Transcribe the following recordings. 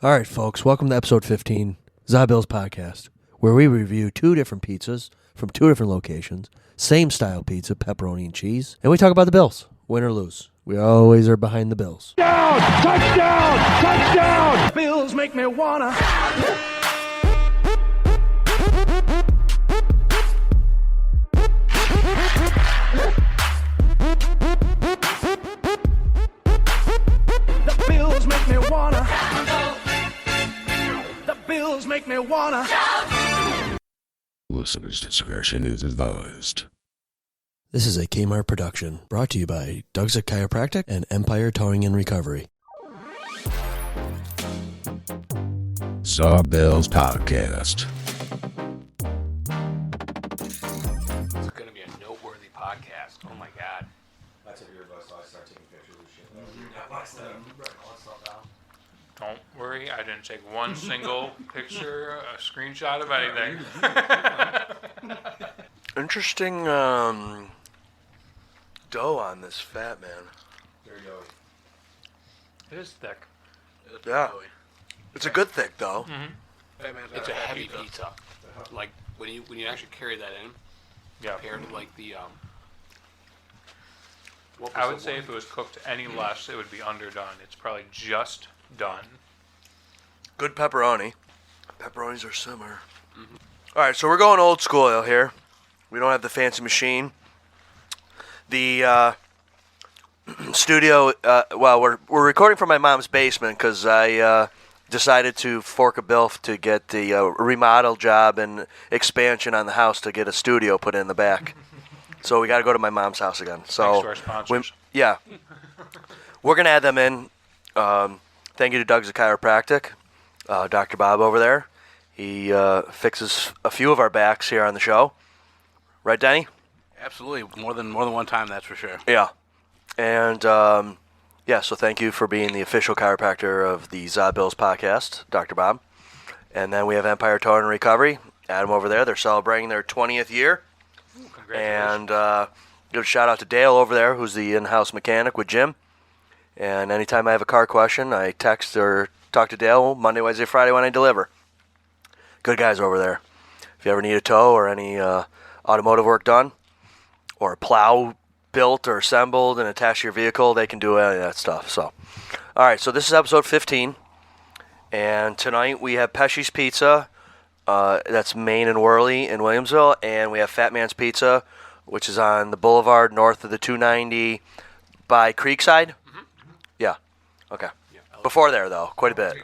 All right, folks, welcome to episode 15, ZaBills Podcast, where we review two different pizzas from two different locations, same style pizza, pepperoni and cheese, and we talk about the Bills, win or lose. We always are behind the Bills. Down! Touchdown! Touchdown! Bills make me wanna. The Bills make me wanna. The Bills make me wanna. Listener's discretion is advised. This is a Kmart production, brought to you by Dudzik Chiropractic and Empire Towing and Recovery. ZaBills Podcast. It's going to be a noteworthy podcast. Oh my God. That's a weird bus, so I start taking pictures of shit. Don't worry, I didn't take one single picture, a screenshot of anything. Interesting dough on this Fatman. Very doughy. It is thick. Yeah. It's a good thick dough. It's a heavy pizza. Like when you actually carry that in, Yeah. compared to like the what was I would the say one? if it was cooked any less, it would be underdone. It's probably just done. Good pepperoni. Pepperonis are summer. All right, so we're going old school here. We don't have the fancy machine. The studio, we're recording from my mom's basement because I decided to fork a bill to get the remodel job and expansion on the house to get a studio put in the back. So we got to go to my mom's house again. So Thanks to our sponsors. yeah, we're gonna add them in. Thank you to Dudzik Chiropractic, Dr. Bob over there. He fixes a few of our backs here on the show. Right, Denny? Absolutely, more than one time, that's for sure. Yeah. And, so thank you for being the official chiropractor of the ZaBills Podcast, Dr. Bob. And then we have Empire Towing and Recovery. Adam over there. They're celebrating their 20th year. Congratulations. And give a shout out to Dale over there, who's the in-house mechanic with Jim. And anytime I have a car question, I text or talk to Dale Monday, Wednesday, Friday when I deliver. Good guys over there. If you ever need a tow or any automotive work done, or a plow built or assembled and attached to your vehicle, they can do any of that stuff. So, all right, so this is episode 15. And tonight we have Pesci's Pizza. That's Main and Worley in Williamsville. And we have Fatman's Pizza, which is on the boulevard north of the 290 by Creekside. Mm-hmm. Yeah. Okay. Before there, though, quite a bit.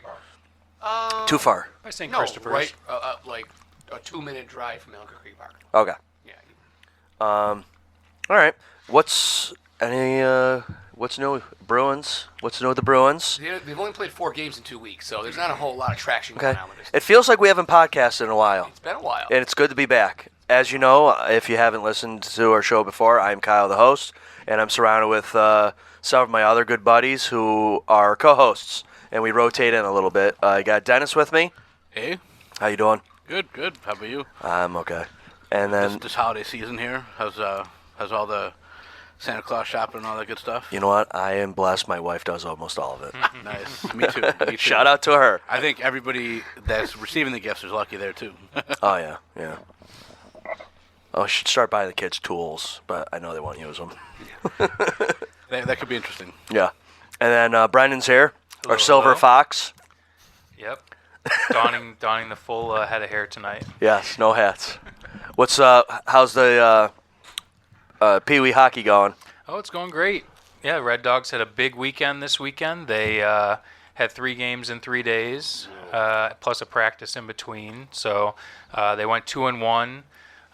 Too far. By St. No, Christopher's. right, like a 2-minute drive from Elka Creek Park. Okay. Yeah. All right. What's new? Bruins? What's new with the Bruins? They've only played 4 games in 2 weeks, so there's not a whole lot of traction Okay. going on with this. It feels like we haven't podcasted in a while. It's been a while. And it's good to be back. As you know, if you haven't listened to our show before, I'm Kyle, the host, and I'm surrounded with some of my other good buddies who are co-hosts, and we rotate in a little bit. I got Dennis with me. Hey, How you doing? good. How about you? I'm okay. And then, This holiday season here, how's all the Santa Claus shopping and all that good stuff? you know what? I am blessed. My wife does almost all of it. Nice. Me too. Me too. Shout out to her. I think everybody that's receiving the gifts is lucky there too. Oh, yeah. Oh, I should start buying the kids tools, but I know they won't use them. that could be interesting. Yeah. And then Brendon's here, Hello, our silver hello. fox. Yep. Donning the full head of hair tonight. Yes, no hats. How's the Pee Wee hockey going? Oh, it's going great. Yeah, Red Dogs had a big weekend this weekend. They had 3 games in 3 days, plus a practice in between. So they went 2-1,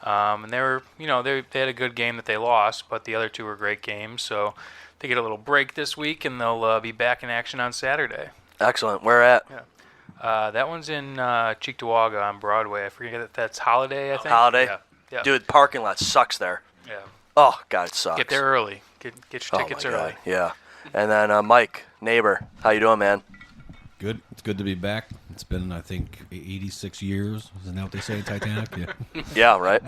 and they were, they had a good game that they lost, but the other 2 were great games. So they get a little break this week, and they'll be back in action on Saturday. Excellent. Where at? That one's in Cheektowaga on Broadway. I forget if that's Holiday, I think. Holiday? Yeah. Dude, the parking lot sucks there. Yeah. Oh, God, it sucks. Get there early. Get your tickets my God. early. Yeah. And then Mike, neighbor, how you doing, man? Good. It's good to be back. It's been, I think, 86 years. Isn't that what they say in Titanic? Yeah. Yeah, right.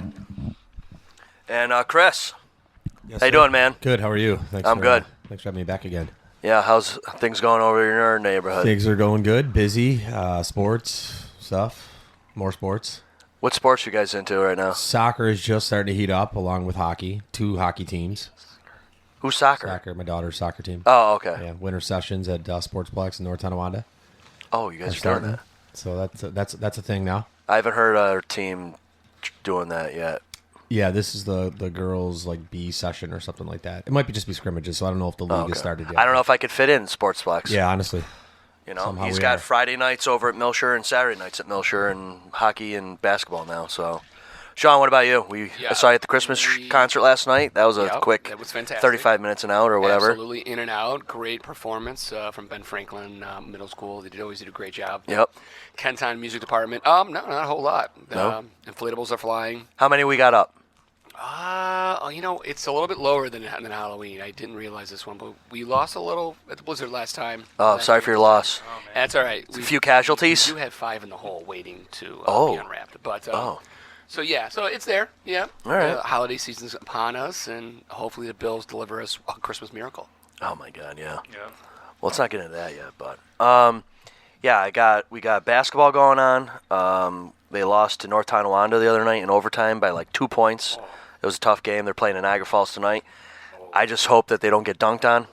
And Chris, Yes, how you sir. doing, man? Good. How are you? Thanks I'm good. Thanks for having me back again. Yeah, how's things going over in your neighborhood? Things are going good. Busy. Sports stuff. More sports. What sports you guys into right now? Soccer is just starting to heat up, along with hockey. 2 hockey teams. Who's soccer? Soccer. My daughter's soccer team. Oh, okay. Yeah, winter sessions at Sportsplex in North Tonawanda. Oh, you guys are doing that. So that's a thing now. I haven't heard our team doing that yet. Yeah, this is the girls like B session or something like that. It might be scrimmages, so I don't know if the league has started yet. I don't know if I could fit in Sportsplex. Yeah, honestly. You know, Somehow he's we got are. Friday nights over at Milshire and Saturday nights at Milshire and hockey and basketball now. So, Sean, what about you? I saw you at the Christmas concert last night. That was a quick that was fantastic. 35 minutes an hour or whatever. Absolutely in and out. Great performance from Ben Franklin Middle School. They always did a great job. Yep. Kenton Music Department. No, not a whole lot. No? Inflatables are flying. How many we got up? It's a little bit lower than Halloween. I didn't realize this one, but we lost a little at the Blizzard last time. Oh, sorry for your loss. Oh, man. That's all right. A few casualties? We do have 5 in the hole waiting to be unwrapped. But, So it's there. Yeah. All right. The holiday season's upon us, and hopefully the Bills deliver us a Christmas miracle. Oh, my God, yeah. Yeah. Well, let's not get into that yet, but we got basketball going on. They lost to North Tonawanda the other night in overtime by like 2 points. It was a tough game. They're playing in Niagara Falls tonight. I just hope that they don't get dunked on.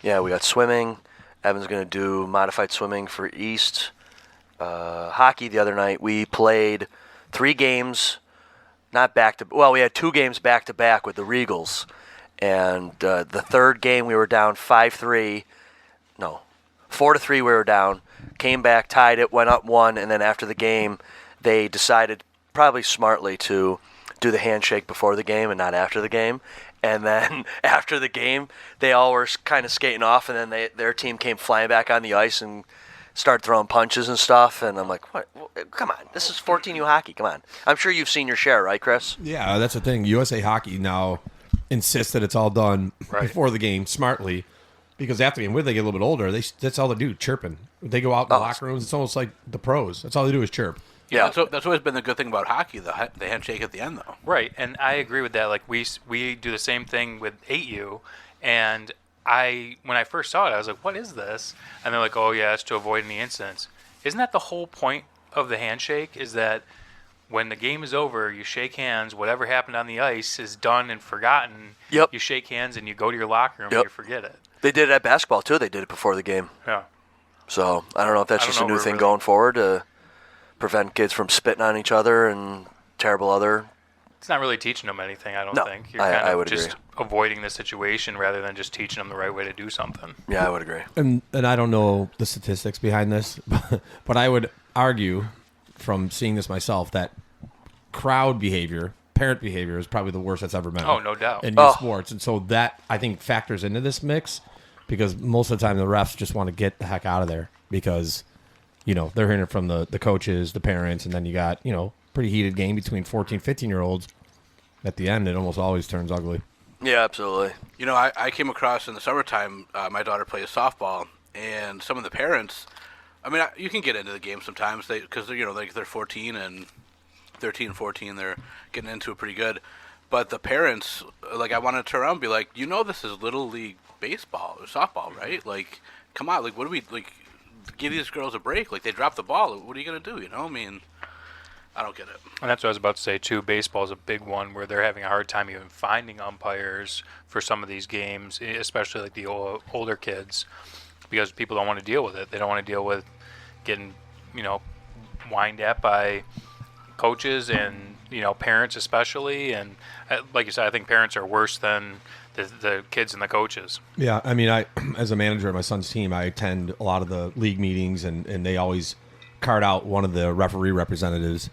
We got swimming. Evan's going to do modified swimming for East. Hockey the other night. We played 3 games, not back to. Well, we had 2 games back to back with the Regals, and the third game we were down 5-3. No, 4-3 we were down. Came back, tied it, went up 1, and then after the game, they decided probably smartly to do the handshake before the game and not after the game. And then after the game, they all were kind of skating off, and then their team came flying back on the ice and started throwing punches and stuff. And I'm like, what? Come on, this is 14U hockey. Come on. I'm sure you've seen your share, right, Chris? Yeah, that's the thing. USA Hockey now insists that it's all done before the game smartly, because after the game, when they get a little bit older, that's all they do, chirping. They go out in the locker rooms. It's almost like the pros. That's all they do is chirp. Yeah, that's always been the good thing about hockey, the handshake at the end, though. Right, and I agree with that. Like we do the same thing with 8U, and when I first saw it, I was like, "What is this?" And they're like, "Oh yeah, it's to avoid any incidents." Isn't that the whole point of the handshake? Is that when the game is over, you shake hands. Whatever happened on the ice is done and forgotten. Yep. You shake hands and you go to your locker room and you forget it. They did it at basketball too. They did it before the game. Yeah. So I don't know if that's just a new thing going forward to prevent kids from spitting on each other and terrible other. It's not really teaching them anything, I don't think. You're I would just agree. avoiding the situation rather than just teaching them the right way to do something. Yeah, I would agree. And I don't know the statistics behind this, but I would argue from seeing this myself that crowd behavior, parent behavior is probably the worst that's ever been. Oh, no doubt. In youth sports. And so that, I think, factors into this mix, because most of the time the refs just want to get the heck out of there because, they're hearing it from the coaches, the parents, and then you got, pretty heated game between 14, 15-year-olds. At the end, it almost always turns ugly. Yeah, absolutely. I came across in the summertime, my daughter plays softball, and some of the parents, you can get into the game sometimes because they're 14 and 13 and 14, they're getting into it pretty good. But the parents, I wanted to turn around and be like, this is Little League baseball or softball, right? Like, come on, what do we, give these girls a break? They dropped the ball. What are you going to do, I don't get it. And that's what I was about to say, too. Baseball is a big one where they're having a hard time even finding umpires for some of these games, especially the older kids, because people don't want to deal with it. They don't want to deal with getting, whined at by coaches and, parents especially. And like you said, I think parents are worse than the kids and the coaches. Yeah, I as a manager of my son's team, I attend a lot of the league meetings, and they always card out one of the referee representatives.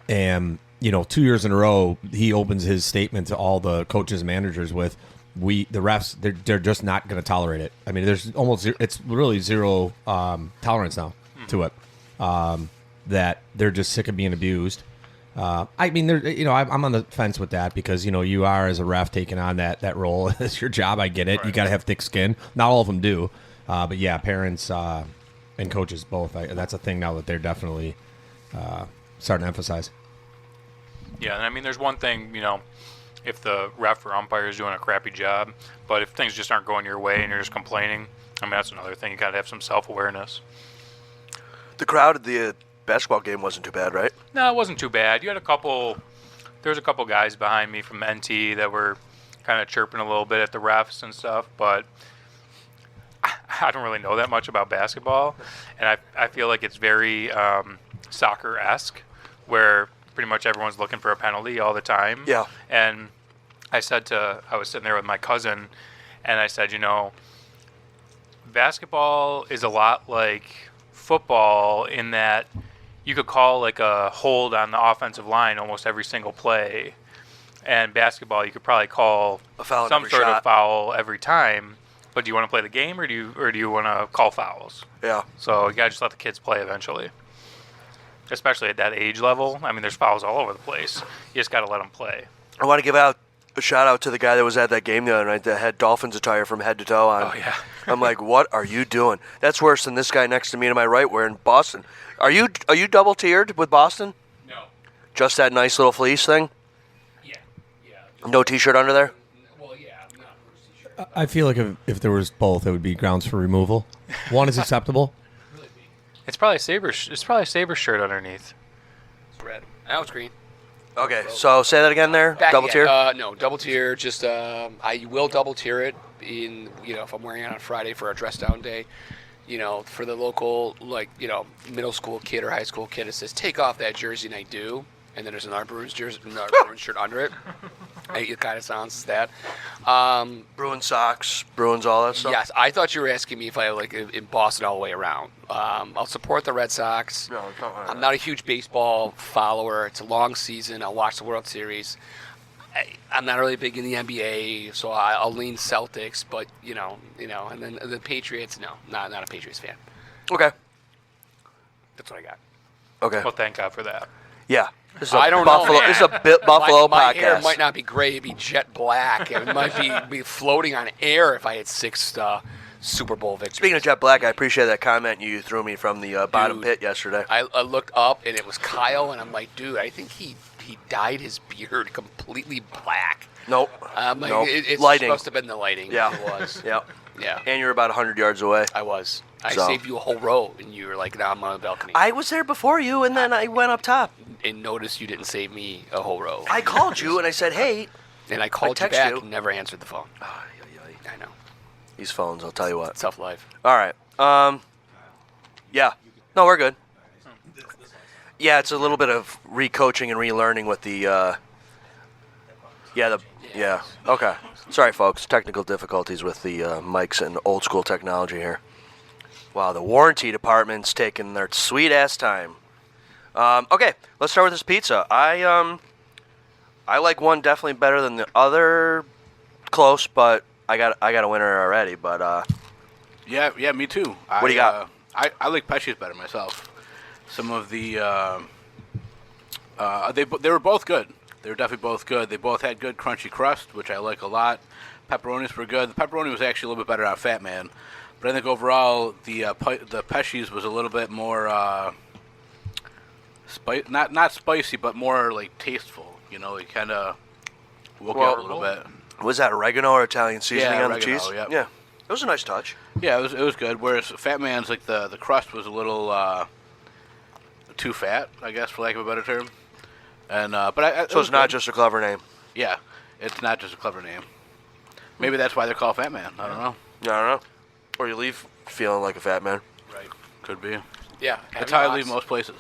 And, 2 years in a row, he opens his statement to all the coaches and managers with, the refs, they're just not going to tolerate it. There's it's really zero tolerance now to it. That they're just sick of being abused. I'm on the fence with that because, you are as a ref taking on that role. It's your job. I get it. Right. You got to have thick skin. Not all of them do. But yeah, parents and coaches both. That's a thing now that they're definitely starting to emphasize. Yeah, and there's one thing, if the ref or umpire is doing a crappy job. But if things just aren't going your way and you're just complaining, I mean, that's another thing. You got to have some self-awareness. The crowd at the basketball game wasn't too bad, right? No, it wasn't too bad. You had there was a couple guys behind me from NT that were kind of chirping a little bit at the refs and stuff, but I don't really know that much about basketball, and I feel like it's very soccer-esque, where pretty much everyone's looking for a penalty all the time. Yeah. And I was sitting there with my cousin, and I said, basketball is a lot like football in that you could call like a hold on the offensive line almost every single play. And basketball, you could probably call a foul some every sort shot. of foul every time. But do you want to play the game or do you want to call fouls? Yeah. So you gotta just let the kids play eventually, especially at that age level. I mean, there's fouls all over the place. You just gotta let them play. I want to give out a shout out to the guy that was at that game the other night that had Dolphins attire from head to toe on. Oh yeah. I'm like, what are you doing? That's worse than this guy next to me to my right wearing Boston. Are you double tiered with Boston? No. Just that nice little fleece thing? Yeah. No t-shirt under there? Well, yeah, not Bruce t-shirt. I feel like if there was both, it would be grounds for removal. One is acceptable. It's probably a Sabre shirt underneath. It's red. Now it's green. Okay, so say that again there. Back Double again. tier? No, double tier. Just I will double tier it if I'm wearing it on Friday for a dress down day. For the local middle school kid or high school kid, it says take off that jersey, and I do, and then there's an Art Bruins jersey, another Bruins shirt under it. It kind of sounds as that. Bruins socks, Bruins, all that stuff? Yes, I thought you were asking me if I in Boston all the way around. I'll support the Red Sox. No, it's not like I'm that. not a huge baseball follower. It's a long season. I'll watch the World Series. I'm not really big in the NBA, so I'll lean Celtics. But and then the Patriots. No, not a Patriots fan. Okay. That's what I got. Okay. Well, thank God for that. Yeah. This is a I don't Buffalo, know, man. This is a Buffalo my podcast. hair might not be gray; it'd be jet black. It might be floating on air if I had 6 Super Bowl victories. Speaking of Jet Black, I appreciate that comment you threw me from the bottom Dude, pit yesterday. I looked up and it was Kyle, and I'm like, dude, I think he dyed his beard completely black. Nope. I'm like, Nope. it's Lighting. supposed to have been the lighting. Yeah. It was. Yep. Yeah. And you're about 100 yards away. I was. I So. saved you a whole row, and you were like, now I'm on the balcony. I was there before you, and then I went up top. And noticed you didn't save me a whole row. I called you, and I said, hey. And I called you text back you. and never answered the phone. Ay, I know. These phones, I'll tell you what. Tough life. All right. Yeah. No, we're good. Yeah, it's a little bit of recoaching and relearning with the. Yeah. Okay. Sorry, folks. Technical difficulties with the mics and old school technology here. Wow, the warranty department's taking their sweet ass time. Okay, let's start with this pizza. I like one definitely better than the other. Close, but I got a winner already. But Yeah, me too. What do you got? I like Pesci's better myself. Some of the they were both good. They were definitely both good. They both had good crunchy crust, which I like a lot. Pepperonis were good. The pepperoni was actually a little bit better on Fatman, but I think overall the Pesci's was a little bit more not spicy, but more like tasteful. It kind of woke you up a little bit. was that oregano or Italian seasoning Yeah, on oregano, the cheese? yep. Yeah, it was a nice touch. Yeah, it was good. Whereas Fatman's like the crust was a little too fat, I guess, for lack of a better term. And So it's not just a clever name. Yeah, it's not just a clever name. Maybe that's why they're called Fat Man. I don't know. I don't know. Or you leave feeling like a fat man. Right. Could be. Yeah. That's how I leave most places.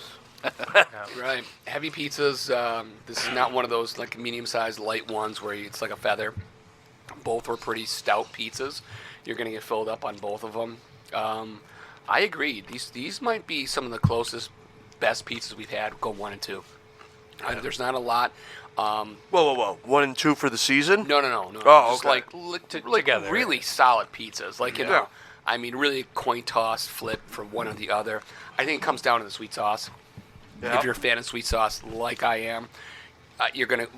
Right. Heavy pizzas. This is not one of those like medium-sized light ones where it's like a feather. Both were pretty stout pizzas. You're gonna get filled up on both of them. I agree. These might be some of the closest, best pizzas we've had. Go 1 and 2. There's not a lot. Whoa. 1 and 2 for the season? No. Oh, Just okay. like Together. really solid pizzas. Like, Yeah. I mean, really coin toss, flip from one or the other. I think it comes down to the sweet sauce. Yeah. If you're a fan of sweet sauce, like I am,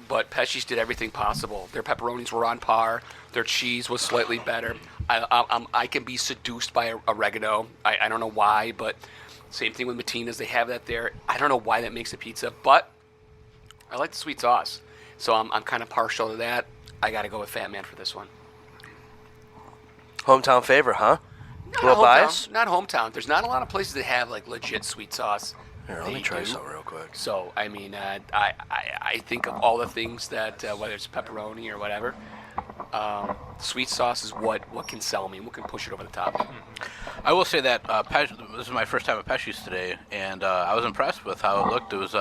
but Pesci's did everything possible. Their pepperonis were on par. Their cheese was slightly better. I can be seduced by oregano. I don't know why, but same thing with Matina's. They have that there. I don't know why that makes a pizza, but I like the sweet sauce. So I'm kind of partial to that. I got to go with Fat Man for this one. Hometown favorite, huh? Not Little hometown. bias? Not hometown. There's not a lot of places that have like legit sweet sauce. Here, let me try some real quick. So I mean, I think of all the things that whether it's pepperoni or whatever, sweet sauce is what can sell me, what can push it over the top. I will say that this is my first time at Pesci's today, and I was impressed with how it looked. It was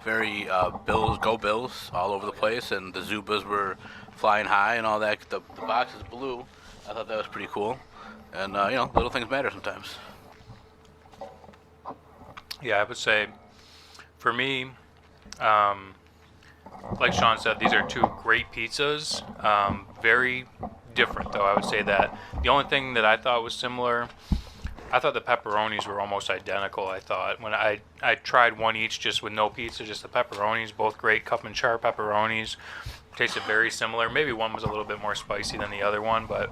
very Bills all over the place, and the Zubas were flying high and all that. The box is blue. I thought that was pretty cool. And, little things matter sometimes. Yeah, I would say, for me, like Sean said, these are two great pizzas. Very different, though. I would say that the only thing that I thought was similar, I thought the pepperonis were almost identical. I thought when I tried one each just with no pizza, just the pepperonis, both great cup and char pepperonis. Tasted very similar. Maybe one was a little bit more spicy than the other one, but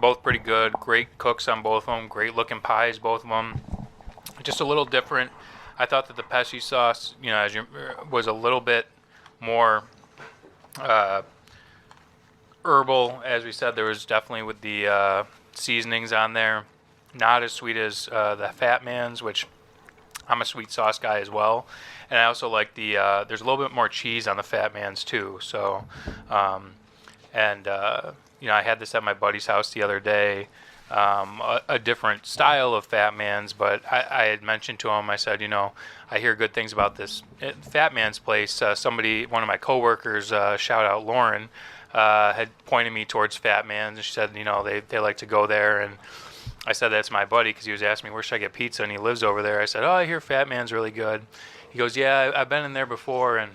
both pretty good. Great cooks on both of them. Great looking pies, both of them. Just a little different. I thought that the Pesci sauce, was a little bit more herbal. As we said, there was definitely with the seasonings on there. Not as sweet as the Fat Man's, which I'm a sweet sauce guy as well. And I also like there's a little bit more cheese on the Fat Man's too. So, I had this at my buddy's house the other day, a different style of Fat Man's, but I had mentioned to him, I said, I hear good things about this Fat Man's place. One of my coworkers, shout out Lauren, had pointed me towards Fat Man's, and she said, they like to go there. And I said, that's my buddy, because he was asking me, where should I get pizza? And he lives over there. I said, I hear Fat Man's really good. He goes, yeah, I've been in there before, and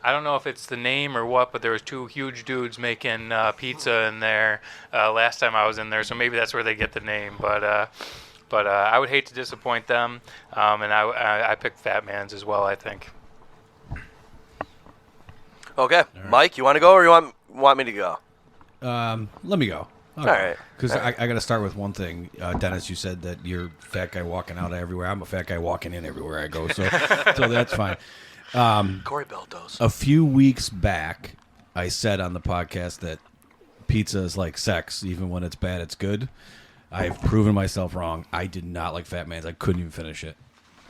I don't know if it's the name or what, but there was two huge dudes making pizza in there last time I was in there, so maybe that's where they get the name. But I would hate to disappoint them, and I picked Fat Man's as well, I think. Okay, right. Mike, you want to go or you want me to go? Let me go. All right. Because I got to start with one thing. Dennis, you said that you're a fat guy walking out everywhere. I'm a fat guy walking in everywhere I go, so that's fine. Corey Beltos. A few weeks back, I said on the podcast that pizza is like sex. Even when it's bad, it's good. I've proven myself wrong. I did not like Fat Man's. I couldn't even finish it.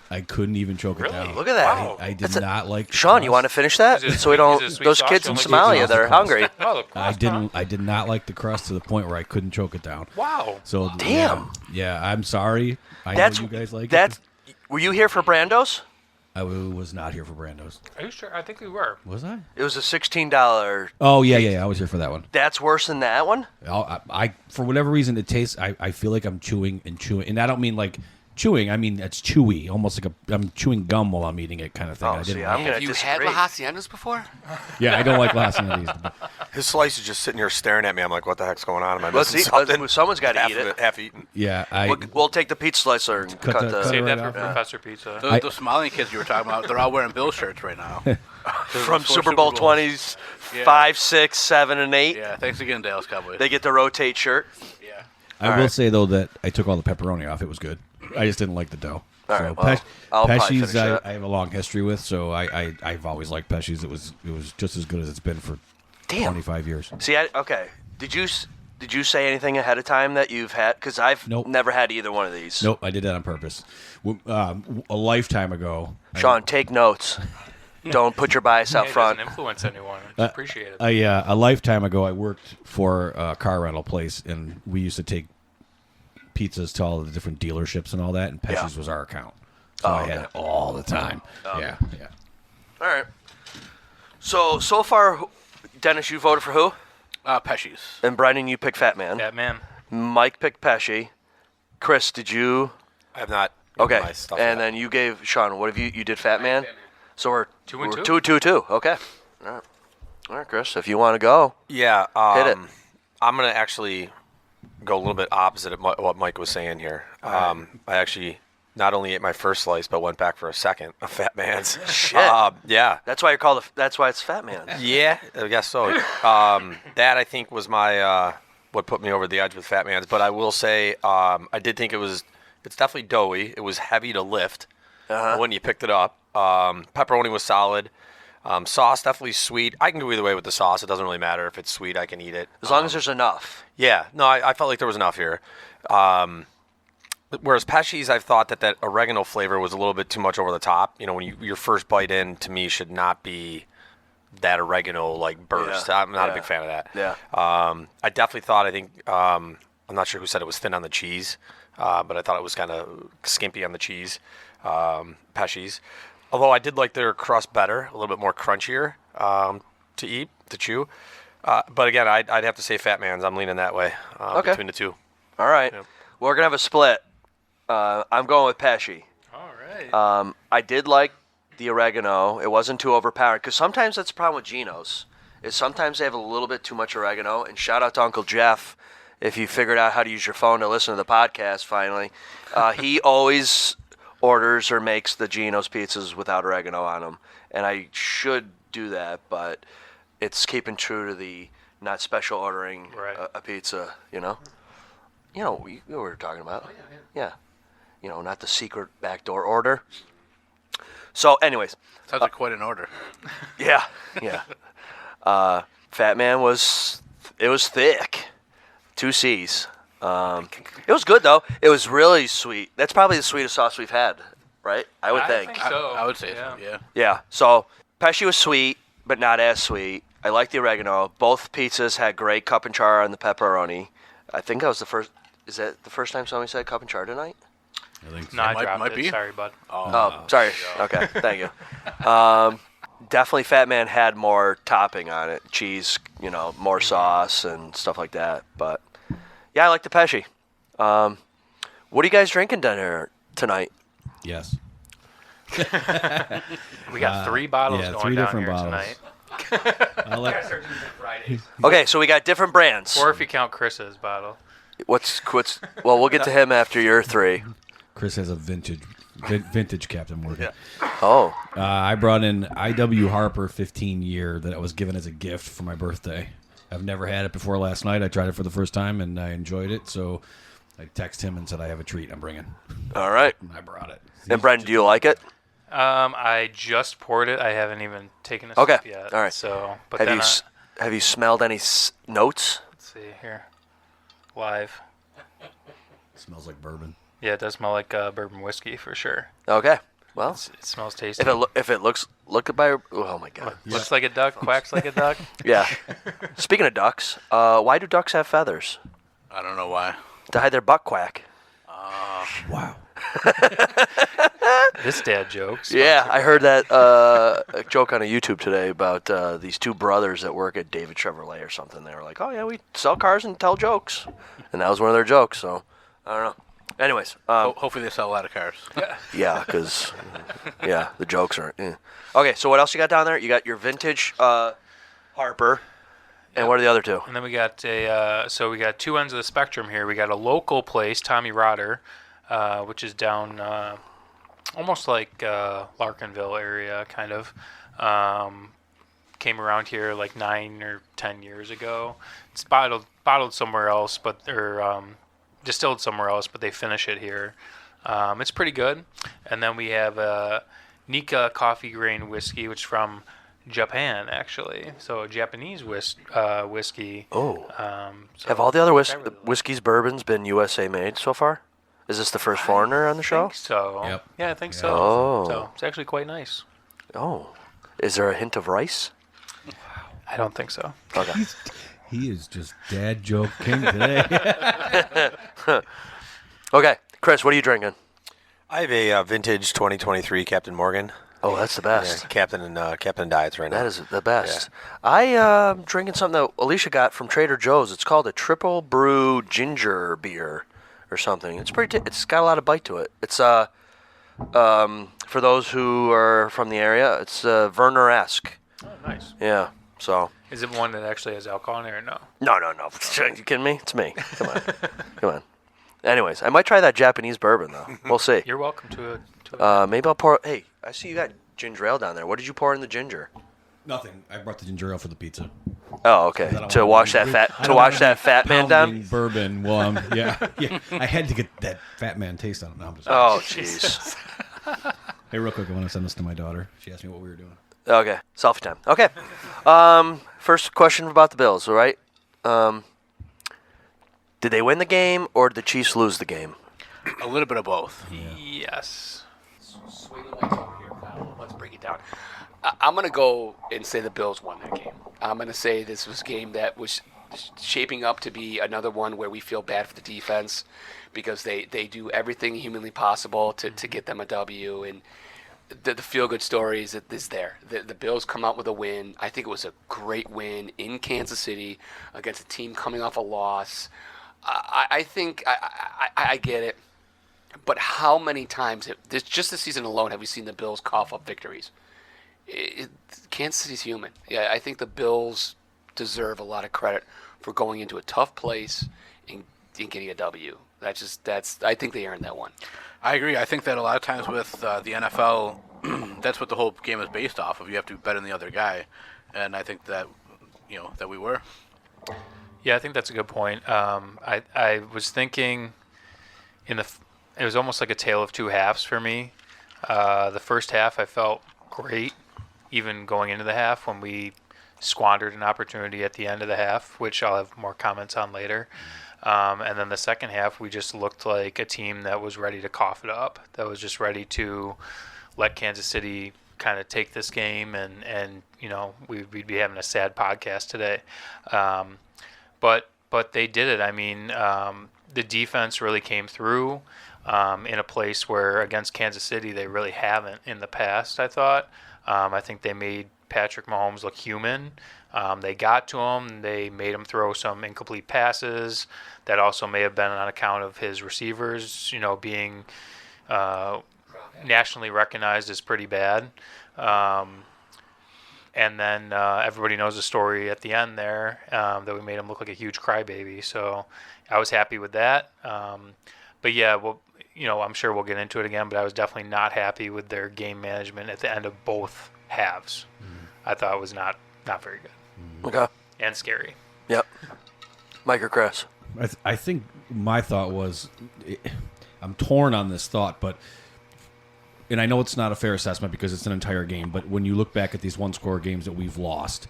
I couldn't even choke it down. Look at that. Wow. I did not like Sean, you want to finish that? So we don't. Those kids in Somalia that are hungry. I did not like the crust to the point where I couldn't choke it down. Wow. So damn. Yeah, I'm sorry. I know you guys like it. Were you here for Brando's? I was not here for Brando's. Are you sure? I think we were. Was I? It was a $16. Oh yeah. I was here for that one. That's worse than that one. I for whatever reason it tastes. I feel like I'm chewing, and I don't mean like chewing. I mean it's chewy, almost like I'm chewing gum while I'm eating it, kind of thing. Oh, see, I'm gonna Have you had La Haciendas before? Yeah, I don't like La Haciendas. His slice is just sitting here staring at me. I'm like, what the heck's going on? Am I missing something? Someone's got to eat it. Half eaten. Yeah, we'll take the pizza slicer and cut the. Save that right for off. Professor Pizza. Those Somalian kids you were talking about, they're all wearing Bill shirts right now. From Super Bowl 20s, 5, 6, 7, and 8. Yeah, thanks again, Dallas Cowboys. They get the rotate shirt. Yeah. I will say, though, that I took all the pepperoni off. It was good. I just didn't like the dough. All so right, well, I'll probably finish Pesci's, that. I have a long history with, so I've always liked Pesci's. It was just as good as it's been for 25 years. See, okay. Did you say anything ahead of time that you've had? Because I've never had either one of these. Nope, I did that on purpose. A lifetime ago. Sean, take notes. Don't put your bias out front. It doesn't influence anyone. It's appreciated. A lifetime ago, I worked for a car rental place, and we used to take pizzas to all the different dealerships and all that, and Pesci's was our account. So I had it all the time. Yeah. All right. So far, Dennis, you voted for who? Pesci's. And Brendon, you picked Fat Man. Fat Man. Mike picked Pesci. Chris, did you? I have not. Okay. My stuff And yet. then you gave Sean. What have you? You did Fat Man. Fat Man. So we're 2 and 2? 2 and 2 too. Okay. All right, Chris. If you want to go, Yeah. hit it. I'm going to actually go a little bit opposite of what Mike was saying here. I actually not only ate my first slice, but went back for a second of Fat Man's. Shit. Yeah. That's why you're called. That's why it's Fat Man. Yeah, I guess so. That I think was my what put me over the edge with Fat Man's. But I will say, I did think it's definitely doughy. It was heavy to lift when you picked it up. Pepperoni was solid. Sauce, definitely sweet. I can go either way with the sauce. It doesn't really matter if it's sweet. I can eat it. As long as there's enough. Yeah. No, I felt like there was enough here. Whereas Pesci's, I've thought that oregano flavor was a little bit too much over the top. You know, when your first bite in, to me, should not be that oregano like burst. Yeah. I'm not a big fan of that. Yeah. I definitely thought. I'm not sure who said it was thin on the cheese, but I thought it was kind of skimpy on the cheese. Pesci's, although I did like their crust better, a little bit more crunchier to chew. But again, I'd have to say Fat Man's. I'm leaning that way between the two. All right. Yeah. We're going to have a split. I'm going with Pesci. All right. I did like the oregano. It wasn't too overpowering, because sometimes that's the problem with Geno's, is sometimes they have a little bit too much oregano. And shout out to Uncle Jeff, if you figured out how to use your phone to listen to the podcast finally. He always orders or makes the Geno's pizzas without oregano on them. And I should do that, but it's keeping true to the not special ordering a pizza, you know? You know what we were talking about. Yeah. You know, not the secret backdoor order. So, anyways. Sounds like quite an order. Yeah. Fat Man was thick. 2 C's. It was good, though. It was really sweet. That's probably the sweetest sauce we've had, right? I would think. so. I would say so, yeah. Yeah. So, Pesci was sweet, but not as sweet. I like the oregano. Both pizzas had great cup and char on the pepperoni. I think that was the first. Is that the first time somebody said cup and char tonight? I think so. No, I dropped might it. be. Sorry, bud. Oh, sorry. Okay, thank you. Definitely Fat Man had more topping on it. Cheese, you know, more sauce and stuff like that. But, yeah, I like the Pesci. What are you guys drinking down here tonight? Yes. We got 3 bottles yeah, going 3 down different here bottles. tonight. I like, Okay, so we got different brands. Or if you count Chris's bottle. What's well, we'll get to him after your 3. Chris has a vintage Captain Morgan. Oh. I brought in I.W. Harper 15 year that I was given as a gift for my birthday. I've never had it before last night. I tried it for the first time, and I enjoyed it. So I texted him and said, I have a treat I'm bringing. All right. And I brought it. And Brendon, do you like it? I just poured it. I haven't even taken a Okay. sip yet. All right. So, but Have then have you smelled any notes? let's see here. Live. It smells like bourbon. Yeah, it does smell like bourbon whiskey for sure. Okay. Well, It smells tasty. if it looks oh my god. Looks like a duck, quacks like a duck. Yeah. Speaking of ducks, why do ducks have feathers? I don't know why. To hide their butt quack. Wow. This dad jokes. Yeah, I heard that a joke on a YouTube today about these 2 brothers that work at David Chevrolet or something. They were like, "Oh yeah, we sell cars and tell jokes," and that was one of their jokes. So I don't know. Anyways, Hopefully they sell a lot of cars. yeah, because the jokes are. Okay, so what else you got down there? You got your vintage Harper, and what are the other 2? And then we got so we got 2 ends of the spectrum here. We got a local place, Tommy Rotter, which is down almost like Larkinville area, kind of. Came around here like 9 or 10 years ago. It's bottled somewhere else, but they're distilled somewhere else, but they finish it here. It's pretty good. And then we have Nika coffee grain whiskey, which is from Japan, actually. So a Japanese whiskey. Oh. So Have all the other I really like whiskeys, bourbons been USA made so far? Is this the first foreigner on the it. show? I think so. Yep. Yeah, I think so. Oh. So it's actually quite nice. Oh. Is there a hint of rice? I don't think so. Okay. He is just dad joke king today. Okay, Chris, what are you drinking? I have a vintage 2023 Captain Morgan. Oh, that's the best. Yeah, Captain and Diets right now. That is the best. I am drinking something that Alicia got from Trader Joe's. It's called a triple brew ginger beer or something. It's pretty. It's got a lot of bite to it. It's for those who are from the area, it's Werner-esque. Oh, nice. Yeah. So. Is it one that actually has alcohol in it or no? No. You kidding me? It's me. Come on. Come on. Anyways, I might try that Japanese bourbon though. We'll see. You're welcome to it. Maybe I'll pour. Hey, I see you got ginger ale down there. What did you pour in the ginger? Nothing. I brought the ginger ale for the pizza. Oh, okay. To wash that fat man down. Bourbon. Well, yeah. I had to get that fat man taste on it. No, I'm just Oh, jeez. Hey, real quick, I want to send this to my daughter. She asked me what we were doing. Okay, selfie time. Okay. First question about the Bills, all right? Did they win the game or did the Chiefs lose the game? A little bit of both. Yes. Swinging my toe here, pal. Let's break it down. I'm going to go and say the Bills won that game. I'm going to say this was a game that was shaping up to be another one where we feel bad for the defense because they do everything humanly possible to get them a W. And the feel-good story is there. The Bills come out with a win. I think it was a great win in Kansas City against a team coming off a loss. I think I get it. But how many times, just this season alone, have we seen the Bills cough up victories? Kansas City's human. Yeah, I think the Bills deserve a lot of credit for going into a tough place and getting a W. I think they earned that one. I agree. I think that a lot of times with the NFL, that's what the whole game is based off of. You have to bet on the other guy, and I think that that we were. Yeah, I think that's a good point. I was thinking it was almost like a tale of two halves for me. The first half I felt great, even going into the half when we squandered an opportunity at the end of the half, which I'll have more comments on later. And then the second half, we just looked like a team that was ready to cough it up, that was just ready to let Kansas City kind of take this game, and we'd be having a sad podcast today. But they did it. I mean, the defense really came through in a place where against Kansas City they really haven't in the past, I thought. I think they made Patrick Mahomes look human. They got to him. They made him throw some incomplete passes. That also may have been on account of his receivers, being nationally recognized as pretty bad. And then everybody knows the story at the end there, that we made him look like a huge crybaby. So I was happy with that. But yeah, well, I'm sure we'll get into it again, but I was definitely not happy with their game management at the end of both halves. I thought it was not very good. Okay. And scary. Yep. Mike or Chris? I think my thought was, I'm torn on this thought, and I know it's not a fair assessment because it's an entire game, but when you look back at these one-score games that we've lost,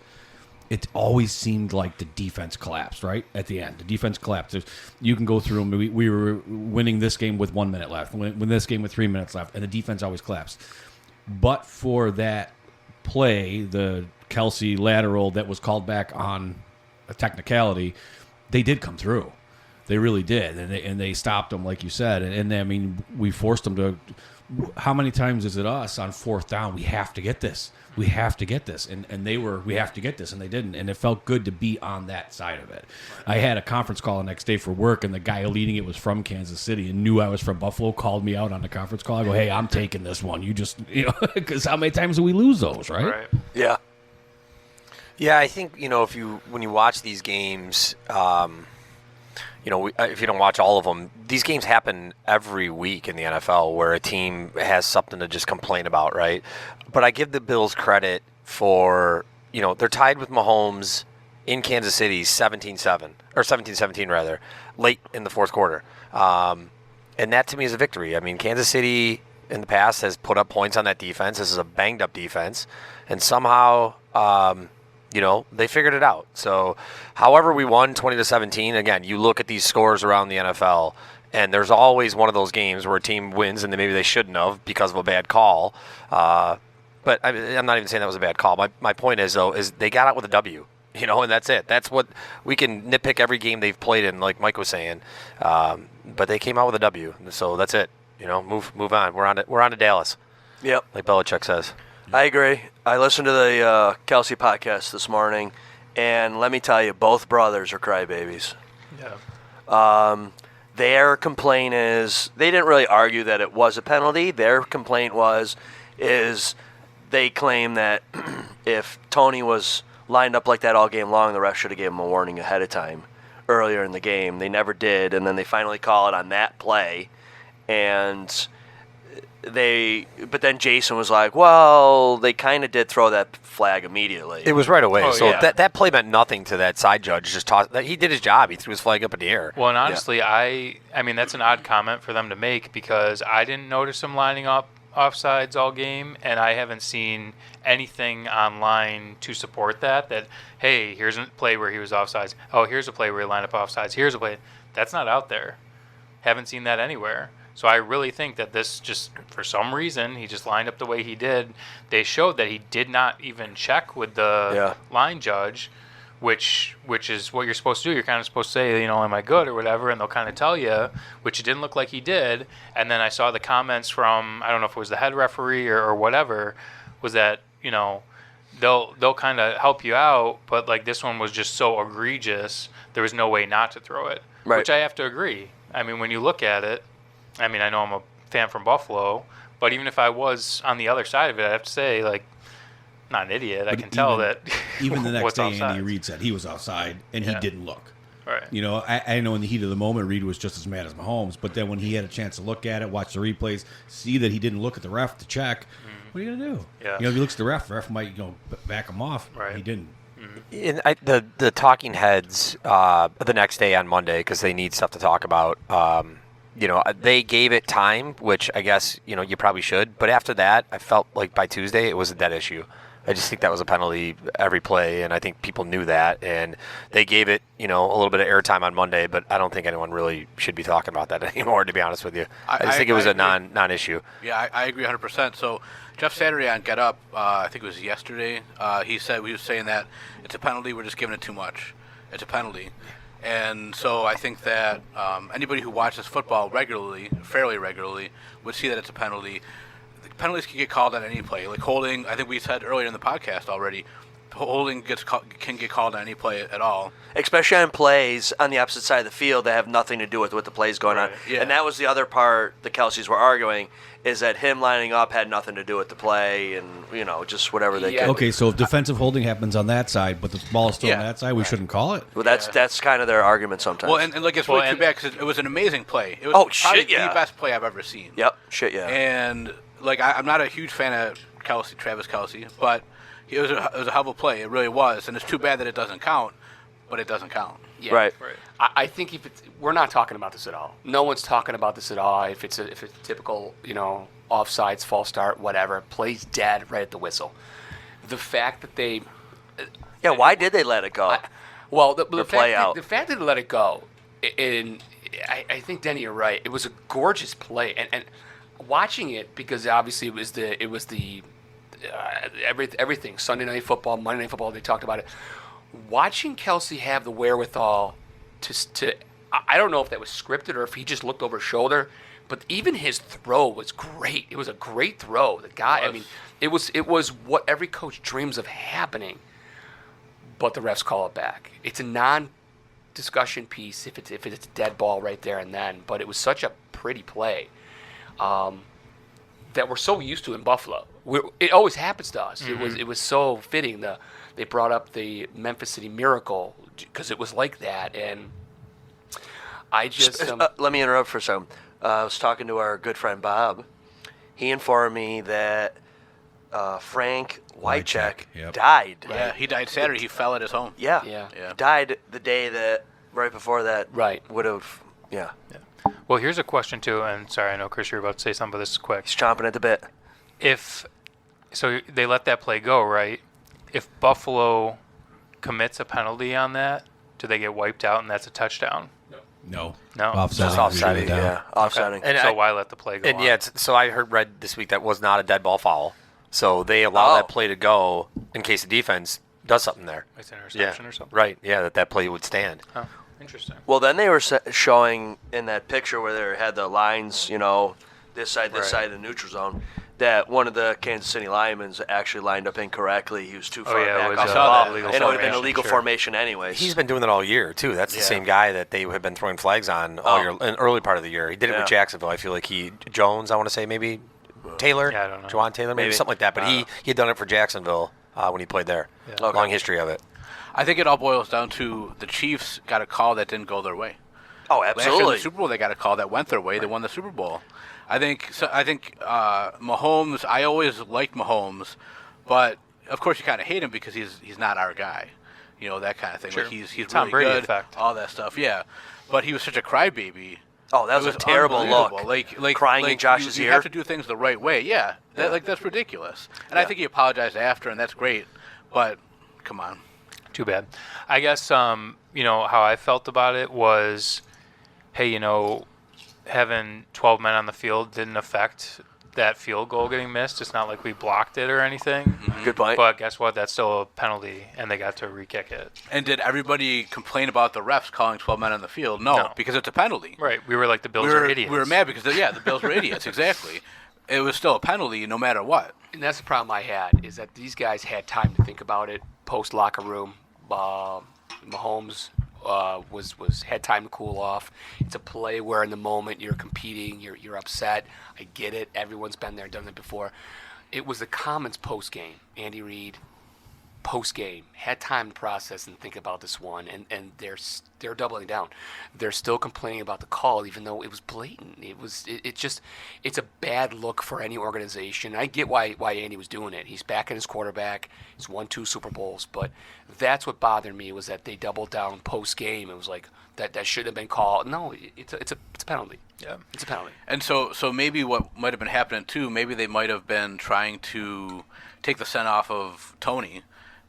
it always seemed like the defense collapsed, right? At the end. The defense collapsed. You can go through them. We were winning this game with 1 minute left, win this game with 3 minutes left, and the defense always collapsed. But for that play, the Kelsey lateral that was called back on a technicality, they did come through. They really did, and they stopped them, like you said. And I mean, we forced them to. How many times is it us on fourth down? We have to get this. We have to get this. And they were, we have to get this, and they didn't. And it felt good to be on that side of it. I had a conference call the next day for work, and the guy leading it was from Kansas City and knew I was from Buffalo, called me out on the conference call. I go, hey, I'm taking this one. You just, because how many times do we lose those, right? Right. Yeah. Yeah, I think, when you watch these games, if you don't watch all of them, these games happen every week in the NFL where a team has something to just complain about, right? But I give the Bills credit for, they're tied with Mahomes in Kansas City 17-7, or 17-17 rather, late in the fourth quarter. And that to me is a victory. I mean, Kansas City in the past has put up points on that defense. This is a banged up defense. And somehow, they figured it out. So, however we won 20-17, again, you look at these scores around the NFL, and there's always one of those games where a team wins and maybe they shouldn't have because of a bad call. But I'm not even saying that was a bad call. My point is, though, is they got out with a W, and that's it. That's what we can nitpick every game they've played in, like Mike was saying. But they came out with a W, so that's it. Move on. We're on to Dallas. Yep. Like Belichick says. I agree. I listened to the Kelsey podcast this morning, and let me tell you, both brothers are crybabies. Yeah. Their complaint is they didn't really argue that it was a penalty. Their complaint is they claim that if Tony was lined up like that all game long, the ref should have given him a warning ahead of time earlier in the game. They never did, and then they finally call it on that play, and but then Jason was like, well, they kind of did throw that flag immediately. It was right away. Oh, so yeah. that play meant nothing to that side judge. He did his job. He threw his flag up in the air. Well, and honestly, I mean, that's an odd comment for them to make because I didn't notice him lining up offsides all game, and I haven't seen anything online to support that. That, hey, here's a play where he was offsides. Oh, here's a play where he lined up offsides. Here's a play. That's not out there. Haven't seen that anywhere. So I really think that this just, for some reason, he just lined up the way he did. They showed that he did not even check with the line judge, which is what you're supposed to do. You're kind of supposed to say, am I good or whatever, and they'll kind of tell you, which it didn't look like he did. And then I saw the comments from, I don't know if it was the head referee or whatever, was that, they'll kind of help you out, but like this one was just so egregious, there was no way not to throw it, which I have to agree. I mean, when you look at it, I mean, I know I'm a fan from Buffalo, but even if I was on the other side of it, I have to say, like, not an idiot. I can tell that. Even the next day, offsides. Andy Reid said he was offside, and he didn't look. Right. I know in the heat of the moment, Reid was just as mad as Mahomes, but then when he had a chance to look at it, watch the replays, see that he didn't look at the ref to check, what are you going to do? Yeah. If he looks at the ref might back him off. Right. He didn't. In the talking heads the next day on Monday, because they need stuff to talk about. They gave it time, which I guess you probably should. But after that, I felt like by Tuesday it was a dead issue. I just think that was a penalty every play, and I think people knew that, and they gave it a little bit of airtime on Monday. But I don't think anyone really should be talking about that anymore, to be honest with you. I just think it was a non-issue. Yeah, I agree 100%. So Jeff Saturday on Get Up, I think it was yesterday, he was saying that it's a penalty. We're just giving it too much. It's a penalty. And so I think that anybody who watches football fairly regularly, would see that it's a penalty. The penalties can get called on any play. Like holding, I think we said earlier in the podcast already, holding can get called on any play at all. Especially on plays on the opposite side of the field that have nothing to do with what the play's going on. Yeah. And that was the other part the Kelceys were arguing, is that him lining up had nothing to do with the play and, just whatever they could. Okay, so if defensive holding happens on that side, but the ball is still on that side, we shouldn't call it? Well, that's kind of their argument sometimes. Well, and it's really too bad because it was an amazing play. It was probably the best play I've ever seen. Yep, shit, yeah. And, I'm not a huge fan of Travis Kelce, but it was a hell of a play. It really was. And it's too bad that it doesn't count, but it doesn't count. Yeah. Right. I think we're not talking about this at all. No one's talking about this at all. If it's a typical, offsides, false start, whatever, plays dead right at the whistle. The fact that they, why did they let it go? The fact that they let it go, and I think Denny, you're right. It was a gorgeous play, and watching it, because obviously it was the everything, Sunday Night Football, Monday Night Football. They talked about it. Watching Kelce have the wherewithal to I don't know if that was scripted or if he just looked over his shoulder, but even his throw was great. It was a great throw. The guy, it was what every coach dreams of happening, but the refs call it back. It's a non-discussion piece if it's a dead ball right there and then, but it was such a pretty play that we're so used to in Buffalo. It always happens to us. Mm-hmm. It was so fitting. They brought up the Memphis City Miracle because it was like that, and I just let me interrupt for a second. I was talking to our good friend Bob. He informed me that Frank Wycheck died. Yeah, he died Saturday. He fell at his home. Yeah. He died the day that right before that. Right. Would have. Yeah. Well, here's a question too, and sorry, I know Chris, you're about to say something, but this is quick. He's chomping at the bit. So they let that play go, right? If Buffalo commits a penalty on that, do they get wiped out and that's a touchdown? No. Offsiding. Yeah, offsiding. Okay. So why let the play go? And so I read this week that was not a dead ball foul. So they allow that play to go in case the defense does something there. It's an interception or something. Right. Yeah, that play would stand. Oh, interesting. Well, then they were showing in that picture where they had the lines, this side, of the neutral zone, that one of the Kansas City linemen actually lined up incorrectly. He was too far back off the ball, and it would have been a legal formation anyways. He's been doing that all year, too. That's the same guy that they have been throwing flags on all year, in early part of the year. He did it with Jacksonville. I feel like Jones, I want to say maybe Taylor, I don't know. Juwan Taylor, maybe something like that. But he had done it for Jacksonville when he played there. Yeah. Long history of it. I think it all boils down to the Chiefs got a call that didn't go their way. Oh, Last year absolutely. in the Super Bowl, they got a call that went their way. They won the Super Bowl. I think Mahomes. I always liked Mahomes, but of course you kind of hate him because he's not our guy, that kind of thing. Sure. Like he's Tom really Brady good, effect. all that stuff. Yeah, but he was such a crybaby Oh, that was a terrible look. Like crying in Josh's you ear. have to do things the right way. Yeah, that's ridiculous. And I think he apologized after, and that's great. But come on. Too bad. I guess how I felt about it was, hey, having 12 men on the field didn't affect that field goal getting missed. It's not like we blocked it or anything. Mm-hmm. Good point. But guess what? That's still a penalty, and they got to re-kick it. And did everybody complain about the refs calling 12 men on the field? No, because it's a penalty. Right. We were like, the Bills are idiots. We were mad because, the Bills were idiots. Exactly. It was still a penalty no matter what. And that's the problem I had, is that these guys had time to think about it post locker room. Mahomes had time to cool off. It's a play where in the moment you're competing, you're upset. I get it. Everyone's been there, done it before. It was the comments post game. Andy Reid, post game, had time to process and think about this one, and they're doubling down. They're still complaining about the call, even though it was blatant. It's a bad look for any organization. I get why Andy was doing it. He's backing his quarterback. He's won 2 Super Bowls, but that's what bothered me, was that they doubled down post game. It was like that shouldn't have been called. No, it's a penalty. Yeah, it's a penalty. And so maybe what might have been happening too, maybe they might have been trying to take the scent off of Tony,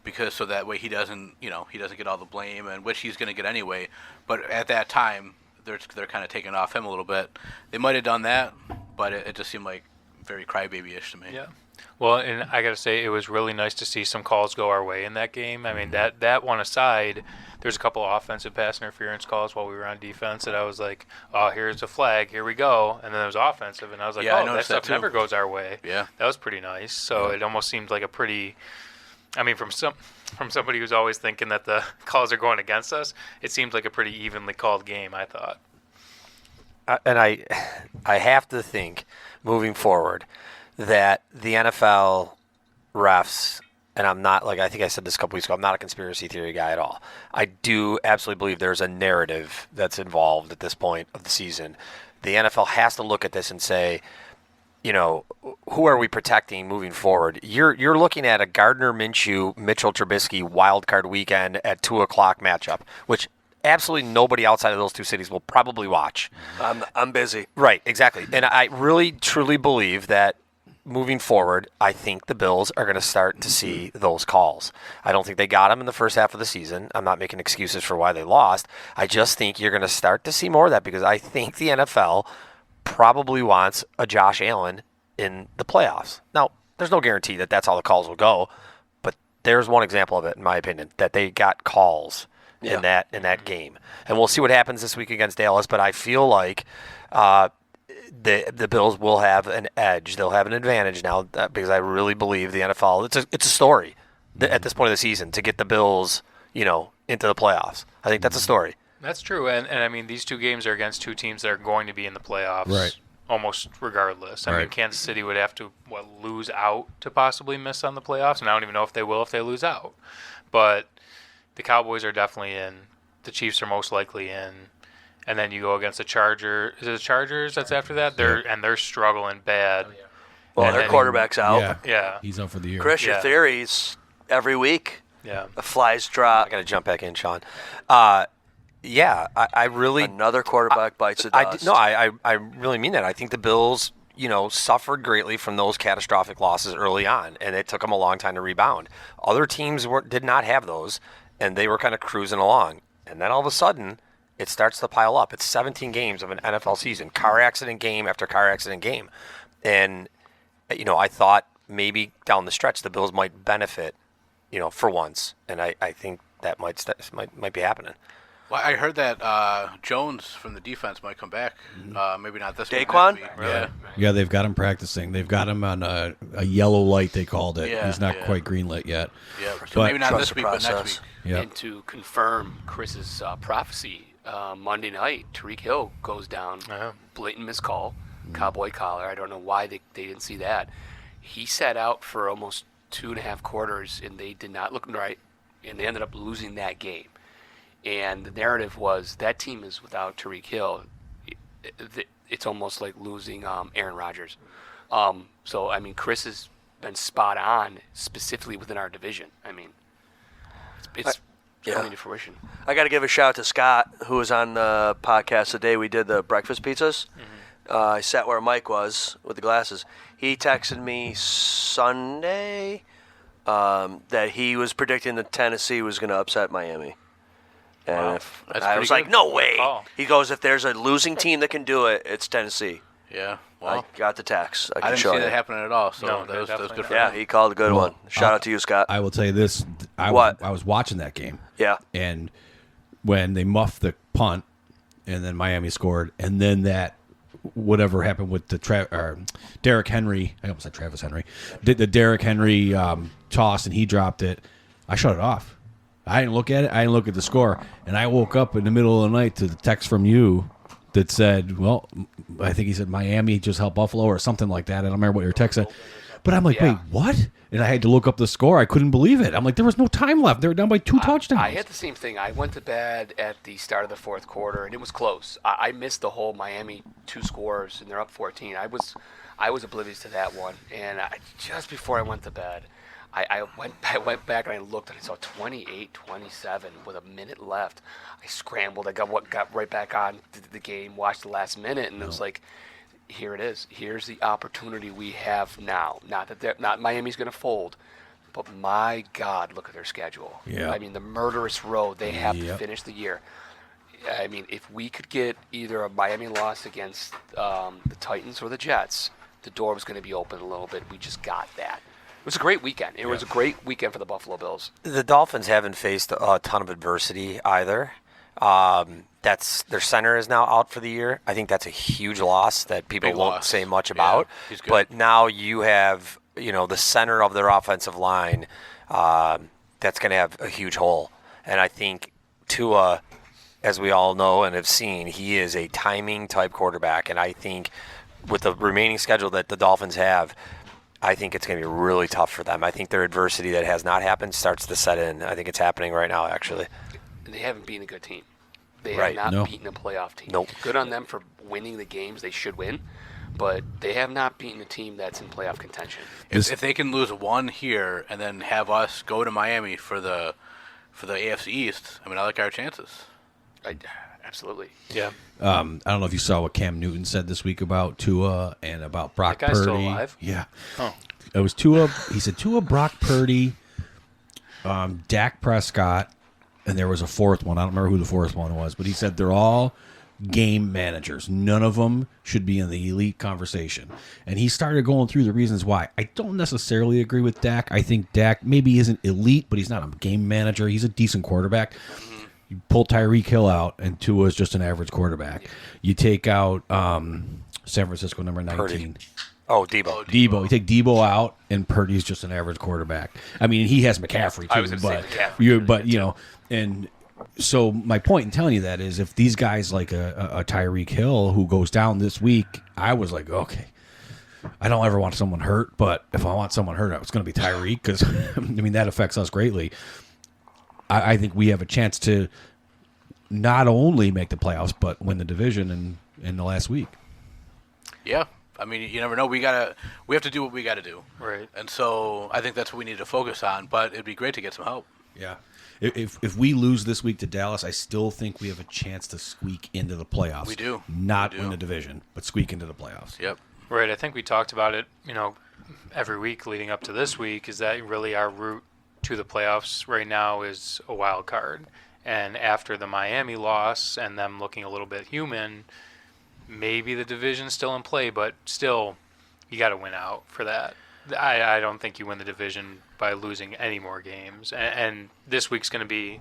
because so that way he doesn't get all the blame, and which he's going to get anyway. But at that time, they're kind of taking off him a little bit. They might have done that, but it just seemed like very crybaby-ish to me. Yeah. Well, and I got to say, it was really nice to see some calls go our way in that game. I mean, that one aside, there's a couple of offensive pass interference calls while we were on defense that I was like, oh, here's a flag, here we go. And then there was offensive, and I was like, that stuff never goes our way. Yeah. That was pretty nice. So it almost seemed like a pretty... I mean, from somebody who's always thinking that the calls are going against us, it seems like a pretty evenly called game, I thought. And I have to think, moving forward, that the NFL refs, and I'm not, like I think I said this a couple weeks ago, I'm not a conspiracy theory guy at all. I do absolutely believe there's a narrative that's involved at this point of the season. The NFL has to look at this and say, who are we protecting moving forward? You're looking at a Gardner Minshew, Mitchell Trubisky wild card weekend at 2:00 matchup, which absolutely nobody outside of those two cities will probably watch. I'm busy. Right, exactly. And I really, truly believe that moving forward, I think the Bills are going to start to see those calls. I don't think they got them in the first half of the season. I'm not making excuses for why they lost. I just think you're going to start to see more of that, because I think the NFL probably wants a Josh Allen in the playoffs. Now, there's no guarantee that that's how the calls will go, but there's one example of it, in my opinion, that they got calls in that game. And we'll see what happens this week against Dallas, but I feel like the Bills will have an edge. They'll have an advantage now, because I really believe the NFL, it's a story at this point of the season to get the Bills, into the playoffs. I think that's a story. That's true, and I mean, these two games are against two teams that are going to be in the playoffs, almost regardless. I mean, Kansas City would have to lose out to possibly miss on the playoffs, and I don't even know if they will if they lose out. But the Cowboys are definitely in. The Chiefs are most likely in, and then you go against the Chargers. Is it the Chargers that's after that? They're struggling bad. Well, their quarterback's out. Yeah, he's out for the year. Chris, your theories every week. Yeah, the flies drop. I got to jump back in, Sean. I really... Another quarterback bites the dust. I really mean that. I think the Bills, suffered greatly from those catastrophic losses early on, and it took them a long time to rebound. Other teams did not have those, and they were kind of cruising along. And then all of a sudden, it starts to pile up. It's 17 games of an NFL season, car accident game after car accident game. And, I thought maybe down the stretch the Bills might benefit, for once. And I think that might be happening. Well, I heard that Jones from the defense might come back. Maybe not this week. Daquan? Next week. Really? Yeah, they've got him practicing. They've got him on a yellow light, they called it. Yeah, He's not quite green lit yet. Yeah, so maybe not trust this week, the but next process. week. Yep. And to confirm Chris's prophecy, Monday night, Tyreek Hill goes down, blatant miscall, cowboy collar. I don't know why they didn't see that. He sat out for almost 2.5 quarters, and they did not look right, and they ended up losing that game. And the narrative was that team is without Tyreek Hill. It's almost like losing Aaron Rodgers. So, I mean, Chris has been spot on, specifically within our division. I mean, it's coming to fruition. I got to give a shout out to Scott, who was on the podcast the day we did the breakfast pizzas. I sat where Mike was with the glasses. He texted me Sunday that he was predicting that Tennessee was going to upset Miami. And I was like, no way. He goes, if there's a losing team that can do it, it's Tennessee. Yeah. Well, I got the text. I didn't see that happening at all, so that was good for him. He called a good one. Shout out to you, Scott. I will tell you this. I was watching that game. Yeah. And when they muffed the punt, and then Miami scored, and then that whatever happened with the Derrick Henry, I almost said Travis Henry, did the Derrick Henry toss, and he dropped it. I shut it off. I didn't look at it. I didn't look at the score. And I woke up in the middle of the night to the text from you that said, well, I think he said Miami just helped Buffalo or something like that. I don't remember what your text said. But I'm like, wait, what? And I had to look up the score. I couldn't believe it. I'm like, there was no time left. They were down by 2 touchdowns. I had the same thing. I went to bed at the start of the fourth quarter, and it was close. I missed the whole Miami 2 scores, and they're up 14. I was oblivious to that one. And just before I went to bed, I went back and I looked and I saw 28-27 with a minute left. I scrambled. I got right back on the game, watched the last minute, and it was like, here it is. Here's the opportunity we have now. Not Miami's going to fold, but my God, look at their schedule. Yeah. I mean, the murderous road they have to finish the year. I mean, if we could get either a Miami loss against the Titans or the Jets, the door was going to be open a little bit. We just got that. It was a great weekend. It was a great weekend for the Buffalo Bills. The Dolphins haven't faced a ton of adversity either. That's their center is now out for the year. I think that's a huge loss that people won't say much about. He's good. But now you have, the center of their offensive line that's going to have a huge hole. And I think Tua, as we all know and have seen, he is a timing type quarterback. And I think with the remaining schedule that the Dolphins have, I think it's going to be really tough for them. I think their adversity that has not happened starts to set in. I think it's happening right now, actually. They haven't beaten a good team. They have not beaten a playoff team. Nope. Good on them for winning the games they should win, but they have not beaten a team that's in playoff contention. If they can lose one here and then have us go to Miami for the AFC East, I like our chances. Absolutely. Yeah. I don't know if you saw what Cam Newton said this week about Tua and about Brock That guy's Purdy. still alive? Yeah. Oh. It was Tua. He said Tua, Brock Purdy, Dak Prescott, and there was a fourth one. I don't remember who the fourth one was, but he said they're all game managers. None of them should be in the elite conversation. And he started going through the reasons why. I don't necessarily agree with Dak. I think Dak maybe isn't elite, but he's not a game manager. He's a decent quarterback. You pull Tyreek Hill out, and Tua is just an average quarterback. You take out San Francisco number 19. Purdy. Oh, Debo. Debo. You take Debo out, and Purdy's just an average quarterback. I mean, he has McCaffrey too, I was gonna say McCaffrey. And so my point in telling you that is, if these guys like a Tyreek Hill who goes down this week, I was like, okay, I don't ever want someone hurt, but if I want someone hurt, it's going to be Tyreek because that affects us greatly. I think we have a chance to not only make the playoffs but win the division in the last week. Yeah. You never know. We have to do what we got to do. Right. And so I think that's what we need to focus on, but it'd be great to get some help. Yeah. If we lose this week to Dallas, I still think we have a chance to squeak into the playoffs. We do. Not win the division, but squeak into the playoffs. Yep. Right. I think we talked about it, every week leading up to this week, is that really our route to the playoffs right now is a wild card. And after the Miami loss and them looking a little bit human, maybe the division's still in play, but still, you got to win out for that. I don't think you win the division by losing any more games. And this week's going to be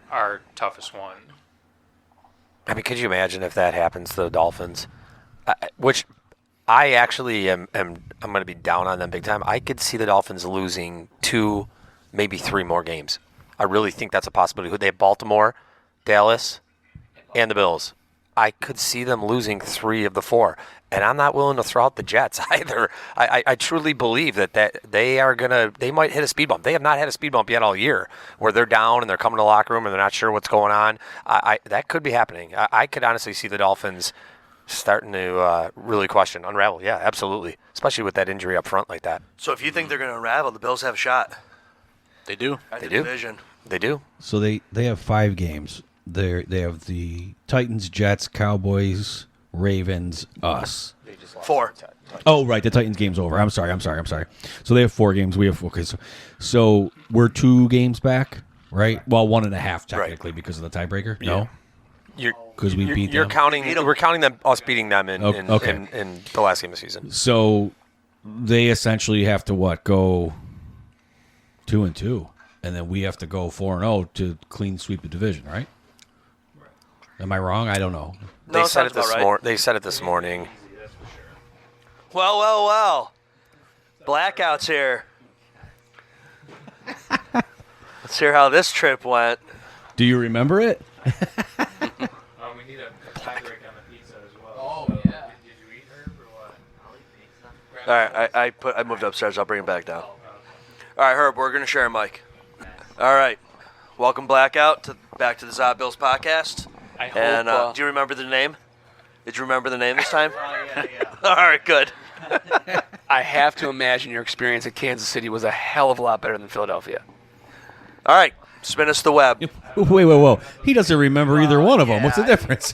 our toughest one. Could you imagine if that happens to the Dolphins? Which I actually I'm going to be down on them big time. I could see the Dolphins losing 2, maybe 3 more games. I really think that's a possibility. They have Baltimore, Dallas, and the Bills. I could see them losing 3 of the 4. And I'm not willing to throw out the Jets either. I truly believe that they might hit a speed bump. They have not had a speed bump yet all year where they're down and they're coming to the locker room and they're not sure what's going on. That could be happening. I could honestly see the Dolphins starting to really unravel. Yeah, absolutely. Especially with that injury up front like that. So if you think they're going to unravel, the Bills have a shot. They do. At They the do. division. They do. So they have 5 games. They have the Titans, Jets, Cowboys, Ravens, us. 4. Oh, right. The Titans game's over. I'm sorry. So they have 4 games. We have 4. Okay, so we're 2 games back, right? Well, 1.5 technically because of the tiebreaker. No, because we beat You're them. counting. We're counting them. Us beating them in Okay. in the last game of the season. So they essentially have to go 2-2, and then we have to go 4-0 to clean sweep the division, right? Am I wrong? I don't know. No, They said it sounds this about right. They said it this morning. Well. Blackout's here. Let's hear how this trip went. Do you remember it? We need a tiebreak on the pizza as well. Oh, So, yeah. Did you eat, Herb, or what? All right, I moved upstairs. I'll bring it back down. All right, Herb, we're gonna share a mic. All right, welcome Blackout back to the ZaBills Podcast. I hope. And do you remember the name? Did you remember the name this time? Yeah. All right, good. I have to imagine your experience at Kansas City was a hell of a lot better than Philadelphia. All right, spin us the web. Wait, whoa. He doesn't remember either one of them. What's the difference?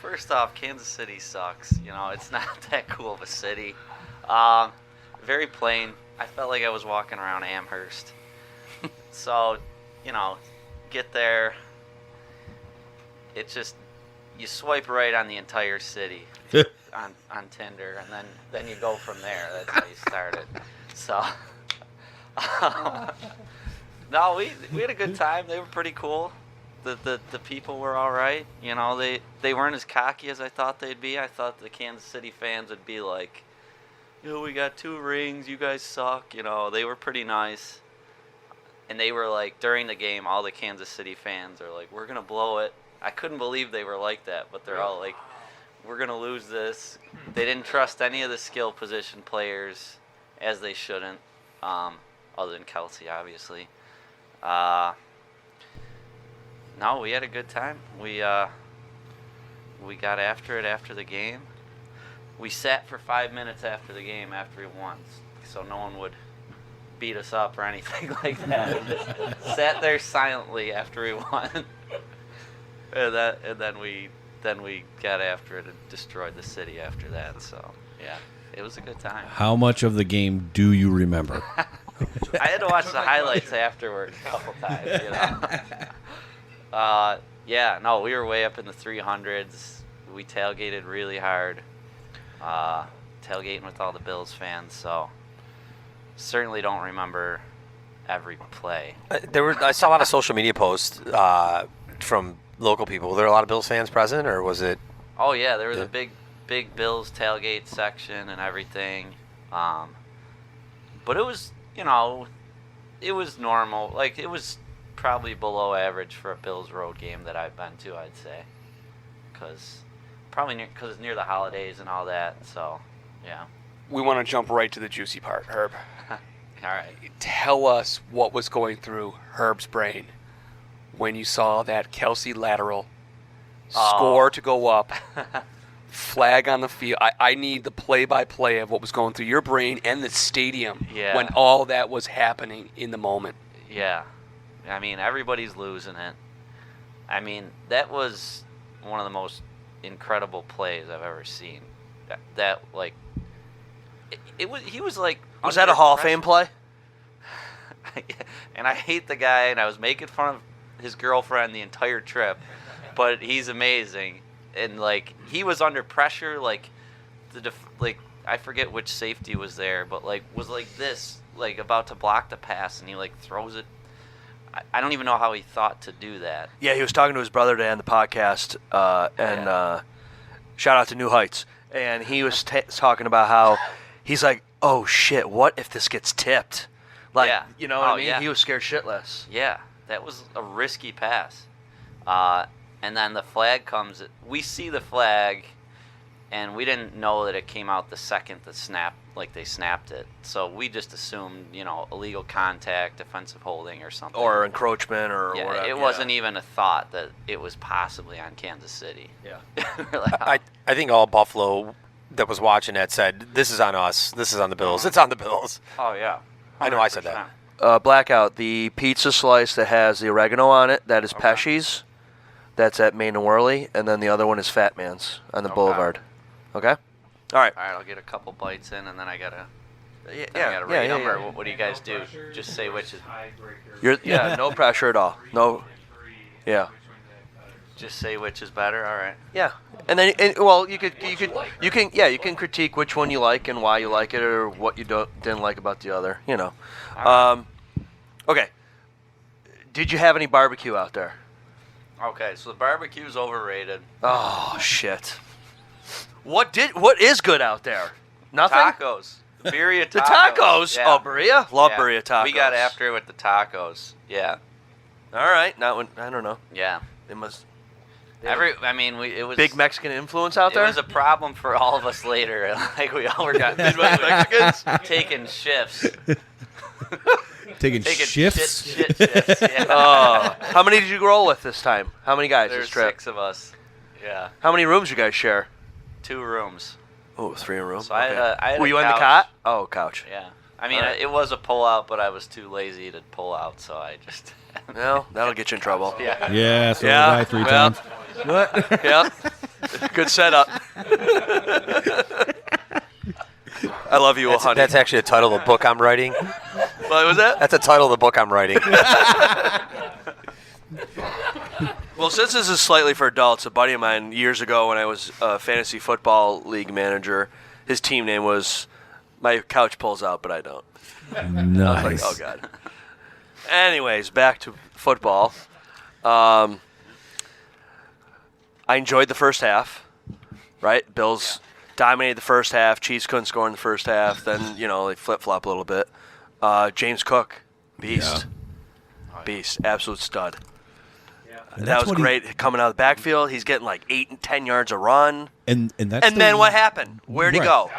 First off, Kansas City sucks. You know, it's not that cool of a city. Very plain. I felt like I was walking around Amherst. So, you know, get there. It's just, you swipe right on the entire city on Tinder, and then you go from there. That's how you start it. So, no, we had a good time. They were pretty cool. The people were all right. You know, they weren't as cocky as I thought they'd be. I thought the Kansas City fans would be like, we got 2 rings. You guys suck. You know, they were pretty nice. And they were like, during the game, all the Kansas City fans are like, we're going to blow it. I couldn't believe they were like that, but they're all like, we're going to lose this. They didn't trust any of the skill position players, as they shouldn't, other than Kelsey, obviously. No, we had a good time. We got after it after the game. We sat for 5 minutes after the game after we won, so no one would beat us up or anything like that. We just sat there silently after we won, and then we got after it and destroyed the city after that. So yeah, it was a good time. How much of the game do you remember? I had to watch the highlights afterward a couple times. You know. Yeah, no, we were way up in the 300s. We tailgated really hard. Tailgating with all the Bills fans, so certainly don't remember every play. I saw a lot of social media posts from local people. Were there a lot of Bills fans present, or was it? Oh yeah, there was a big Bills tailgate section and everything. But it was, it was normal. Like, it was probably below average for a Bills road game that I've been to, I'd say. Because it's near the holidays and all that, so yeah. We want to jump right to the juicy part, Herb. All right. Tell us what was going through Herb's brain when you saw that Kelsey lateral score to go up, flag on the field. I need the play-by-play of what was going through your brain and the stadium when all that was happening in the moment. Yeah. I mean, everybody's losing it. I mean, that was one of the most incredible plays I've ever seen. That like, he was like. Was that a Hall of Fame play? And I hate the guy, and I was making fun of his girlfriend the entire trip, but he's amazing. And like, he was under pressure, like I forget which safety was there, but like was like this, like about to block the pass, and he like throws it. I don't even know how he thought to do that. Yeah, he was talking to his brother today on the podcast, shout out to New Heights, and he was talking about how he's like, oh shit, what if this gets tipped? Like, you know what I mean? Yeah. He was scared shitless. Yeah, that was a risky pass. And then the flag comes. We see the flag, and we didn't know that it came out the second the snap, like they snapped it. So we just assumed, illegal contact, defensive holding, or something. Or encroachment, or whatever. It wasn't even a thought that it was possibly on Kansas City. Yeah. We're like, I think all Buffalo that was watching that said, this is on us. This is on the Bills. It's on the Bills. oh yeah. I know I said that. Blackout, the pizza slice that has the oregano on it, that is Pesci's. That's at Main and Worley. And then the other one is Fatman's on the Boulevard. Okay? All right. All right, I'll get a couple bites in, and then I gotta rate yeah, them. yeah. Or what do you guys do? Just say which is. No pressure at all. No. Yeah. Just say which is better. All right. Yeah. And then, you can critique which one you like and why you like it, or what you didn't like about the other. You know. Okay. Did you have any barbecue out there? Okay, so the barbecue's overrated. Oh shit. What is good out there? Nothing. Tacos. Birria tacos. The tacos. Yeah. Oh, birria. Love Yeah. birria tacos. We got after it with the tacos. Yeah. All right. Not when I don't know. Yeah. They must. It was Big Mexican influence out there. It was a problem for all of us later. Like we all were Midwest Mexicans taking shifts. Taking shifts? Shit shifts. Yeah. Oh, how many did you roll with this time? How many guys There's this trip? 6 of us. Yeah. How many rooms you guys share? 2 rooms. Oh, 3 in a room. So I had Were a you on the couch. cot? Oh, couch. Yeah. I mean, All right. it was a pull-out, but I was too lazy to pull out, so I just... No, that'll get you in trouble. Yeah. Yeah, so did I 3 times. What? Yep. Good setup. I love you, honey. That's actually the title of the book I'm writing. What was that? That's the title of the book I'm writing. Well, since this is slightly for adults, a buddy of mine years ago when I was a fantasy football league manager, his team name was My Couch Pulls Out, but I don't. Nice. I was like, oh, God. Anyways, back to football. I enjoyed the first half, right? Bills dominated the first half. Chiefs couldn't score in the first half. Then, they flip-flop a little bit. James Cook, beast. Yeah. Beast. Absolute stud. And That that's was what great. Coming out of the backfield, he's getting like 8 and 10 yards a run. And then what happened? Where'd he Right. go?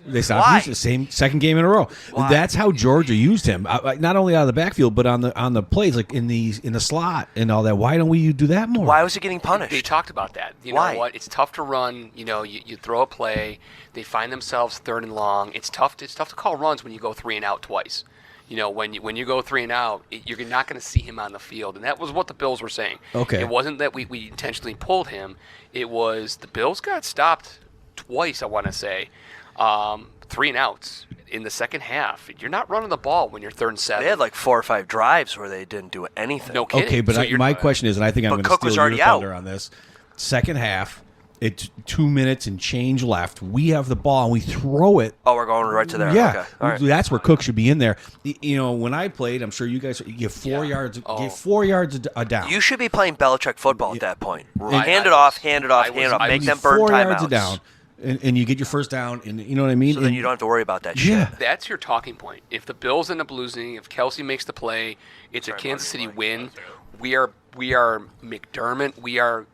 They stopped Why? using the same second game in a row. Why? That's how Georgia used him. Not only out of the backfield, but on the plays, like in the slot and all that. Why don't we do that more? Why was he getting punished? They talked about that. You Why? know what? It's tough to run. You throw a play. They find themselves 3rd and long. It's tough to call runs when you go 3 and out twice. When you go 3 and out, you're not going to see him on the field, and that was what the Bills were saying. Okay. It wasn't that we intentionally pulled him. It was the Bills got stopped twice, I want to say, 3 and outs in the second half. You're not running the ball when you're 3rd and 7. They had like 4 or 5 drives where they didn't do anything. No kidding. Okay, but So my question is, and I think I'm But going to Cook was steal already your thunder out. on this. Second half, it's 2 minutes and change left. We have the ball and we throw it. Oh, we're going right to there. Yeah, Okay. All right. that's where Cook should be in there. When I played, I'm sure you guys get 4 yards. Get 4 yards a down. You should be playing Belichick football at that point. Right. Hand it off, hand it off. Make them burn 4 timeouts. yards a down, and you get your first down, and you know what I mean. So then And- you don't have to worry about that Yeah. shit. That's your talking point. If the Bills end up losing, if Kelsey makes the play, it's a Kansas City win. We are McDermott. We are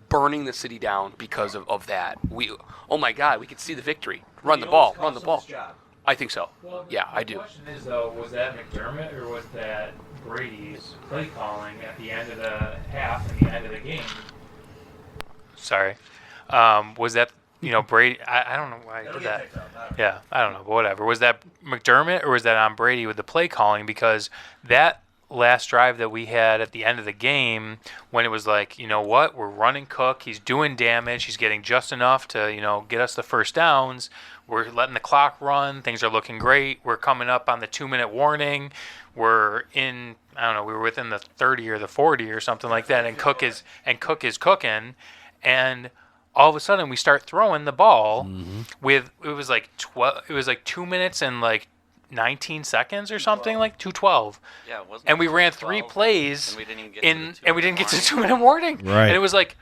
burning the city down because of that. Oh my God, we could see the victory. Run the ball. I think so. Yeah, I do. The question is, though, was that McDermott or was that Brady's play calling at the end of the half and the end of the game? Sorry. Was that, Brady? I don't know why I did that. Yeah, I don't know, but whatever. Was that McDermott or was that on Brady with the play calling? Because that last drive that we had at the end of the game, when it was like, you know what, we're running Cook, he's doing damage, he's getting just enough to, get us the first downs, we're letting the clock run, things are looking great, we're coming up on the 2-minute warning, we're in, we were within the 30 or the 40 or something like that, and Cook is cooking, and all of a sudden we start throwing the ball with, it was like 2 minutes and like 19 seconds or something, like 2:12. Yeah, it wasn't. And we ran 3 plays and we didn't get to the 2-minute warning. Right. And it was like,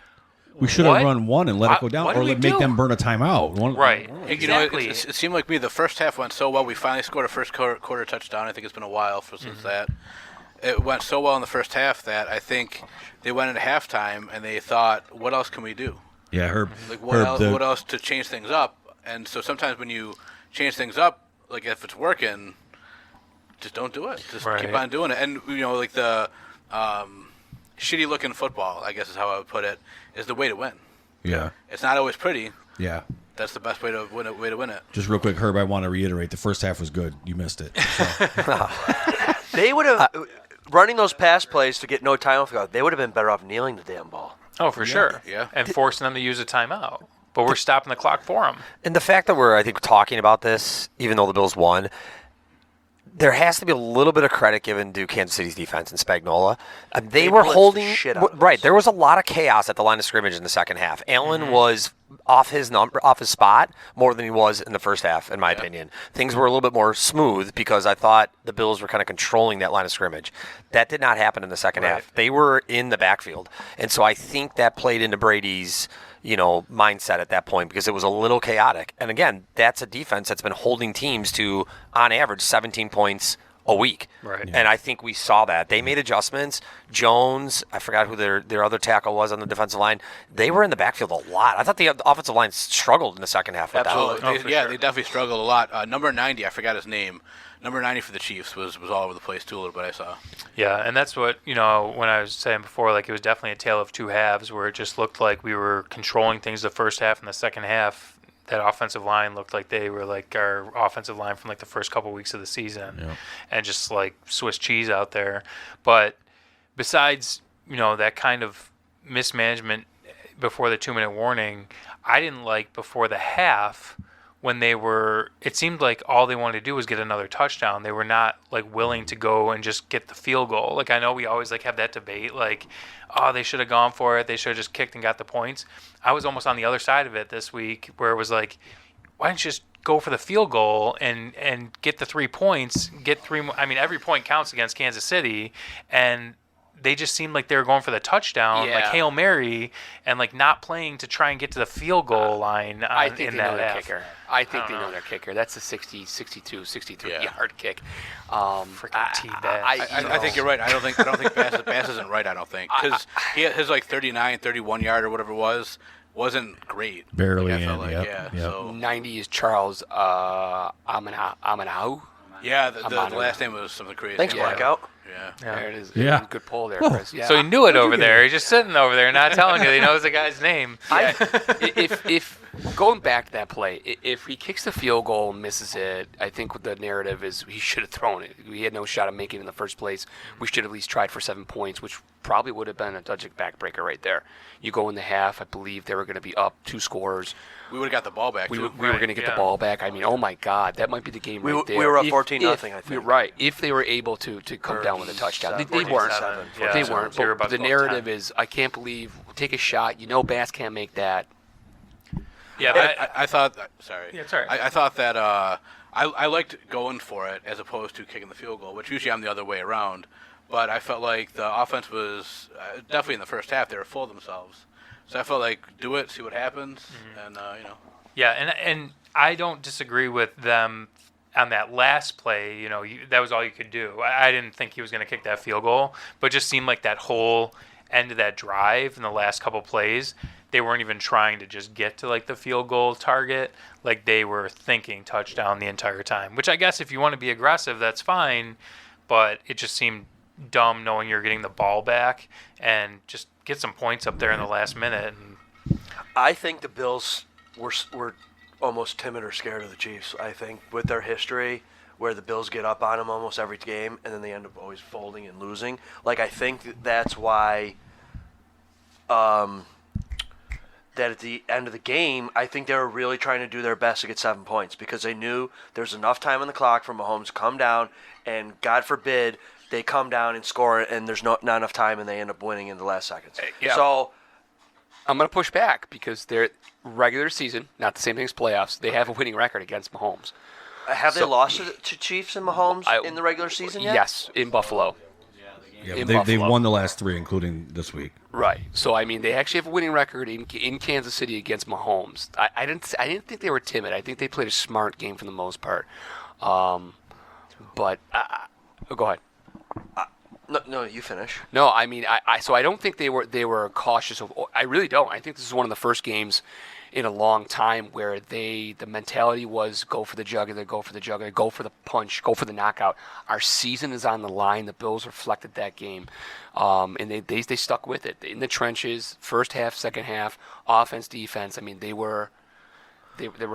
we should have run one and let it go down, what or did we make do? them burn a timeout. Right. Exactly. It seemed like the first half went so well. We finally scored a first quarter touchdown. I think it's been a while since that. It went so well in the first half that I think they went into halftime and they thought, what else can we do? Yeah, Herb. Like what else to change things up? And so sometimes when you change things up, like if it's working, just don't do it. Just keep on doing it. And like the shitty looking football, I guess is how I would put it, is the way to win. Yeah. It's not always pretty. Yeah. That's the best way to win it. Just real quick, Herb, I want to reiterate, the first half was good. You missed it. So. They would have running those pass plays to get no timeout. They would have been better off kneeling the damn ball. Oh, for sure. Yeah. And forcing them to use a timeout. But we're stopping the clock for them. And the fact that we're, I think, talking about this, even though the Bills won, there has to be a little bit of credit given to Kansas City's defense and Spagnuolo. They were blitzed the holding shit out of right. us. There was a lot of chaos at the line of scrimmage in the second half. Allen was off his spot more than he was in the first half, in my opinion. Things were a little bit more smooth because I thought the Bills were kind of controlling that line of scrimmage. That did not happen in the second half. They were in the backfield, and so I think that played into Brady's mindset at that point because it was a little chaotic. And again, that's a defense that's been holding teams to, on average, 17 points a week. Right. And I think we saw that. They made adjustments. Jones, I forgot who their other tackle was on the defensive line. They were in the backfield a lot. I thought the offensive line struggled in the second half with Absolutely. that. They definitely struggled a lot. Number 90, I forgot his name. Number 90 for the Chiefs was all over the place too a little bit, I saw. Yeah, and that's what, when I was saying before, like it was definitely a tale of two halves where it just looked like we were controlling things the first half, and the second half, that offensive line looked like they were like our offensive line from like the first couple weeks of the season and just like Swiss cheese out there. But besides, that kind of mismanagement before the 2-minute warning, I didn't like before the half when it seemed like all they wanted to do was get another touchdown. They were not like willing to go and just get the field goal. Like I know we always like have that debate, like, oh, they should have gone for it. They should have just kicked and got the points. I was almost on the other side of it this week where it was like, why don't you just go for the field goal and get the 3 points, every point counts against Kansas City, and they just seemed like they were going for the touchdown, like Hail Mary, and like not playing to try and get to the field goal line. I think in they know that their half. kicker. I think they know their kicker. That's a 60, 62, 63-yard kick. Freaking T-Bag. I think you're right. I don't think Bass isn't right. I don't think because his like 39, 31 yard or whatever it wasn't great. Barely like, I in. felt like, Yep. So 90 is Charles Amanahu. Yeah, the last name was something crazy. Thanks, Blackout. Yeah. There it is. Yeah. Good pull there, Chris. Yeah. So he knew it over there. He's just sitting over there, not telling you. He knows the guy's name. If going back to that play, if he kicks the field goal and misses it, I think the narrative is he should have thrown it. We had no shot of making it in the first place. We should have at least tried for 7 points, which probably would have been a Dudzik backbreaker right there. You go in the half, I believe they were going to be up 2 scores. We would have got the ball back. We too. were going to get the ball back. I mean, oh my God, that might be the game right there. We were up 14-0, I think. Right. If they were able to come down with a touchdown. They weren't. 14-7. They Yeah. weren't. So you're But about the 12-10. narrative is, I can't believe, take a shot. Bass can't make that. Yeah, I thought. Sorry. Yeah, it's all right. I thought that I liked going for it as opposed to kicking the field goal, which usually I'm the other way around. But I felt like the offense was definitely in the first half they were full of themselves. So I felt like do it, see what happens, and Yeah, and I don't disagree with them on that last play. That was all you could do. I didn't think he was going to kick that field goal, but it just seemed like that whole end of that drive in the last couple plays, they weren't even trying to just get to like the field goal target. Like they were thinking touchdown the entire time, which I guess if you want to be aggressive, that's fine, but it just seemed dumb knowing you're getting the ball back and just get some points up there in the last minute. And I think the Bills were almost timid or scared of the Chiefs. I think with their history, where the Bills get up on them almost every game, and then they end up always folding and losing. Like I think that's why. That at the end of the game, I think they were really trying to do their best to get 7 points because they knew there's enough time on the clock for Mahomes to come down, and God forbid they come down and score, and there's not enough time, and they end up winning in the last seconds. Yeah. So I'm going to push back because they're regular season, not the same thing as playoffs. They have a winning record against Mahomes. have they lost to Chiefs and Mahomes in the regular season yet? Yes, in Buffalo. Yeah, they've won the last 3, including this week. Right. So I mean, they actually have a winning record in Kansas City against Mahomes. I didn't think they were timid. I think they played a smart game for the most part. But go ahead. No, you finish. No, I mean, so I don't think they were cautious. I really don't. I think this is one of the first games in a long time where the mentality was go for the jugular, go for the punch, go for the knockout. Our season is on the line. The Bills reflected that game, and they stuck with it in the trenches. First half, second half, offense, defense. I mean, they were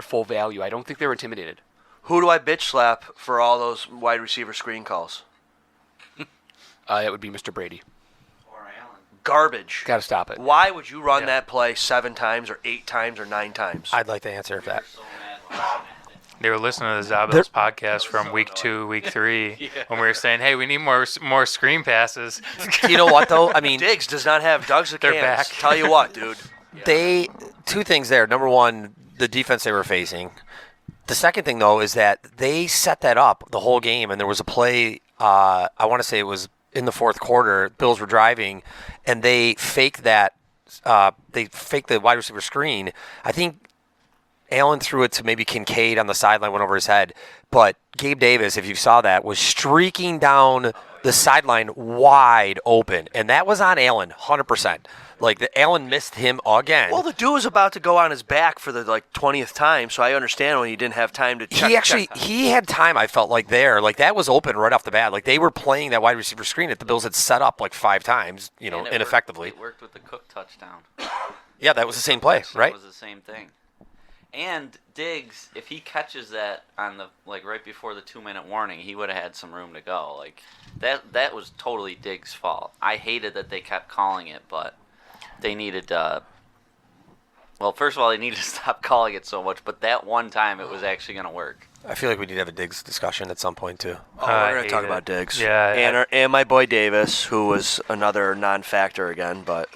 full value. I don't think they were intimidated. Who do I bitch slap for all those wide receiver screen calls? It would be Mr. Brady. Garbage. Got to stop it. Why would you run that play 7 times or 8 times or 9 times? I'd like to answer that. They were listening to the ZaBills podcast from week 2, week 3, when we were saying, "Hey, we need more screen passes." You know what though? I mean, Diggs does not have Dudzik. They're back. Tell you what, dude. Two things there. Number one, the defense they were facing. The second thing though is that they set that up the whole game, and there was a play. I want to say it was in the fourth quarter. Bills were driving, and they faked that. They faked the wide receiver screen. I think Allen threw it to maybe Kincaid on the sideline, went over his head. But Gabe Davis, if you saw that, was streaking down the sideline wide open. And that was on Allen, 100%. Like, Allen missed him again. Well, the dude was about to go on his back for the 20th time, so I understand when he didn't have time to check. He had time, I felt like, there. Like, that was open right off the bat. Like, they were playing that wide receiver screen that the Bills had set up 5 times, ineffectively. It worked with the Cook touchdown. Yeah, that was the same play, right? It was the same thing. And Diggs, if he catches that on the right before the 2-minute warning, he would have had some room to go. That was totally Diggs' fault. I hated that they kept calling it, but they needed first of all, they needed to stop calling it so much, but that one time it was actually going to work. I feel like we need to have a Diggs discussion at some point too. We're going to talk about Diggs. Yeah, and my boy Davis, who was another non-factor again, but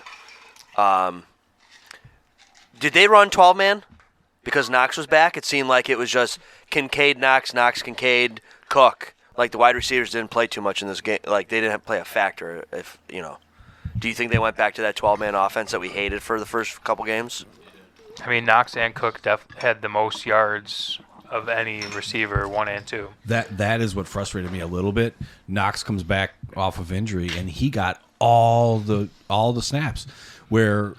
did they run 12-man? Because Knox was back, it seemed like it was just Kincaid, Knox, Kincaid, Cook. The wide receivers didn't play too much in this game. They didn't play a factor. Do you think they went back to that 12-man offense that we hated for the first couple games? I mean, Knox and Cook had the most yards of any receiver, 1 and 2. That is what frustrated me a little bit. Knox comes back off of injury, and he got all the snaps. Where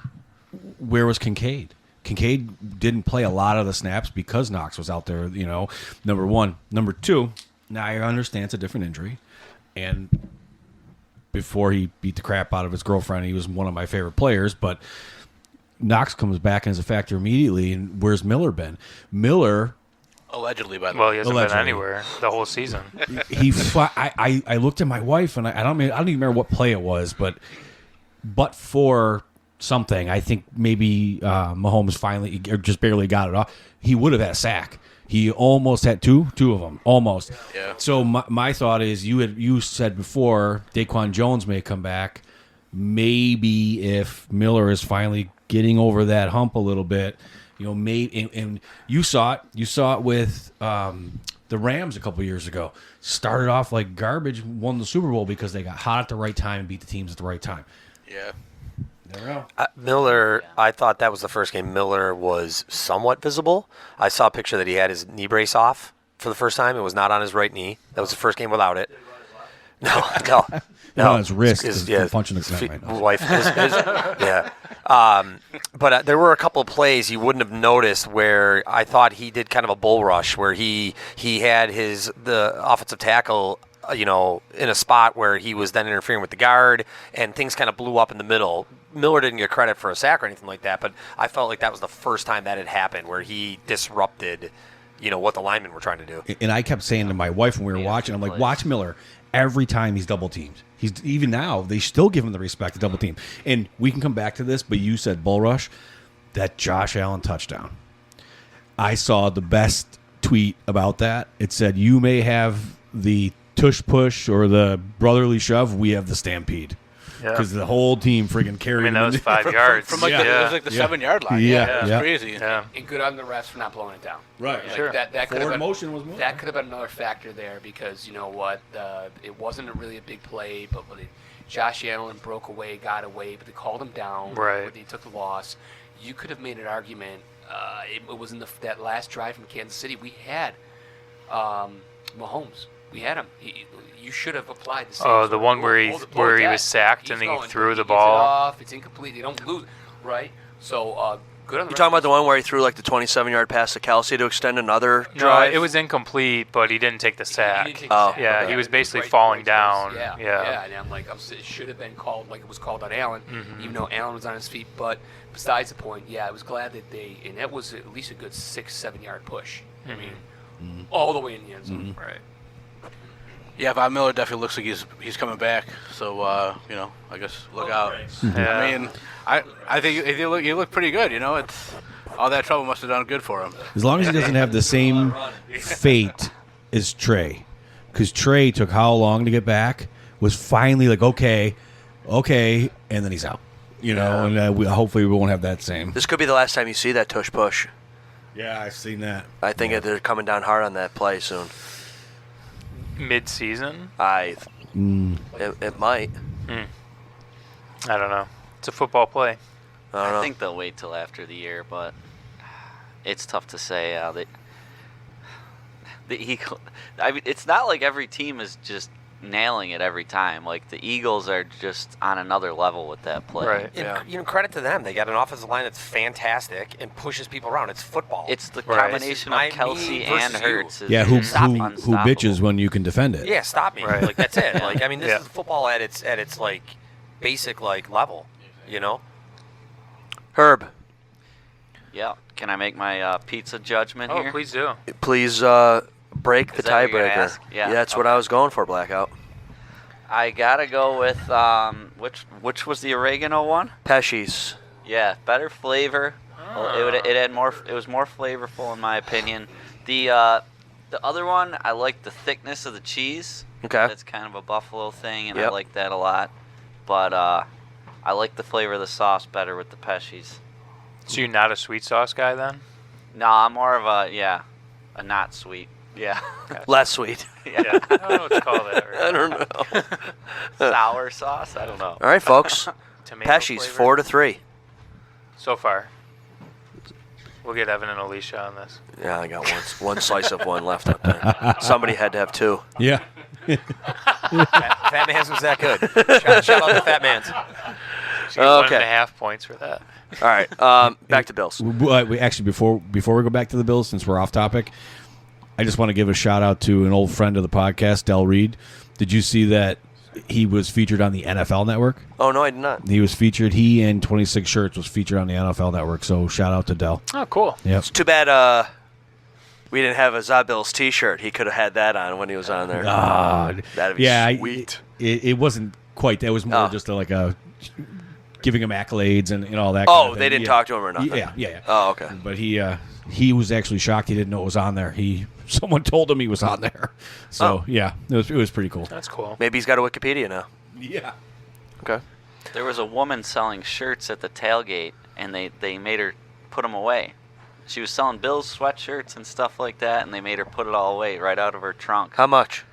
was Kincaid? Kincaid didn't play a lot of the snaps because Knox was out there, number one. Number two, now I understand it's a different injury. And before he beat the crap out of his girlfriend, he was one of my favorite players. But Knox comes back and is a factor immediately. And where's Miller been? Miller... Allegedly, by the way. Well, he hasn't been anywhere the whole season. I looked at my wife, and I don't even remember what play it was, but for... something. I think maybe Mahomes finally or just barely got it off. He would have had a sack. He almost had two of them, almost. Yeah. So my thought is, you said before Daquan Jones may come back. Maybe if Miller is finally getting over that hump a little bit, maybe. And you saw it with the Rams a couple years ago. Started off like garbage, won the Super Bowl because they got hot at the right time and beat the teams at the right time. Yeah. Miller, I thought that was the first game Miller was somewhat visible. I saw a picture that he had his knee brace off for the first time. It was not on his right knee. That was the first game without it. No. On his wrist, punching the wife. But there were a couple of plays you wouldn't have noticed where I thought he did kind of a bull rush, where he had the offensive tackle in a spot where he was then interfering with the guard, and things kind of blew up in the middle. Miller didn't get credit for a sack or anything like that, but I felt like that was the first time that had happened where he disrupted, what the linemen were trying to do. And I kept saying to my wife when we were watching, I'm like, watch Miller. Every time he's double teamed. Even now, they still give him the respect to double team. And we can come back to this, but you said bull rush. That Josh Allen touchdown. I saw the best tweet about that. It said, you may have the tush push or the brotherly shove, we have the stampede. Because the whole team friggin' carried him. That was 5 yards. From it was like the 7-yard line. Yeah. It was crazy. Yeah. And good on the refs for not blowing it down. Right. Sure. That could have been, motion was moving. That could have been another factor there because you know what, it wasn't really a big play, but when Josh Allen broke away, got away, but they called him down. Right. Where they took the loss. You could have made an argument. It was in that last drive from Kansas City. We had Mahomes. We had him. You should have applied the same. Oh, the one where he was sacked and then he threw the ball. It off. It's incomplete. They don't lose, right? So good on the. You talking about the one where he threw the 27-yard pass to Kelsey to extend another drive? No, it was incomplete, but he didn't take the sack. He didn't take the sack. Yeah, he was basically falling down. Yeah. And I'm like, it should have been called like it was called on Allen, even though Allen was on his feet. But besides the point, I was glad that and that was at least a good 6-7 yard push. I mean, all the way in the end zone. Right. Yeah, Von Miller definitely looks like he's coming back. So I guess look out. Yeah. I mean, I think he looked pretty good. It's all that trouble must have done good for him. As long as he doesn't have the same fate as Trey, because Trey took how long to get back? Was finally like okay, and then he's out. And hopefully we won't have that same. This could be the last time you see that tush push. Yeah, I've seen that. I think they're coming down hard on that play soon. Mid-season? It might. I don't know. It's a football play. I think they'll wait till after the year, but it's tough to say. It's not like every team is just nailing it every time. Like the Eagles are just on another level with that play. Right. And, credit to them. They got an offensive line that's fantastic and pushes people around. It's football. It's the combination of Kelsey and Hurts. Who bitches when you can defend it? Yeah, stop me. Right. Like that's it. Like this is football at its like basic like level. Herb. Yeah. Can I make my pizza judgment here? Oh, please do. Please break the Is that what you're gonna tiebreaker. ask? Yeah, That's what I was going for, Blackout. I gotta go with which was the oregano one? Pesci's. Yeah, better flavor. It had more. It was more flavorful in my opinion. The other one, I like the thickness of the cheese. Okay. That's kind of a buffalo thing, and I like that a lot. But I like the flavor of the sauce better with the Pesci's. So you're not a sweet sauce guy then? No, I'm more of a not sweet. Yeah. Less sweet. Yeah. I don't know what to call that. I don't know. Sour sauce? I don't know. All right, folks. Tomato Pesci's flavor? 4-3. So far. We'll get Evan and Alicia on this. Yeah, I got one slice of one left up there. Somebody had to have two. Yeah. Fat Man's was that good. Shout out to Fat Man's. She got 1.5 points for that. All right, back to Bills. We actually, before we go back to the Bills, since we're off topic, I just want to give a shout out to an old friend of the podcast, Del Reed. Did you see that he was featured on the NFL Network? Oh, no, I did not. He was featured. He and 26 Shirts was featured on the NFL Network. So shout out to Del. Oh, cool. Yep. It's too bad we didn't have a ZaBills T-shirt. He could have had that on when he was on there. That'd be sweet. It wasn't quite. It was more just like a giving him accolades and all that. Oh, kind of they thing. didn't talk to him or nothing? Yeah. Oh, okay. But he was actually shocked. He didn't know it was on there. Someone told him he was on there. So it was pretty cool. That's cool. Maybe he's got a Wikipedia now. Yeah. Okay. There was a woman selling shirts at the tailgate, and they made her put them away. She was selling Bills sweatshirts and stuff like that, and they made her put it all away right out of her trunk. How much?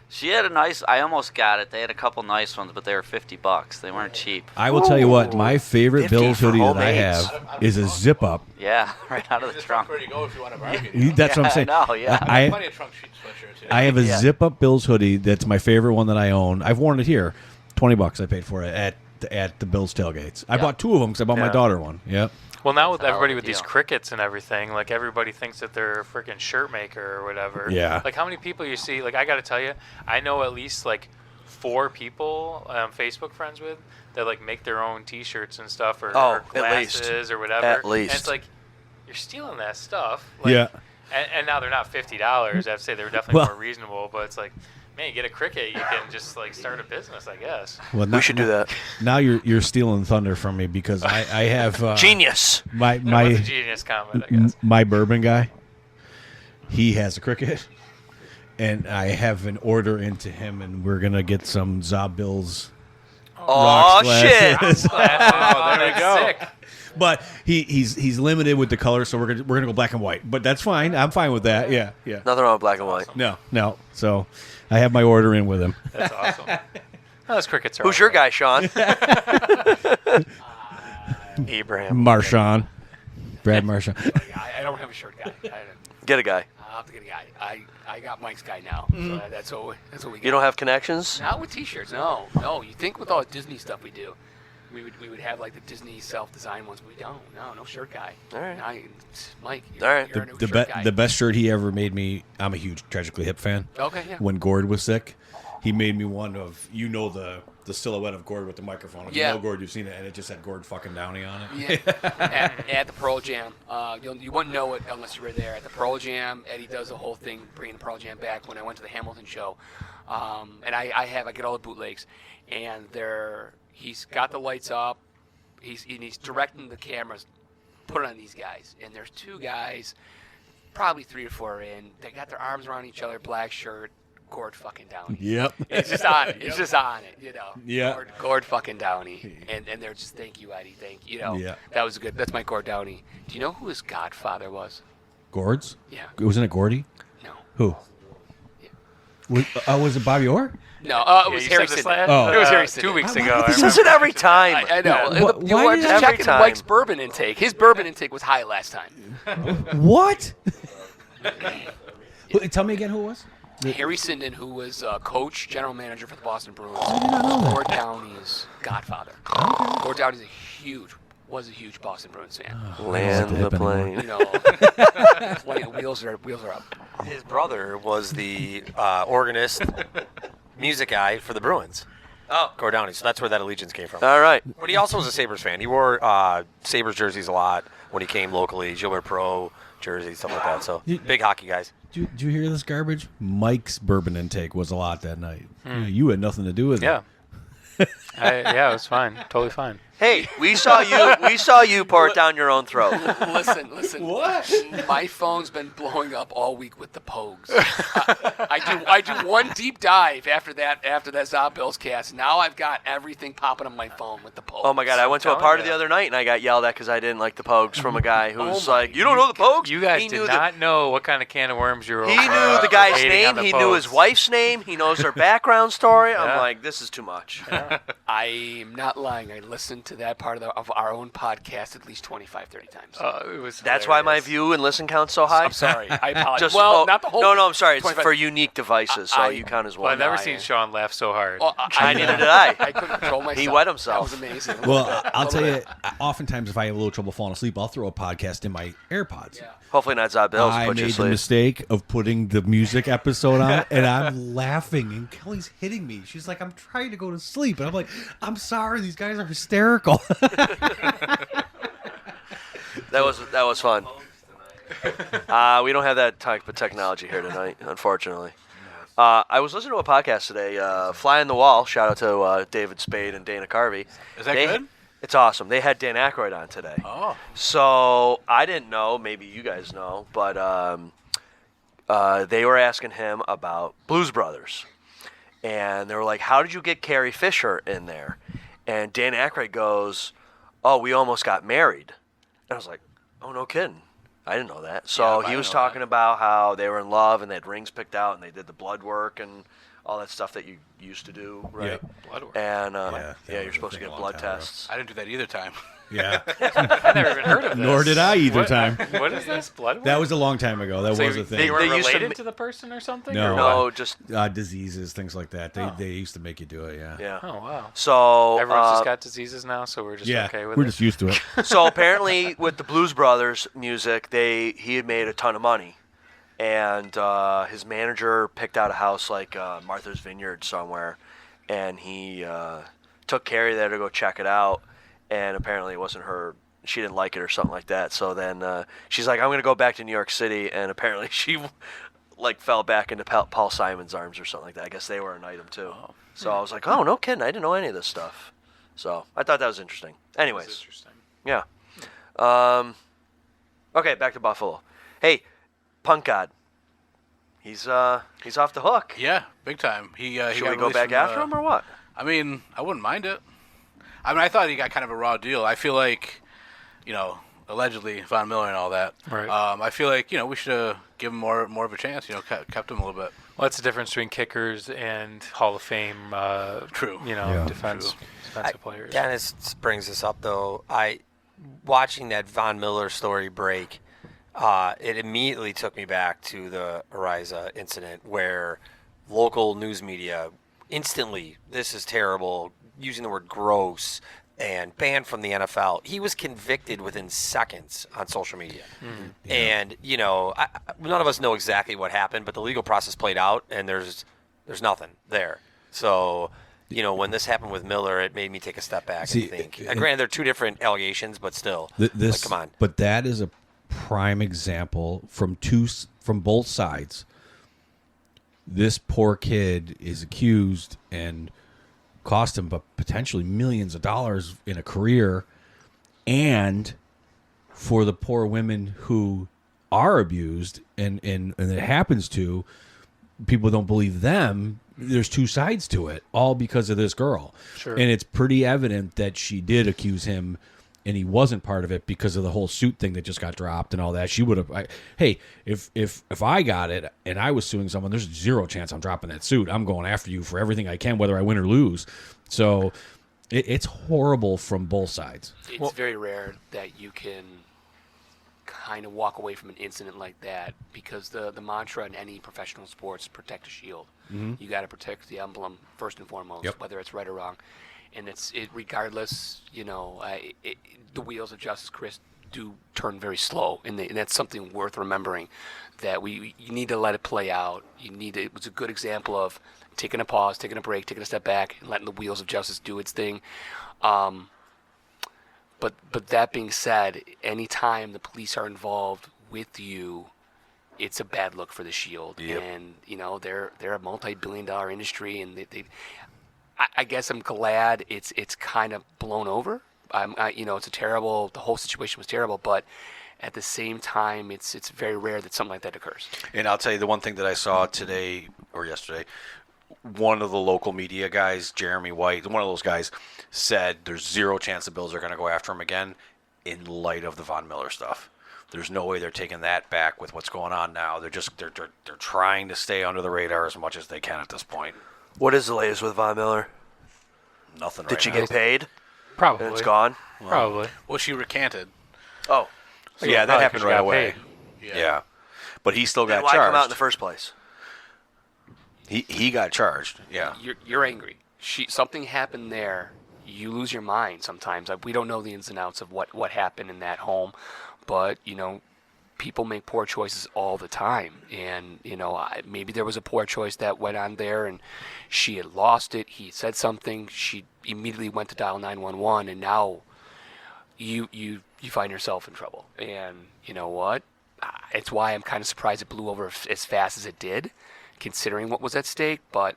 She had a nice. I almost got it. They had a couple nice ones, but they were $50. They weren't cheap. I will tell you what, my favorite 50 Bills for hoodie that I homemades. have is a zip up. Yeah, right out of the trunk. Where do you go if you want to bargain? That's what I'm saying. No, yeah. I have plenty of trunk sweatshirts. I have a zip up Bills hoodie that's my favorite one that I own. I've worn it here. $20 I paid for it at the Bills tailgates. I bought two of them because I bought my daughter one. Yep. Well, now with That's a hell of everybody a with these deal. crickets and everything, like everybody thinks that they're a freaking shirt maker or whatever. Yeah. Like how many people you see? Like I got to tell you, I know at least like 4 people I'm Facebook friends with that like make their own T-shirts and stuff or at glasses least. or whatever. At least. And it's like you're stealing that stuff. Like, Yeah. And now they're not $50. I have to say they were definitely Well- more reasonable. But it's like, man, you get a cricket, you can just like start a business, I guess. Well, We should do that. Now you're stealing thunder from me because I have Genius. my That was a genius comment, I guess. my bourbon guy. He has a cricket, and I have an order into him, and we're gonna get some ZaBills. Oh, shit. glasses. Oh, there we go. Sick. But he's limited with the color, so we're gonna go black and white. But that's fine. I'm fine with that. Yeah. Nothing wrong with black and white. No. So I have my order in with him. That's awesome. Oh, those crickets are Who's your guy, Sean? Abraham. Marshawn. Brad Marshawn. I don't have a shirt guy. Get a guy. I'll have to get a guy. I got Mike's guy now. So that's what we got. You don't have connections? Not with T-shirts. No. You think with all the Disney stuff we do, we would have like the Disney self-design ones, but we don't. No shirt guy. All right. Mike. All right. You're a new shirt guy. The best shirt he ever made me. I'm a huge Tragically Hip fan. Okay, yeah. When Gord was sick, he made me one of the silhouette of Gord with the microphone. If Yeah. you know Gord, you've seen it, and it just had Gord fucking Downey on it. Yeah, at the Pearl Jam. You wouldn't know it unless you were there. At the Pearl Jam, Eddie does the whole thing, bringing the Pearl Jam back when I went to the Hamilton show. And I get all the bootlegs. And he's got the lights up. He's directing the cameras, put it on these guys. And there's two guys, probably 3 or 4 in. They got their arms around each other, black shirt. Gord fucking Downey. Yep. It's just on it. It's just on it, you know. Yeah. Gord fucking Downey. And they're just, thank you, Eddie. Thank you. You know, Yeah. that was good. That's my Gord Downey. Do you know who his godfather was? Gord's? Yeah. Wasn't it Gordy? No. Who? Was it Bobby Orr? No, it was you Harry said this Sinden. Oh. It was Harry Sinden. 2 weeks Why ago. did He says it every time. I know. Yeah. Why We're did just every checking time? Mike's bourbon intake. His bourbon intake was high last time. What? Tell me again who it was. Harry Sinden, who was coach, general manager for the Boston Bruins. Gord Downey's godfather. Gord Downey was a huge Boston Bruins fan. Land the plane. You know, wheels are up. His brother was the organist, music guy for the Bruins. Oh, Gord Downey. So that's where that allegiance came from. All right. But he also was a Sabres fan. He wore Sabres jerseys a lot when he came locally, Gilbert Pro jerseys, stuff like that. So big hockey guys. Did you hear this garbage? Mike's bourbon intake was a lot that night. You had nothing to do with Yeah. it. Yeah, it was fine. Totally fine. Hey, we saw you pour it down your own throat. Listen. What? My phone's been blowing up all week with the Pogues. I do one deep dive after that ZaBills cast. Now I've got everything popping on my phone with the Pogues. Oh my God! I went to a party the other night and I got yelled at because I didn't like the Pogues from a guy who was like, "You don't know the Pogues?" You guys He did knew not know what kind of can of worms you were He opening knew up the for guy's hating on name. the He knew his Pogues. wife's name. He knows their background story. I'm Yeah. like, this is too much. I'm not lying. I listened to that part of our own podcast at least 25, 30 times. It was That's why my hilarious. view and listen count's so high. I'm sorry. I apologize. Just not the whole. No, I'm sorry. It's 25 for unique devices, so you count as Well, one. I've never seen Sean laugh so hard. Well, Neither did I. I couldn't control myself. He wet himself. That was amazing. Well, I'll tell you, oftentimes if I have a little trouble falling asleep, I'll throw a podcast in my AirPods. Yeah. Hopefully not ZaBills. I Put you made to the sleep. mistake of putting the music episode on, and I'm laughing, and Kelly's hitting me. She's like, "I'm trying to go to sleep," and I'm like, "I'm sorry, these guys are hysterical." That was fun. We don't have that type of technology here tonight, unfortunately. I was listening to a podcast today, Fly on the Wall. Shout out to David Spade and Dana Carvey. Is that good? It's awesome. They had Dan Aykroyd on today. Oh. So I didn't know, maybe you guys know, but they were asking him about Blues Brothers. And they were like, how did you get Carrie Fisher in there? And Dan Aykroyd goes, oh, we almost got married. And I was like, oh, no kidding. I didn't know that. So Yeah, I he was didn't know talking that. about how they were in love and they had rings picked out and they did the blood work and all that stuff that you used to do, right? Blood work. And that you're was a supposed to thing get a long blood time ago. tests. I didn't do that either time. Yeah. I never even heard of this. Nor did I either What- time. What is this? Blood work? That was a long time ago. That So was a you- thing. They were They used to related ma- to the person or something? No. Or No, what? just, diseases, things like that. They used to make you do it. Yeah. yeah. Oh, wow. So, Everyone's just got diseases now, so we're just Yeah, okay with we're it. just used to it. so apparently with the Blues Brothers music, he had made a ton of money. And his manager picked out a house like Martha's Vineyard somewhere, and he took Carrie there to go check it out, and apparently it wasn't her. She didn't like it or something like that. So then she's like, I'm going to go back to New York City, and apparently she like fell back into Paul Simon's arms or something like that. I guess they were an item too. So I was like, oh, no kidding. I didn't know any of this stuff. So I thought that was interesting. Anyways, That's interesting. yeah. Okay, back to Buffalo. Hey, Punk God. He's off the hook. Yeah, big time. He Should got we go released back from, after him or what? I mean, I wouldn't mind it. I mean, I thought he got kind of a raw deal. I feel like, allegedly Von Miller and all that. Right. I feel like we should have given more of a chance. Kept him a little bit. Well, that's the difference between kickers and Hall of Fame, True. defensive players. Dennis brings this up, though. Watching that Von Miller story break, it immediately took me back to the Ariza incident where local news media instantly, this is terrible, using the word gross, and banned from the NFL. He was convicted within seconds on social media. Mm-hmm. And, none of us know exactly what happened, but the legal process played out, and there's nothing there. So, when this happened with Miller, it made me take a step back and think. Granted, they're two different allegations, but still, come on. But that is a prime example from both sides. This poor kid is accused and cost him potentially millions of dollars in a career, and for the poor women who are abused and it happens to, people don't believe them. There's two sides to it, all because of this girl. Sure. And it's pretty evident that she did accuse him and he wasn't part of it because of the whole suit thing that just got dropped and all that. She would have, hey, if I got it and I was suing someone, there's zero chance I'm dropping that suit. I'm going after you for everything I can, whether I win or lose. So it's horrible from both sides. It's very rare that you can kind of walk away from an incident like that, because the mantra in any professional sports is protect the shield. Mm-hmm. You got to protect the emblem first and foremost, whether it's right or wrong. And regardless, the wheels of justice, Chris, do turn very slow, and that's something worth remembering. That you need to let it play out. It was a good example of taking a pause, taking a break, taking a step back, and letting the wheels of justice do its thing. But that being said, anytime the police are involved with you, it's a bad look for the Shield. Yep. And they're a multi-billion-dollar industry, and I guess I'm glad it's kind of blown over. It's the whole situation was terrible, but at the same time, it's very rare that something like that occurs. And I'll tell you the one thing that I saw today or yesterday, one of the local media guys, Jeremy White, one of those guys, said there's zero chance the Bills are going to go after him again in light of the Von Miller stuff. There's no way they're taking that back with what's going on now. They're trying to stay under the radar as much as they can at this point. What is the latest with Von Miller? Nothing. Did she get paid? Probably. And it's gone? Probably. Well, she recanted. Oh. So yeah, that happened right away. Yeah. Yeah. But he still got then why charged. come out in the first place? He got charged. Yeah. You're angry. Something happened there. You lose your mind sometimes. We don't know the ins and outs of what happened in that home, but people make poor choices all the time, and maybe there was a poor choice that went on there, and she had lost it. He said something. She immediately went to dial 911, and now you find yourself in trouble. And you know what? It's why I'm kind of surprised it blew over as fast as it did, considering what was at stake. But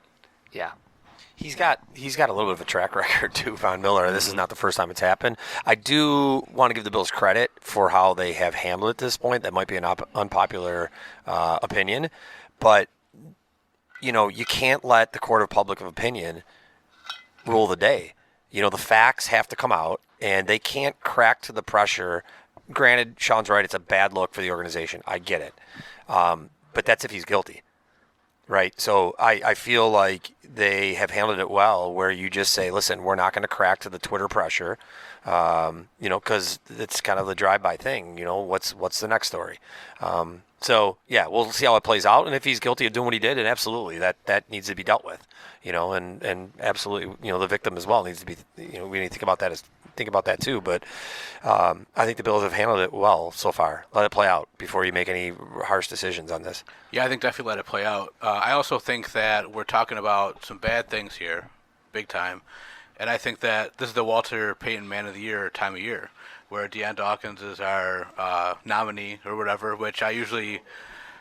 yeah. He's got a little bit of a track record too, Von Miller. This is not the first time it's happened. I do want to give the Bills credit for how they have handled it at this point. That might be an unpopular opinion, but you can't let the court of public opinion rule the day. The facts have to come out, and they can't crack to the pressure. Granted, Sean's right; it's a bad look for the organization. I get it, but that's if he's guilty. Right, so I feel like they have handled it well, where you just say, listen, we're not going to crack to the Twitter pressure, because it's kind of the drive-by thing. What's the next story? So, yeah, we'll see how it plays out, and if he's guilty of doing what he did, and absolutely, that needs to be dealt with, and absolutely, the victim as well needs to be, we need to think about that too, but I think the Bills have handled it well so far. Let it play out before you make any harsh decisions on this. Yeah, I think definitely let it play out. I also think that we're talking about some bad things here, big time, and I think that this is the Walter Payton Man of the Year time of year, where Deion Dawkins is our nominee or whatever, which I usually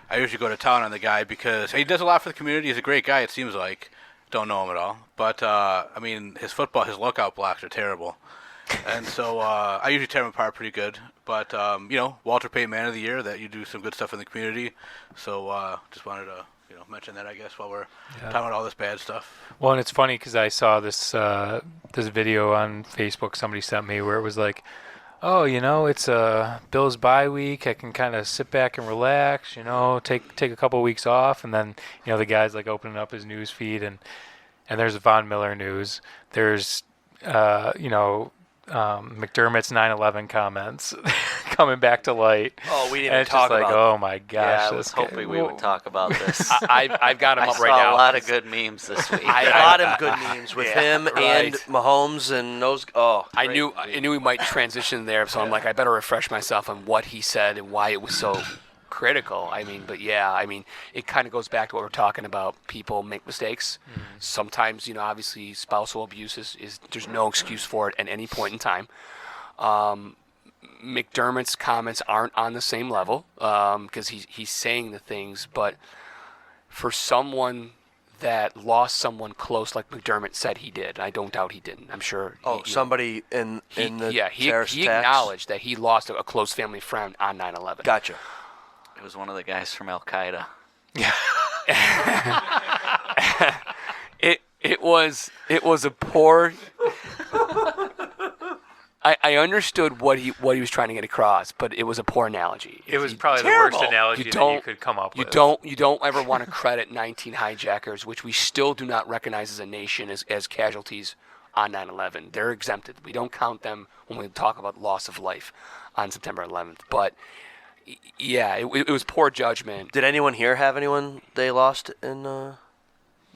go to town on the guy because he does a lot for the community. He's a great guy, it seems like. Don't know him at all, but his lookout blocks are terrible. And so I usually tear them apart pretty good. But, Walter Payton Man of the Year, that you do some good stuff in the community. So just wanted to, mention that, I guess, while we're talking about all this bad stuff. Well, and it's funny because I saw this video on Facebook somebody sent me where it was like, oh, it's a Bills bye week. I can kind of sit back and relax, take a couple of weeks off. And then, the guy's like opening up his news feed and there's Von Miller news. There's, McDermott's 9/11 comments coming back to light. Oh, we didn't and even talk about. Like, oh my gosh! Yeah, I was hoping we would talk about this. I've got him up right now. I saw a lot of good memes this week. A lot of good memes with him and Mahomes and those. Oh, I knew we might transition there, so I'm like, I better refresh myself on what he said and why it was so critical. I mean, but yeah, I mean, it kind of goes back to what we're talking about. People make mistakes. Sometimes, obviously spousal abuse is there's no excuse for it at any point in time. McDermott's comments aren't on the same level because he's saying the things, but for someone that lost someone close like McDermott said he did, I don't doubt he didn't. I'm sure. Somebody in the he terrorist attacks? acknowledged that he lost a close family friend on 9/11. Gotcha. It was one of the guys from Al Qaeda. Yeah. it was a poor. I understood what he was trying to get across, but it was a poor analogy. It was probably the worst analogy that you could come up with. You don't ever want to credit 19 hijackers, which we still do not recognize as a nation as casualties on 9/11. They're exempted. We don't count them when we talk about loss of life on September 11th. But yeah, it was poor judgment. Did anyone here have anyone they lost in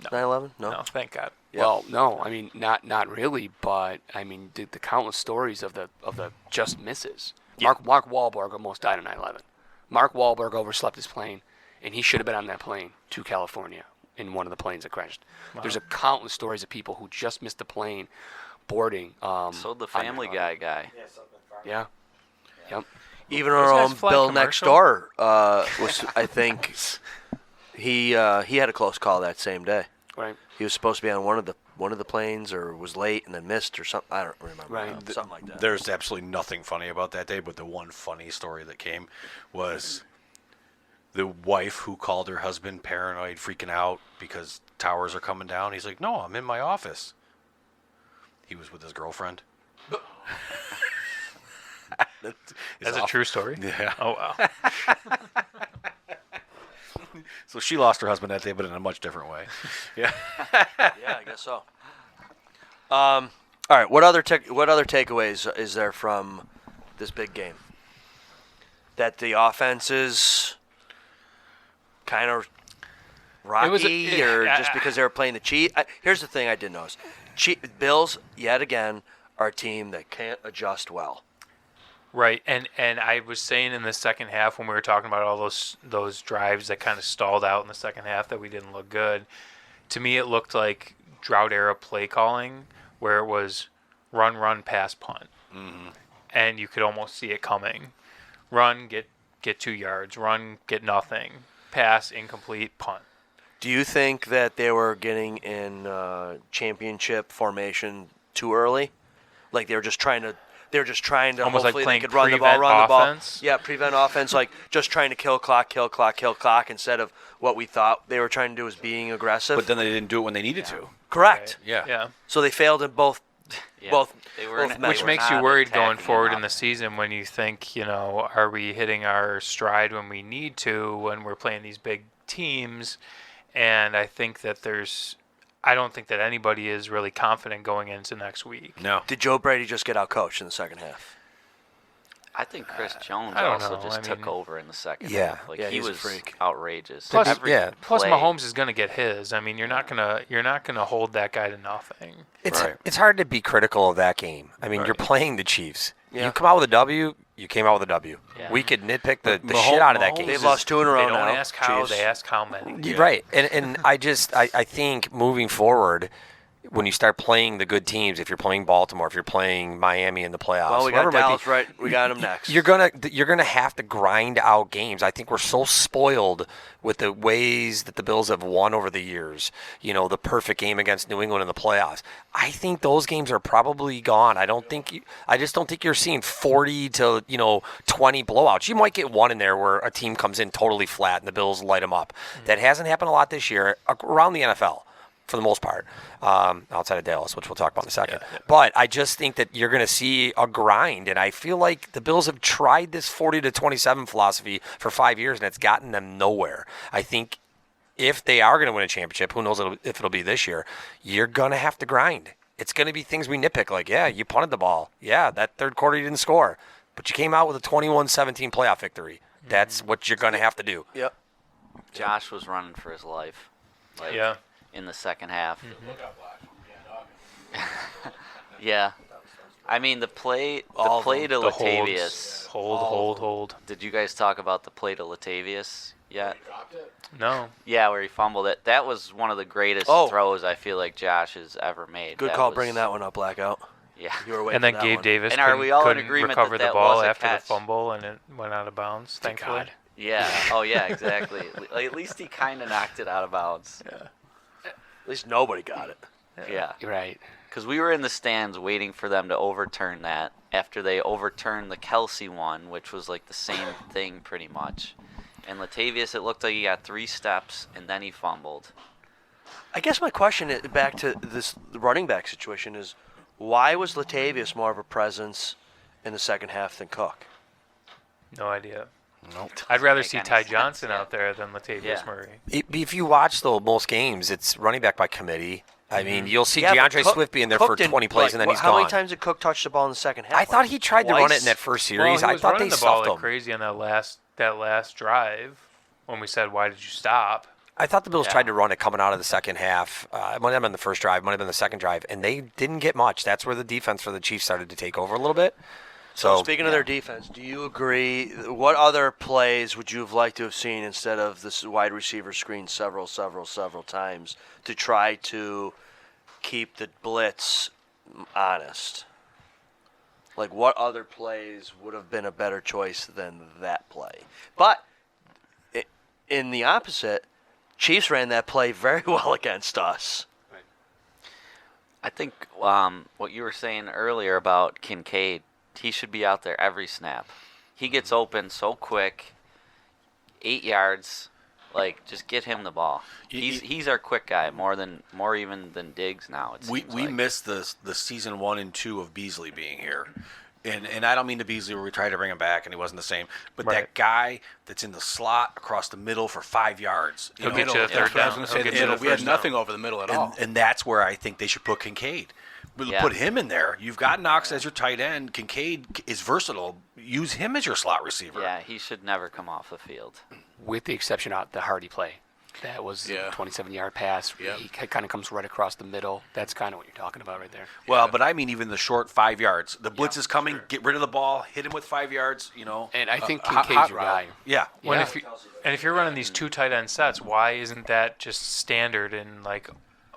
9/11? No, thank God. Yep. Well, no, I mean not really, but I mean the countless stories of the just misses. Mark Wahlberg almost died on 9/11. Mark Wahlberg overslept his plane, and he should have been on that plane to California in one of the planes that crashed. Wow. There's a countless stories of people who just missed the plane boarding. So the Family Guy guy. Yeah. Yep. Even our own Bill next door was, I think, he had a close call that same day. Right. He was supposed to be on one of the planes, or was late and then missed, or something. I don't remember. Right. Something like that. There's absolutely nothing funny about that day, but the one funny story that came was the wife who called her husband paranoid, freaking out because towers are coming down. He's like, "No, I'm in my office." He was with his girlfriend. That's a true story? Yeah. Oh, wow. So she lost her husband that day, but in a much different way. Yeah. Yeah, I guess so. All right. What other takeaways is there from this big game? That the offense is kind of rocky, or just because they were playing the Chiefs? Here's the thing I did notice: Bills yet again are a team that can't adjust well. Right, and I was saying in the second half when we were talking about all those drives that kind of stalled out in the second half that we didn't look good. To me, it looked like drought era play calling, where it was run, pass, punt, and you could almost see it coming. Run, get 2 yards. Run, get nothing. Pass, incomplete, punt. Do you think that they were getting in championship formation too early? Like they were just trying to. They're just trying to almost hopefully like they could run the ball. offense? Yeah, prevent offense, like just trying to kill clock, instead of what we thought they were trying to do was being aggressive. But then they didn't do it when they needed to. Correct. Yeah. Yeah. So they failed in both. Which makes you worried going forward in the season when you think, are we hitting our stride when we need to, when we're playing these big teams? And I think that I don't think that anybody is really confident going into next week. No. Did Joe Brady just get out coached in the second half? I think Chris Jones I don't also know. just took over in the second Yeah. half. Like Yeah, he he's a was freak. outrageous. Plus, Every plus play- Mahomes is going to get his. I mean, you're not gonna hold that guy to nothing. It's hard to be critical of that game. I mean, you're playing the Chiefs. Yeah. You come out with a W, you came out with a W. Yeah. We could nitpick the shit out of that game. They've lost 2 in a row They now. don't ask how, Chiefs. they ask how many. Right. And I think moving forward, when you start playing the good teams, if you're playing Baltimore, if you're playing Miami in the playoffs, Well, we got whoever it might Dallas be, right. We got them next. You're gonna have to grind out games. I think we're so spoiled with the ways that the Bills have won over the years. The perfect game against New England in the playoffs. I think those games are probably gone. I just don't think you're seeing 40 to 20 blowouts. You might get one in there where a team comes in totally flat and the Bills light them up. That hasn't happened a lot this year around the NFL. For the most part, outside of Dallas, which we'll talk about in a second. Yeah. But I just think that you're going to see a grind, and I feel like the Bills have tried this 40 to 27 philosophy for 5 years, and it's gotten them nowhere. I think if they are going to win a championship, who knows if it'll be this year, you're going to have to grind. It's going to be things we nitpick, like, yeah, you punted the ball. Yeah, that third quarter you didn't score, but you came out with a 21-17 playoff victory. That's what you're going to have to do. Yep. Josh was running for his life. In the second half. Yeah. I mean, the play to Latavius. Hold. Did you guys talk about the play to Latavius yet? No. Yeah, where he fumbled it. That was one of the greatest throws I feel like Josh has ever made. Good call bringing that one up, Blackout. Yeah. You were waiting And then for that Gabe one. Davis And are we all in couldn't agreement recover that the ball was a after catch? the fumble and it went out of bounds, thankfully. Yeah. Oh, yeah, exactly. At least he kind of knocked it out of bounds. Yeah. At least nobody got it. Yeah. Right. Because we were in the stands waiting for them to overturn that after they overturned the Kelsey one, which was like the same thing pretty much. And Latavius, it looked like he got 3 steps, and then he fumbled. I guess my question back to this running back situation is, why was Latavius more of a presence in the second half than Cook? No idea. Nope. I'd rather make see any Ty sense, Johnson yeah. out there than Latavius Yeah. Murray. If you watch most games, it's running back by committee. I mean, you'll see Yeah, but DeAndre Cook- Swift being there Cook for didn't, 20 plays and then he's how gone. many times did Cook touch the ball in the second half? I thought he tried to run it twice? in that first Well, series. he I was thought running they the ball stuffed like him. crazy on that last drive when we said, why did you stop? I thought the Bills Yeah. tried to run it coming out of the second half. It might have been the first drive, might have been the second drive, and they didn't get much. That's where the defense for the Chiefs started to take over a little bit. So speaking of their defense, do you agree? What other plays would you have liked to have seen instead of this wide receiver screen several times to try to keep the blitz honest? Like, what other plays would have been a better choice than that play? But in the opposite, Chiefs ran that play very well against us. I think what you were saying earlier about Kincaid, he should be out there every snap. He gets open so quick, 8 yards. Like, just get him the ball. He's our quick guy more even than Diggs now. We missed the season 1 and 2 of Beasley being here. And I don't mean to Beasley where we tried to bring him back and he wasn't the same. But that guy that's in the slot across the middle for 5 yards. He'll get you a third down. We had nothing over the middle at all. And that's where I think they should put Kincaid. Put him in there. You've got Knox as your tight end. Kincaid is versatile. Use him as your slot receiver. Yeah, he should never come off the field. With the exception of the Hardy play. That was a 27-yard pass. Yeah. He kind of comes right across the middle. That's kind of what you're talking about right there. Well, but I mean even the short 5 yards. The blitz is coming. Get rid of the ball. Hit him with 5 yards. And I think Kincaid's your guy. Yeah. If you're running these 2 tight end sets, why isn't that just standard in like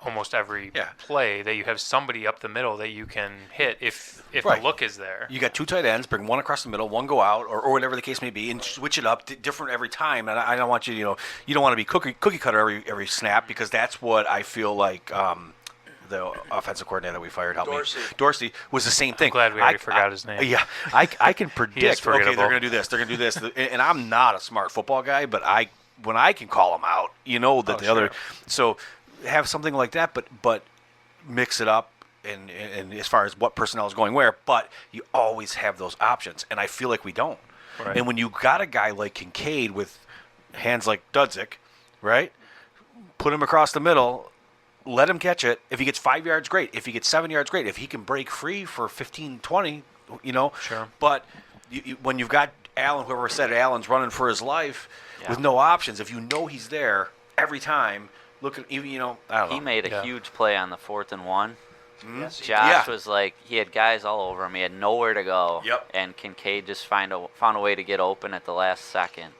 almost every play that you have somebody up the middle that you can hit if the look is there? You got 2 tight ends, bring one across the middle, one go out, or whatever the case may be, and switch it up different every time. And I don't want you, you don't want to be cookie cutter every snap, because that's what I feel like the offensive coordinator that we fired helped Dorsey was the same thing. I'm glad we already forgot his name. Yeah, I can predict. Okay, forgettable. they're going to do this. They're going to do this. And I'm not a smart football guy, but when I can call them out, that other. So have something like that, but mix it up. And as far as what personnel is going where, but you always have those options, and I feel like we don't. Right. And when you got a guy like Kincaid with hands like Dudzik, right? Put him across the middle, let him catch it. If he gets 5 yards, great. If he gets 7 yards, great. If he can break free for 15, 20, Sure. But when you've got Allen, whoever said Allen's running for his life with no options, if you know he's there every time, look at even I don't know. He made a huge play on the 4th and 1. Yes, Josh was like, he had guys all over him. He had nowhere to go. Yep. And Kincaid just found a way to get open at the last second.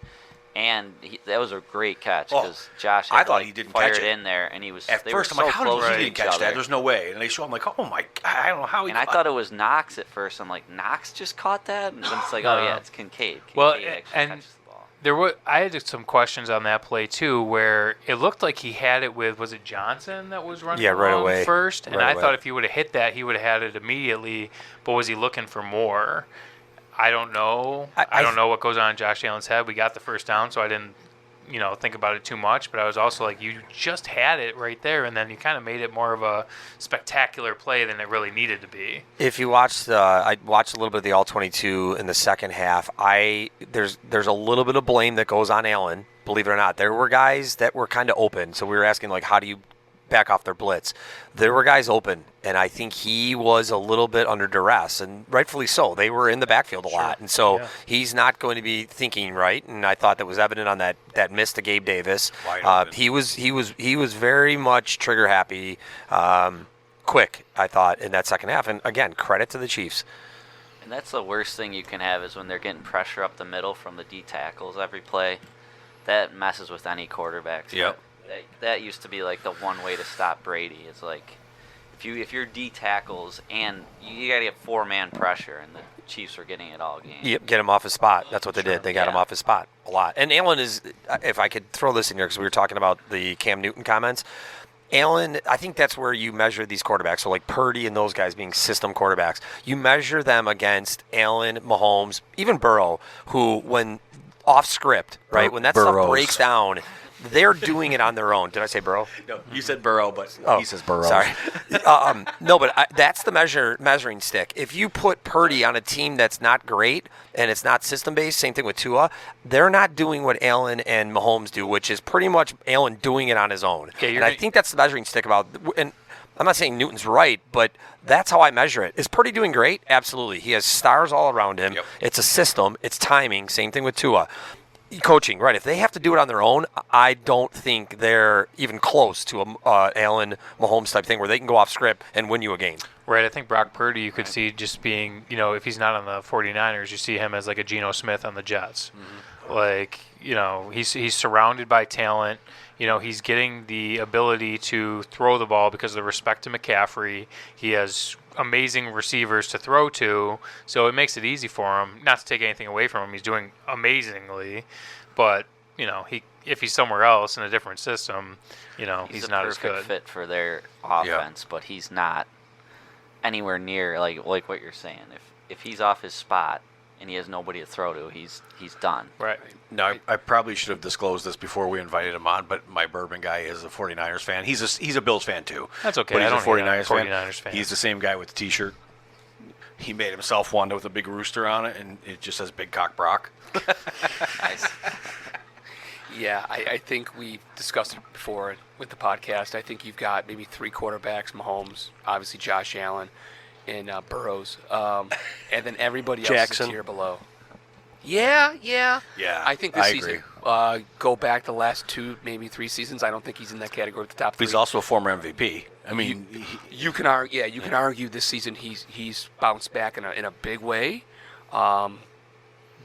And that was a great catch because Josh had thought he didn't fire catch it it. in there, and he was. At they first, were I'm like, so how close did to he each catch that? other. There's no way. And they show him like, oh my God, I don't know how he. And I thought it was Knox at first. I'm like, Knox just caught that, and then it's like, oh yeah, it's Kincaid. Well, Kincaid actually and catches the ball. I had some questions on that play too, where it looked like he had it with, was it Johnson that was running right along away. first? And Right I away. thought if he would have hit that, he would have had it immediately. But was he looking for more? I don't know. I don't know what goes on in Josh Allen's head. We got the first down, so I didn't, think about it too much. But I was also like, you just had it right there, and then you kind of made it more of a spectacular play than it really needed to be. If you watched, I watched a little bit of the All-22 in the second half. There's a little bit of blame that goes on Allen. Believe it or not, there were guys that were kind of open. So we were asking how do you back off their blitz? There were guys open, and I think he was a little bit under duress, and rightfully so. They were in the backfield a lot, and so he's not going to be thinking right. And I thought that was evident on that miss to Gabe Davis. He was very much trigger happy. quick, I thought, in that second half. And again, credit to the Chiefs. And that's the worst thing you can have is when they're getting pressure up the middle from the D tackles every play. That messes with any quarterbacks. Yep. That used to be like the one way to stop Brady. It's like if you're D tackles and you got to get 4-man pressure, and the Chiefs were getting it all game. Yep, get him off his spot. That's what they did. They got him off his spot a lot. And Allen is, if I could throw this in here, because we were talking about the Cam Newton comments. Allen, I think that's where you measure these quarterbacks. So like Purdy and those guys being system quarterbacks, you measure them against Allen, Mahomes, even Burrow, who when off script, right, when that stuff breaks down, they're doing it on their own. Did I say Burrow? No, you said Burrow, but he says Burrow. Sorry. No, but that's the measuring stick. If you put Purdy on a team that's not great and it's not system-based, same thing with Tua, they're not doing what Allen and Mahomes do, which is pretty much Allen doing it on his own. Okay, and I think that's the measuring stick about – and I'm not saying Newton's right, but that's how I measure it. Is Purdy doing great? Absolutely. He has stars all around him. Yep. It's a system. It's timing. Same thing with Tua. Coaching, right. If they have to do it on their own, I don't think they're even close to a Allen Mahomes type thing where they can go off script and win you a game. Right. I think Brock Purdy you could see just being, if he's not on the 49ers, you see him as like a Geno Smith on the Jets. Mm-hmm. Like, he's surrounded by talent. He's getting the ability to throw the ball because of the respect to McCaffrey. He has amazing receivers to throw to, so it makes it easy for him. Not to take anything away from him, he's doing amazingly, but if he's somewhere else in a different system, he's not as good. He's a perfect fit for their offense, but he's not anywhere near like what you're saying. If he's off his spot and he has nobody to throw to, he's done. Right. Now, I probably should have disclosed this before we invited him on, but my bourbon guy is a 49ers fan. He's a Bills fan, too. That's okay. But he's a 49ers fan. He's the same guy with the T-shirt. He made himself one with a big rooster on it, and it just says Big Cock Brock. Nice. Yeah, I think we discussed it before with the podcast. I think you've got maybe 3 quarterbacks, Mahomes, obviously Josh Allen, and Burrows, and then everybody else is a tier below. Yeah. I think this season, go back the last 2, maybe 3 seasons. I don't think he's in that category with the top 3. He's also a former MVP. I mean, you can argue. Yeah, you can argue this season he's bounced back in a big way.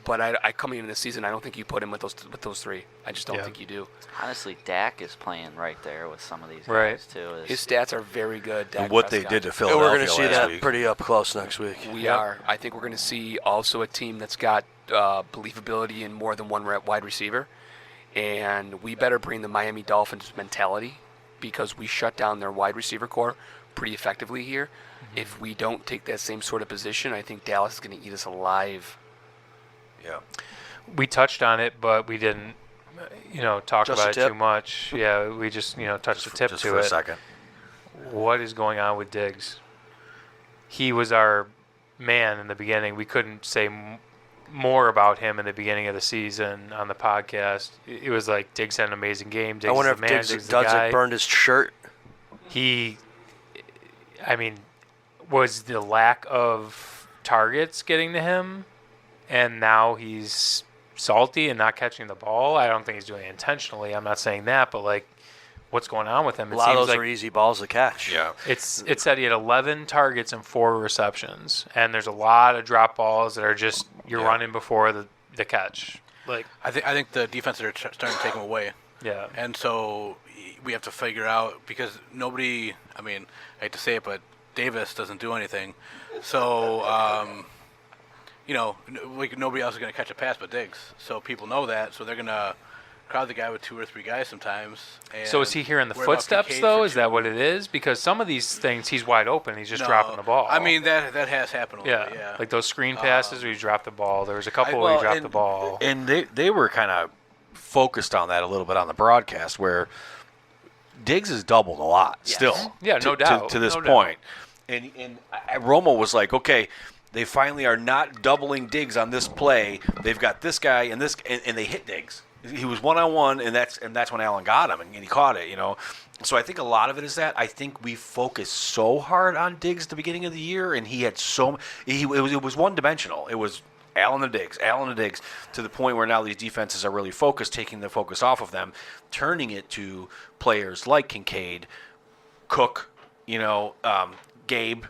But I coming into this season, I don't think you put him with those 3. I just don't think you do. Honestly, Dak is playing right there with some of these guys too. His stats are very good. Dak what Prescott. they did to Philadelphia we're going to see that week. pretty up close next week. We are. I think we're going to see also a team that's got believability in more than one wide receiver, and we better bring the Miami Dolphins mentality because we shut down their wide receiver core pretty effectively here. Mm-hmm. If we don't take that same sort of position, I think Dallas is going to eat us alive. Yeah. We touched on it, but we didn't, talk Just about a it too much. Yeah, we just, touched the tip just to for it. a second. What is going on with Diggs? He was our man in the beginning. We couldn't say more about him in the beginning of the season on the podcast. It was like Diggs had an amazing game. Diggs I wonder is if the man, Diggs Diggs is the guy. burned his shirt. Was the lack of targets getting to him? And now he's salty and not catching the ball. I don't think he's doing it intentionally. I'm not saying that, but what's going on with him? A lot of those are easy balls to catch. Yeah. It said he had 11 targets and 4 receptions, and there's a lot of drop balls that are just you're running before the catch. I think the defenses are starting to take them away. Yeah. And so we have to figure out because nobody. I mean, I hate to say it, but Davis doesn't do anything. So. Nobody else is going to catch a pass but Diggs. So people know that. So they're going to crowd the guy with 2 or 3 guys sometimes. And so is he hearing the footsteps, though? Is that what it is? Because some of these things, he's wide open. He's just dropping the ball. I mean, that has happened a little bit, yeah. Like those screen passes where he dropped the ball. There was a couple where he dropped the ball. And they were kind of focused on that a little bit on the broadcast where Diggs has doubled a lot still. Yeah, no doubt. To this point. And Romo was like, okay, they finally are not doubling Diggs on this play. They've got this guy and they hit Diggs. He was one-on-one, and that's when Allen got him, and he caught it, So I think a lot of it is that. I think we focused so hard on Diggs at the beginning of the year, and he had it was one-dimensional. It was Allen to Diggs, to the point where now these defenses are really focused, taking the focus off of them, turning it to players like Kincaid, Cook, Gabe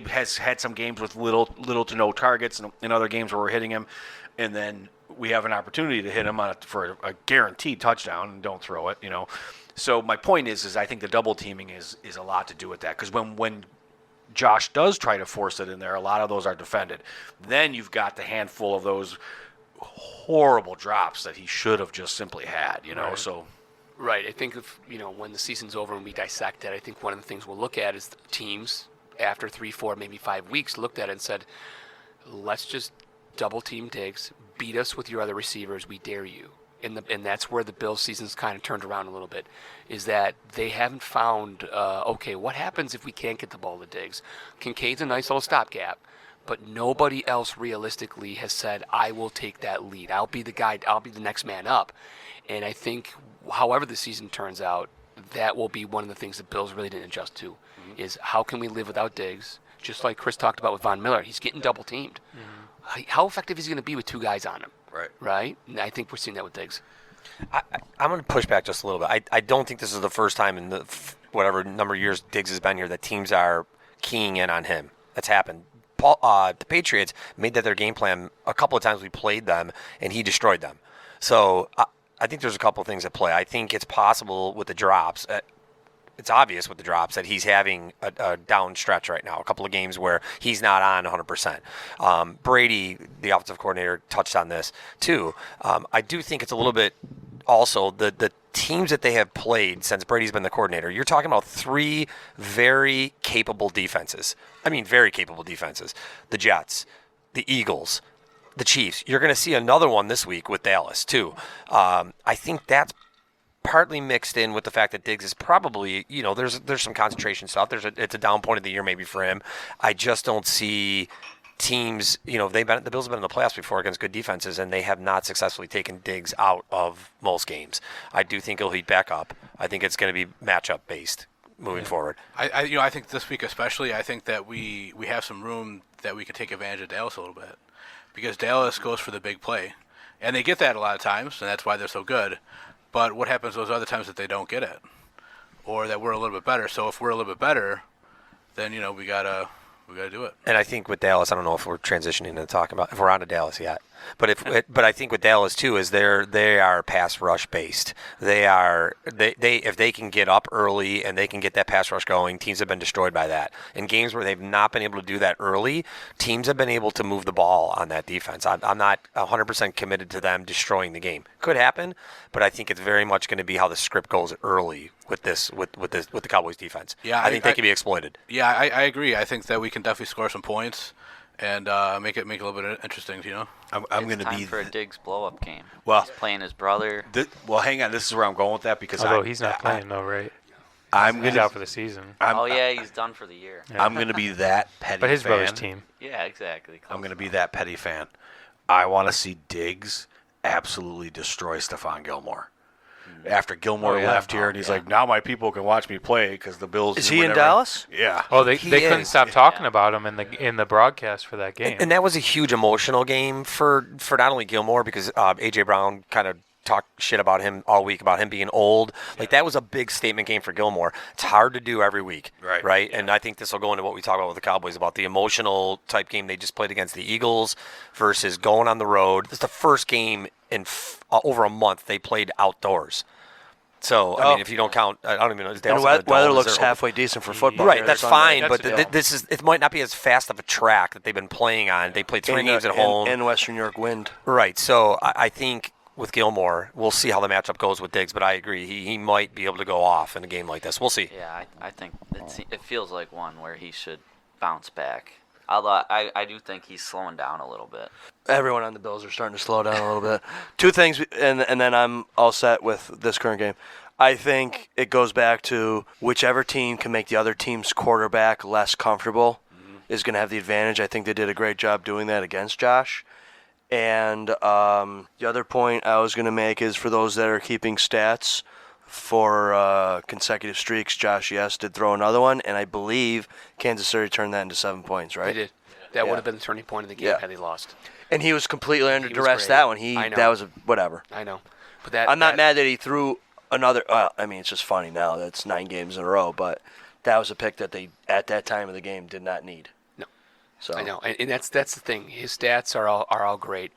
has had some games with little to no targets, and other games where we're hitting him, and then we have an opportunity to hit him for a guaranteed touchdown and don't throw it. So my point is I think the double teaming is a lot to do with that, because when Josh does try to force it in there, a lot of those are defended. Then you've got the handful of those horrible drops that he should have just simply had. Right. So. Right. I think when the season's over and we dissect it, I think one of the things we'll look at is the teams after 3, 4, maybe 5 weeks looked at it and said, let's just double team Diggs, beat us with your other receivers, we dare you. And that's where the Bills season's kind of turned around a little bit, is that they haven't found, okay, what happens if we can't get the ball to Diggs? Kincaid's a nice little stopgap, but nobody else realistically has said, I will take that lead. I'll be the guy, I'll be the next man up. And I think however the season turns out, that will be one of the things the Bills really didn't adjust to, is how can we live without Diggs? Just like Chris talked about with Von Miller, he's getting double teamed. How effective is he going to be with 2 guys on him? Right? And I think we're seeing that with Diggs. I'm going to push back just a little bit. I don't think this is the first time in the whatever number of years Diggs has been here that teams are keying in on him. That's happened. The Patriots made that their game plan a couple of times. We played them, and he destroyed them. So I think there's a couple of things at play. I think it's possible with the drops. It's obvious with the drops that he's having a down stretch right now, a couple of games where he's not on 100%. Brady, the offensive coordinator, touched on this too. I do think it's a little bit also the teams that they have played since Brady's been the coordinator. You're talking about 3 very capable defenses. I mean, very capable defenses. The Jets, the Eagles, the Chiefs. You're going to see another one this week with Dallas too. I think that's partly mixed in with the fact that Diggs is probably, there's some concentration stuff. It's a down point of the year maybe for him. I just don't see teams, the Bills have been in the playoffs before against good defenses, and they have not successfully taken Diggs out of most games. I do think he'll heat back up. I think it's going to be matchup based moving forward. I think this week especially, I think that we have some room that we can take advantage of Dallas a little bit, because Dallas goes for the big play, and they get that a lot of times, and that's why they're so good. But what happens those other times that they don't get it, or that we're a little bit better? So if we're a little bit better, then we gotta do it. And I think with Dallas, I don't know if we're transitioning to talking about if we're on to Dallas yet. But but I think with Dallas too is they are pass rush based. They if they can get up early and they can get that pass rush going, teams have been destroyed by that. In games where they've not been able to do that early, teams have been able to move the ball on that defense. I'm not 100% committed to them destroying the game. Could happen, but I think it's very much going to be how the script goes early with the Cowboys defense. Yeah, I think they can be exploited. Yeah, I agree. I think that we can definitely score some points and make it a little bit interesting. I'm going to time be for a Diggs blow-up game. Well, he's playing his brother. Hang on. This is where I'm going with that, because although he's not playing though, right? He's out for the season. He's done for the year. Yeah. I'm going to be that petty. But his fan. brother's team. Yeah, exactly. I'm going to be that petty fan. I want to see Diggs absolutely destroy Stephon Gilmore. After Gilmore left here, and he's like, now my people can watch me play because the Bills. Is he in Dallas? Yeah. Oh, they couldn't stop talking about him in the broadcast for that game. And that was a huge emotional game for not only Gilmore, because A.J. Brown kind of talked shit about him all week, about him being old. Like, that was a big statement game for Gilmore. It's hard to do every week, right? Yeah. And I think this will go into what we talk about with the Cowboys, about the emotional type game they just played against the Eagles versus going on the road. This is the first game in over a month they played outdoors. So, I mean, if you don't count, I don't even know. And weather looks halfway decent for football. Right, that's fine, but this it might not be as fast of a track that they've been playing on. They played 3 games at home. In Western New York wind. Right, so I think with Gilmore, we'll see how the matchup goes with Diggs, but I agree. He might be able to go off in a game like this. We'll see. Yeah, I think it feels like one where he should bounce back. Although I do think he's slowing down a little bit. Everyone on the Bills are starting to slow down a little bit. 2 things, and then I'm all set with this current game. I think it goes back to whichever team can make the other team's quarterback less comfortable is going to have the advantage. I think they did a great job doing that against Josh. And the other point I was going to make is for those that are keeping stats for consecutive streaks, Josh, did throw another one, and I believe Kansas City turned that into 7 points, right? They did. That would have been the turning point of the game had they lost. And he was completely under duress that one. That was whatever. I know. But I'm not mad that he threw another. I mean, it's just funny now. That's 9 games in a row, but that was a pick that they, at that time of the game, did not need. No. So I know, and that's the thing. His stats are all great,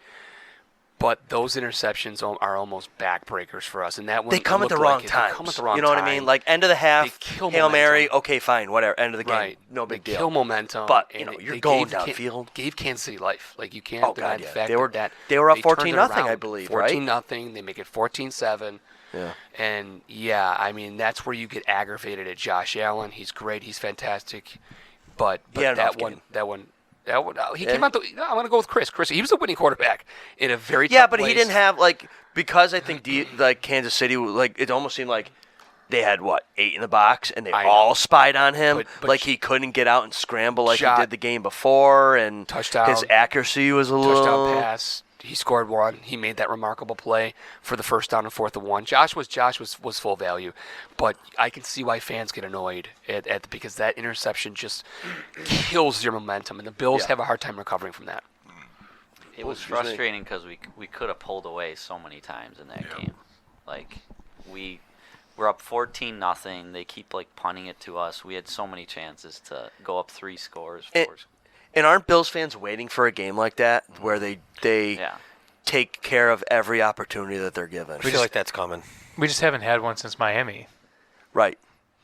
but those interceptions are almost backbreakers for us. And that one, they come at the wrong time. Come at the wrong You know what I mean? Like end of the half, kill Hail Mary, momentum. okay, fine, whatever. End of the game, Right. no big They deal. kill momentum. But and you're they going gave downfield. Gave Kansas City life. Like you can't deny the fact They were that they were up they turned 14-0, it I around. believe, right? 14-0. They make it 14-7. Yeah. And I mean that's where you get aggravated at Josh Allen. He's great. He's fantastic. But He had an off that one. He came out. I'm going to go with Chris. He was a winning quarterback in a very Yeah, tough but place. he didn't have because I think like Kansas City, it almost seemed like they had 8 in the box and they all spied on him. But like he couldn't get out and scramble like he Shot- did the game before, and Touchdown. his accuracy was a little touchdown pass. He scored one. He made that remarkable play for the first down and 4th and 1. Josh was full value, but I can see why fans get annoyed because that interception just kills your momentum, and the Bills have a hard time recovering from that. It was frustrating because we could have pulled away so many times in that game. Like we're up 14-0. They keep punting it to us. We had so many chances to go up 3 scores. 4 scores. And aren't Bills fans waiting for a game like that where they take care of every opportunity that they're given? I feel like that's coming. We just haven't had one since Miami. Right.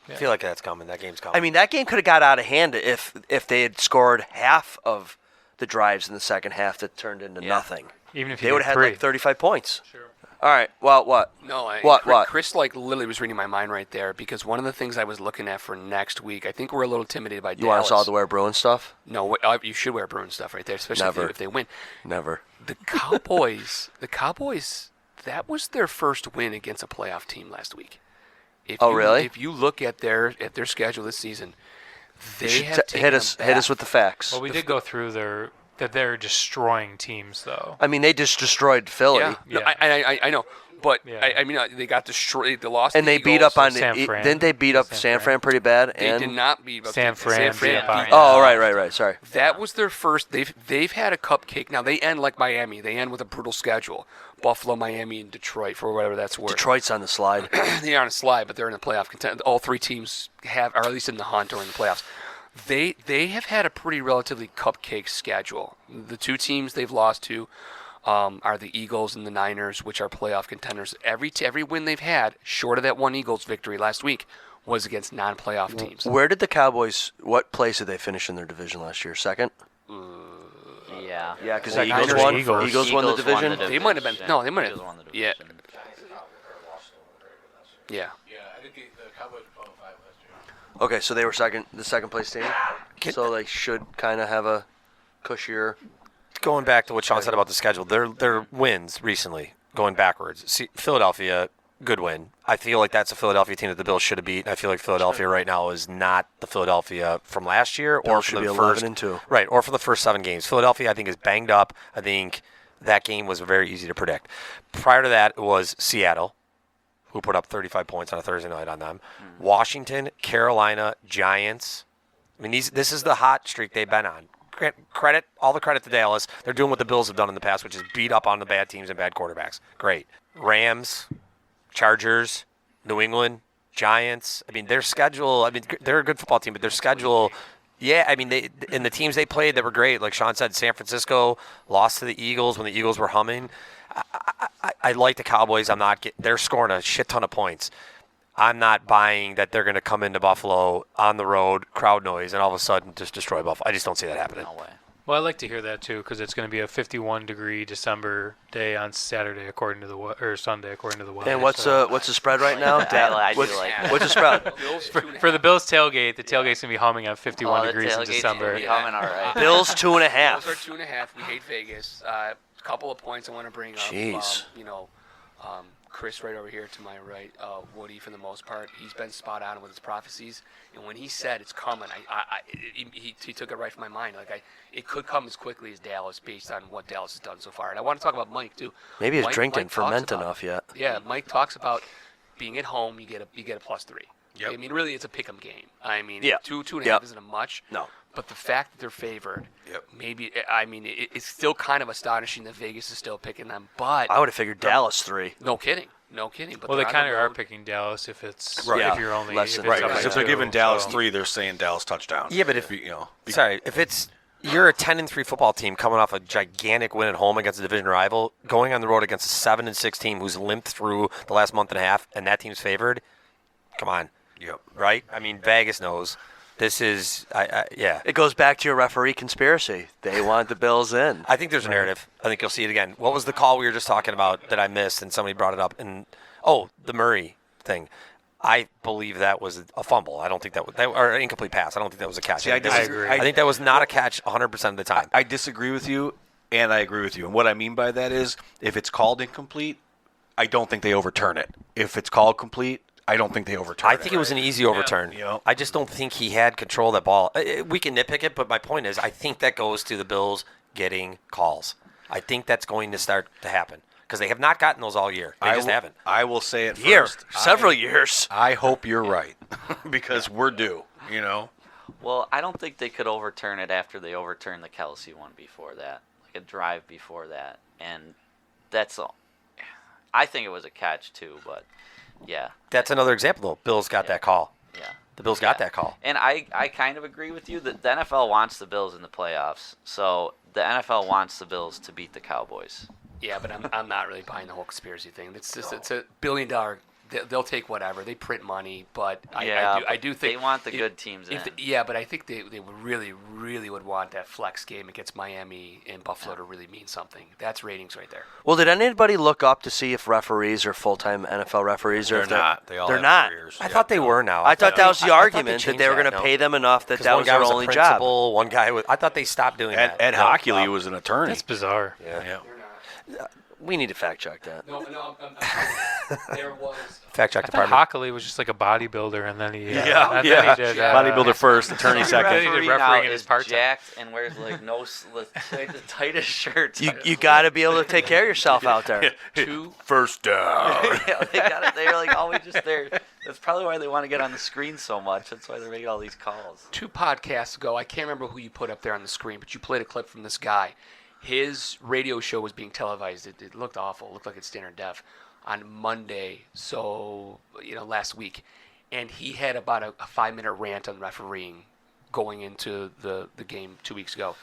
I feel like that's coming. That game's coming. I mean, that game could have got out of hand if they had scored half of the drives in the second half that turned into nothing. Even if they you would have had had 35 points. Sure. All right. Well, what? No, What? Chris literally was reading my mind right there because one of the things I was looking at for next week, I think we're a little intimidated by You Dallas. want us all to wear Bruin stuff? No, you should wear Bruin stuff right there, especially if they win. Never. The Cowboys, that was their first win against a playoff team last week. Really? If you look at their schedule this season, they have hit us with the facts. Well, we did go through that they're destroying teams, though. I mean, they just destroyed Philly. Yeah, no, I know. But, I mean, they got destroyed. They lost and the they Eagles. beat up on San Fran. Didn't they beat up San Fran pretty bad? They did not beat up San Fran. Oh, right. Sorry. That was their first. They've had a cupcake. Now they end like Miami. They end with a brutal schedule. Buffalo, Miami, and Detroit for whatever that's worth. Detroit's on the slide. They are on a slide, but they're in the playoff content. All 3 teams are at least in the hunt or in the playoffs. They have had a pretty relatively cupcake schedule. The 2 teams they've lost to are the Eagles and the Niners, which are playoff contenders. Every win they've had, short of that one Eagles victory last week, was against non-playoff teams. Where did the Cowboys? What place did they finish in their division last year? Second. Yeah. Yeah, because Like the Eagles Niners, won. Eagles. Eagles won the division. They might have been. No, they might have. Eagles won the Yeah. division. Yeah. Yeah, I think the Cowboys were 12-5 last year. Okay, so they were the second place team. So they should kind of have a cushier. Going back to what Sean said about the schedule, their wins recently, going backwards. See, Philadelphia, good win. I feel like that's a Philadelphia team that the Bills should have beat. I feel like Philadelphia right now is not the Philadelphia from last year or Bills from should the be first 11-2. Right, or for the first 7 games. Philadelphia, I think, is banged up. I think that game was very easy to predict. Prior to that, it was Seattle, who put up 35 points on a Thursday night on them. Washington, Carolina, Giants. I mean, this is the hot streak they've been on. All the credit to Dallas. They're doing what the Bills have done in the past, which is beat up on the bad teams and bad quarterbacks. Great. Rams, Chargers, New England, Giants. I mean, their schedule, I mean, they're a good football team, but their schedule, yeah, I mean, the teams they played that were great, like Sean said, San Francisco lost to the Eagles when the Eagles were humming. I like the Cowboys. They're scoring a shit ton of points. I'm not buying that they're going to come into Buffalo on the road, crowd noise, and all of a sudden just destroy Buffalo. I just don't see that happening. No way. Well, I like to hear that too because it's going to be a 51-degree December day on Saturday, or Sunday, according to the weather. And what's the spread right now? I do what's, like that. what's the spread? for the Bills tailgate? The tailgate's going to be humming at 51 degrees in December. Humming, all right. Bills 2.5. Those are 2.5. We hate Vegas. A couple of points I want to bring up. Jeez. Chris right over here to my right, Woody for the most part, he's been spot on with his prophecies. And when he said it's coming, he took it right from my mind. It could come as quickly as Dallas based on what Dallas has done so far. And I want to talk about Mike too. Maybe his Mike- drink didn't Mike talks ferment about- enough yet. Yeah, Mike talks about being at home. You get a +3. Yep. I mean, really, it's a pick'em game. I mean, Yeah. 2.5 Yep. isn't a much. No. But the fact that they're favored, Yep. maybe, I mean, it's still kind of astonishing that Vegas is still picking them. But I would have figured Dallas 3. no kidding. No kidding. But Well, they they're on kind the of are road. picking Dallas if it's Right. if you're only Less if than- it's Right, up because by if they're two, giving Dallas so- 3, they're saying Dallas touchdown. Yeah, but if be- sorry, if it's you're a 10-3 football team coming off a gigantic win at home against a division rival, going on the road against a 7-6 team who's limped through the last month and a half, and that team's favored. Come on, Yep. right? I mean, Vegas knows this is. Yeah. It goes back to your referee conspiracy. They want the Bills in. I think there's a narrative. I think you'll see it again. What was the call we were just talking about that I missed and somebody brought it up? And the Murray thing. I believe that was a fumble. I don't think that was or an incomplete pass. I don't think that was a catch. See, I disagree. I think that was not a catch 100% of the time. I disagree with you, and I agree with you. And what I mean by that is, if it's called incomplete, I don't think they overturn it. If it's called complete, I don't think they overturn it. I think it was an easy overturn. Yeah. I just don't think he had control of that ball. We can nitpick it, but my point is, I think that goes to the Bills getting calls. I think that's going to start to happen because they have not gotten those all year. They just haven't. I will say it Year. first. Several years. I hope you're right because we're due. Well, I don't think they could overturn it after they overturned the Kelsey one before that, like a drive before that, and that's all. I think it was a catch too, but yeah. That's another example, though. Bills got that call. Yeah. The Bills got that call. And I kind of agree with you that the NFL wants the Bills in the playoffs, so the NFL wants the Bills to beat the Cowboys. Yeah, but I'm not really buying the whole conspiracy thing. It's just it's $1 billion. They'll take whatever. They print money, but I do think they want the good teams in. But I think they would really would want that flex game against Miami and Buffalo to really mean something. That's ratings right there. Well, did anybody look up to see if referees are full-time NFL referees? Or They're if not. They all they're have not. careers. I thought they were now. I thought that was the I thought argument that changed they were going to no? pay them enough that 'Cause that one was guy their was only a job. principal, one guy was. I thought they stopped doing that. Ed No, Hockley no. was an attorney. That's bizarre. Yeah. We need to fact check that. No, there was. Fact check I thought department. Hockley was just like a bodybuilder, and then he and then he did, Bodybuilder first, attorney Every second. referee He did now refereeing in his is part-time. jacked and wears like the tightest shirts. You got to be able to take care of yourself out there. First down. Yeah, they got it. They're like always just there. That's probably why they want to get on the screen so much. That's why they're making all these calls. 2 podcasts ago, I can't remember who you put up there on the screen, but you played a clip from this guy. His radio show was being televised. It looked awful. It looked like it's standard def on Monday, so last week, and he had about a 5-minute rant on refereeing going into the game 2 weeks ago,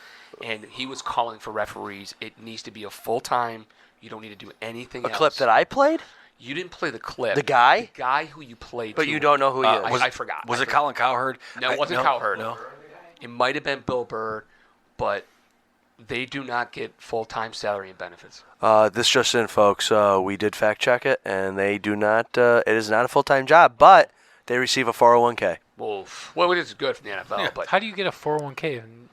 and he was calling for referees. It needs to be a full-time. You don't need to do anything else. A clip that I played? You didn't play the clip. The guy? The guy who you played. But to. you don't know who he is. I forgot. Was I it forgot. Colin Cowherd? No, it wasn't no, Cowherd. No. It might have been Bill Burr, but they do not get full-time salary and benefits. This just in, folks. We did fact check it, and they do not. It is not a full-time job, but they receive a 401k. Well, it is good for the NFL, but How do you get a 401k and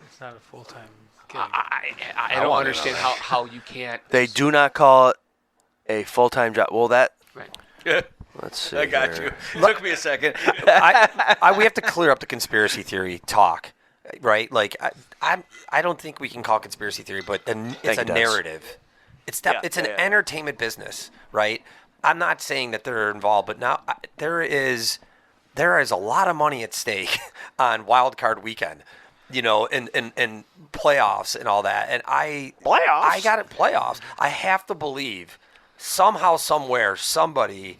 it's not a full-time gig? I don't understand how you can't. They do not call it a full-time job. Well, that. Right. Let's see. I got here. you. Took me a second. We have to clear up the conspiracy theory talk, right? Like I don't think we can call it conspiracy theory, but it's a it does. narrative. It's an yeah. entertainment business, right? I'm not saying that they're involved, but now there is a lot of money at stake on Wild Card Weekend, and playoffs and all that. And I got it, playoffs. I have to believe somehow, somewhere, somebody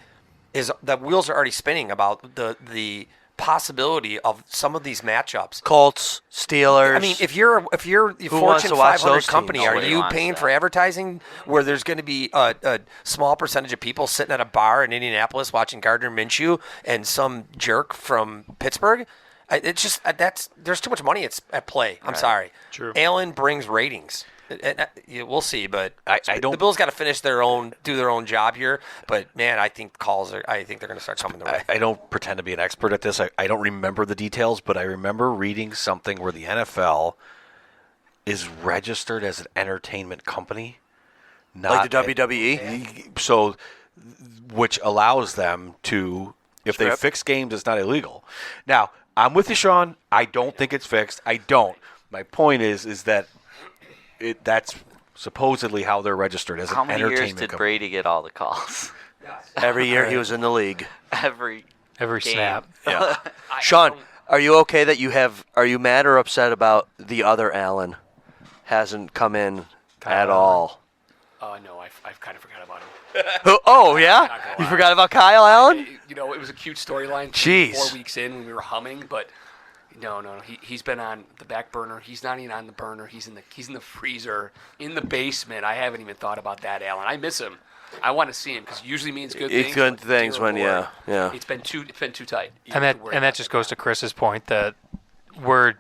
the wheels are already spinning about the possibility of some of these matchups. Colts, Steelers. I mean, if you're a wants Fortune to watch 500 those company, teams? are Nobody you wants paying that. for advertising where there's going to be a small percentage of people sitting at a bar in Indianapolis watching Gardner Minshew and some jerk from Pittsburgh? It's just there's too much money at play. I'm sorry. True. Allen brings ratings. We'll see, but I don't. the Bills got to do their own job here. But man, I think I think they're going to start coming their way. I don't pretend to be an expert at this. I don't remember the details, but I remember reading something where the NFL is registered as an entertainment company, like the WWE. So, which allows them to, if they Strip. fix games, it's not illegal. Now, I'm with you, Sean. I don't think it's fixed. I don't. My point is that that's supposedly how they're registered as How an many entertainment years did company. Brady get all the calls? Every year he was in the league. Every Every game. snap. Yeah. Sean, are you okay that are you mad or upset about the other Allen hasn't come in at all? No, I've kind of forgot about him. Oh, yeah? You forgot about Kyle Allen? You know, it was a cute storyline. Jeez. 4 weeks in when we were humming, but no. He's been on the back burner. He's not even on the burner. He's in the freezer in the basement. I haven't even thought about that, Allen. I miss him. I want to see him because usually means good things. It's good but things dear when Lord, yeah. It's been too tight. And that just goes to Chris's point that we're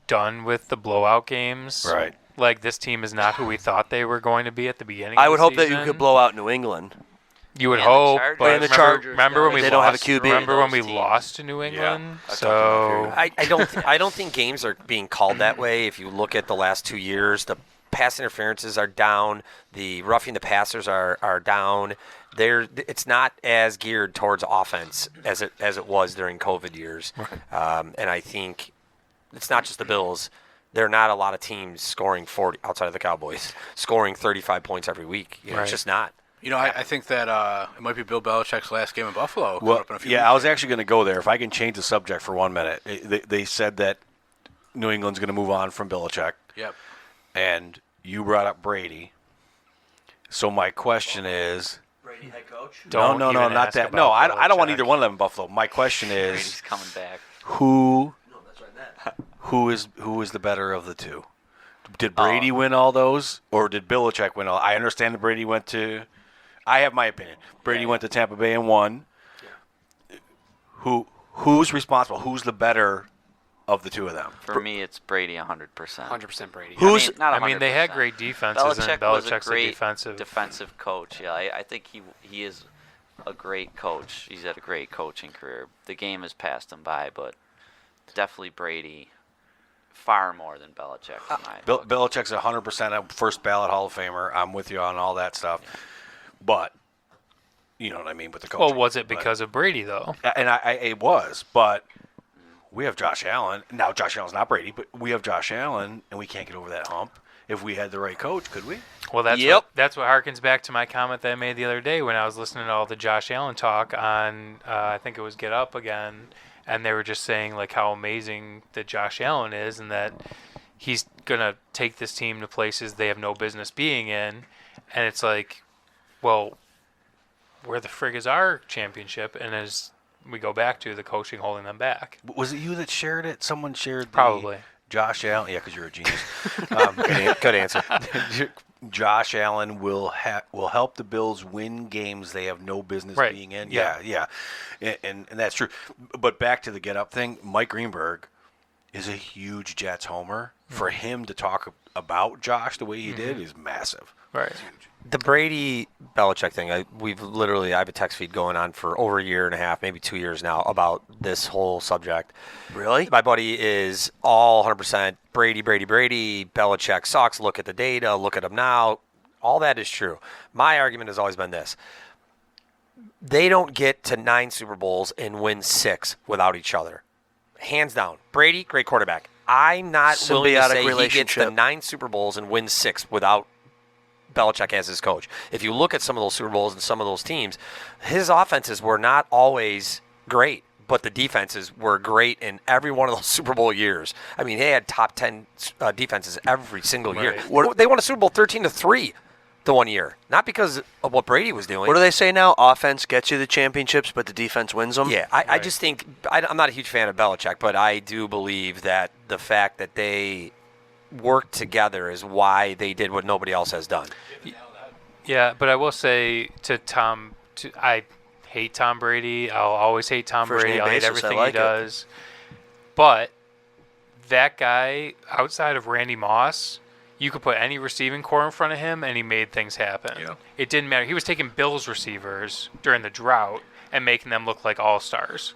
done with the blowout games. Right. Like, this team is not who we thought they were going to be at the beginning. I of would the hope that season. you could blow out New England. You would And the hope, Chargers. but And the Chargers, remember when we they don't have a lost? QB. Remember when we Those teams. lost to New England? I So I don't think games are being called that way. If you look at the last 2 years, the pass interferences are down, the roughing the passers are down. It's not as geared towards offense as it was during COVID years. And I think it's not just the Bills. There are not a lot of teams scoring 40 outside of the Cowboys, scoring 35 points every week. It's just not. You know, I think that it might be Bill Belichick's last game in Buffalo. Well, Up in a few yeah, I weeks. was actually going to go there. If I can change the subject for 1 minute. They said that New England's going to move on from Belichick. Yep. And you brought up Brady. So my question is... Brady head coach? Don't no, even not ask that. about No, I don't want Belichick. either one of them in Buffalo. My question Brady's is, coming back. who No, that's right. who is the better of the two? Did Brady win all those, or did Belichick win all? I understand that Brady went to. I have my opinion. Brady went to Tampa Bay and won. Who's responsible? Who's the better of the two of them? For me, it's Brady 100%. 100% Brady. Who's- not 100%. I mean, they had great defenses, and Belichick was a Belichick's great defensive coach. Yeah, I think he is a great coach. He's had a great coaching career. The game has passed him by, but definitely Brady far more than Belichick in my book. Belichick's 100% a first ballot Hall of Famer. I'm with you on all that stuff, but you know what I mean with the coaching. Well, was it because of Brady though? And it was, but we have Josh Allen. Now, Josh Allen's not Brady, but we have Josh Allen, and we can't get over that hump. If we had the right coach, could we? Well, that's what harkens back to my comment that I made the other day when I was listening to all the Josh Allen talk on, I think it was Get Up Again, and they were just saying like how amazing that Josh Allen is and that he's gonna take this team to places they have no business being in, and it's like, well, where the frig is our championship? And as we go back to the coaching holding them back. Was it you that shared it? Someone shared Probably. Josh Allen. Yeah, because you're a genius. Good answer. Josh Allen will help the Bills win games they have no business Right. being in. Yeah. Yeah. And that's true. But back to the Get Up thing, Mike Greenberg is a huge Jets homer. For him to talk about Josh the way he did is massive. Right. The Brady Belichick thing, I have a text feed going on for over a year and a half, maybe 2 years now, about this whole subject. Really? My buddy is all 100% Brady. Belichick sucks. Look at the data. Look at him now. All that is true. My argument has always been this. They don't get to 9 Super Bowls and win 6 without each other. Hands down. Brady, great quarterback. I'm not willing to Symbiotic say he gets relationship. to 9 Super Bowls and wins 6 without Belichick as his coach. If you look at some of those Super Bowls and some of those teams, his offenses were not always great, but the defenses were great in every one of those Super Bowl years. I mean, they had top 10 defenses every single year. They won a Super Bowl 13-3 the one year, not because of what Brady was doing. What do they say now? Offense gets you the championships, but the defense wins them? Yeah, I just think I'm not a huge fan of Belichick, but I do believe that the fact that they worked together is why they did what nobody else has done. Yeah, but I will say to Tom, I hate Tom Brady. I'll always hate Tom First Brady. name I'll hate basis, everything I like he it. does. But that guy, outside of Randy Moss, you could put any receiving core in front of him, and he made things happen. Yeah. It didn't matter. He was taking Bills receivers during the drought and making them look like all-stars.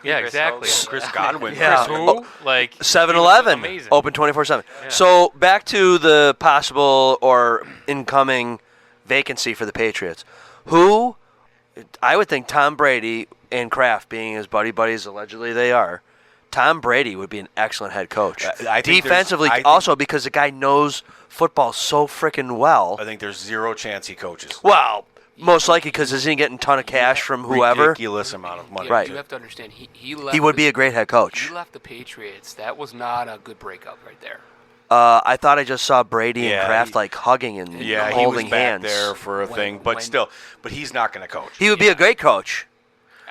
Yeah, Chris exactly. Hogan. Chris Godwin. Yeah. Chris who? Like 7-Eleven, amazing. open 24/7. Yeah. So back to the possible or incoming vacancy for the Patriots. Who, I would think Tom Brady and Kraft being as buddies allegedly they are, Tom Brady would be an excellent head coach. I think Defensively, I think- also because the guy knows football so freaking well. I think there's zero chance he coaches. Well, most likely because isn't he getting a ton of cash from whoever? Ridiculous amount of money. Right. You have to understand, he left. He would be a great head coach. He left the Patriots. That was not a good breakup right there. I thought I just saw Brady and Kraft he- hugging and Yeah, he holding was back hands. there for a thing, but still, but he's not going to coach. He would be a great coach.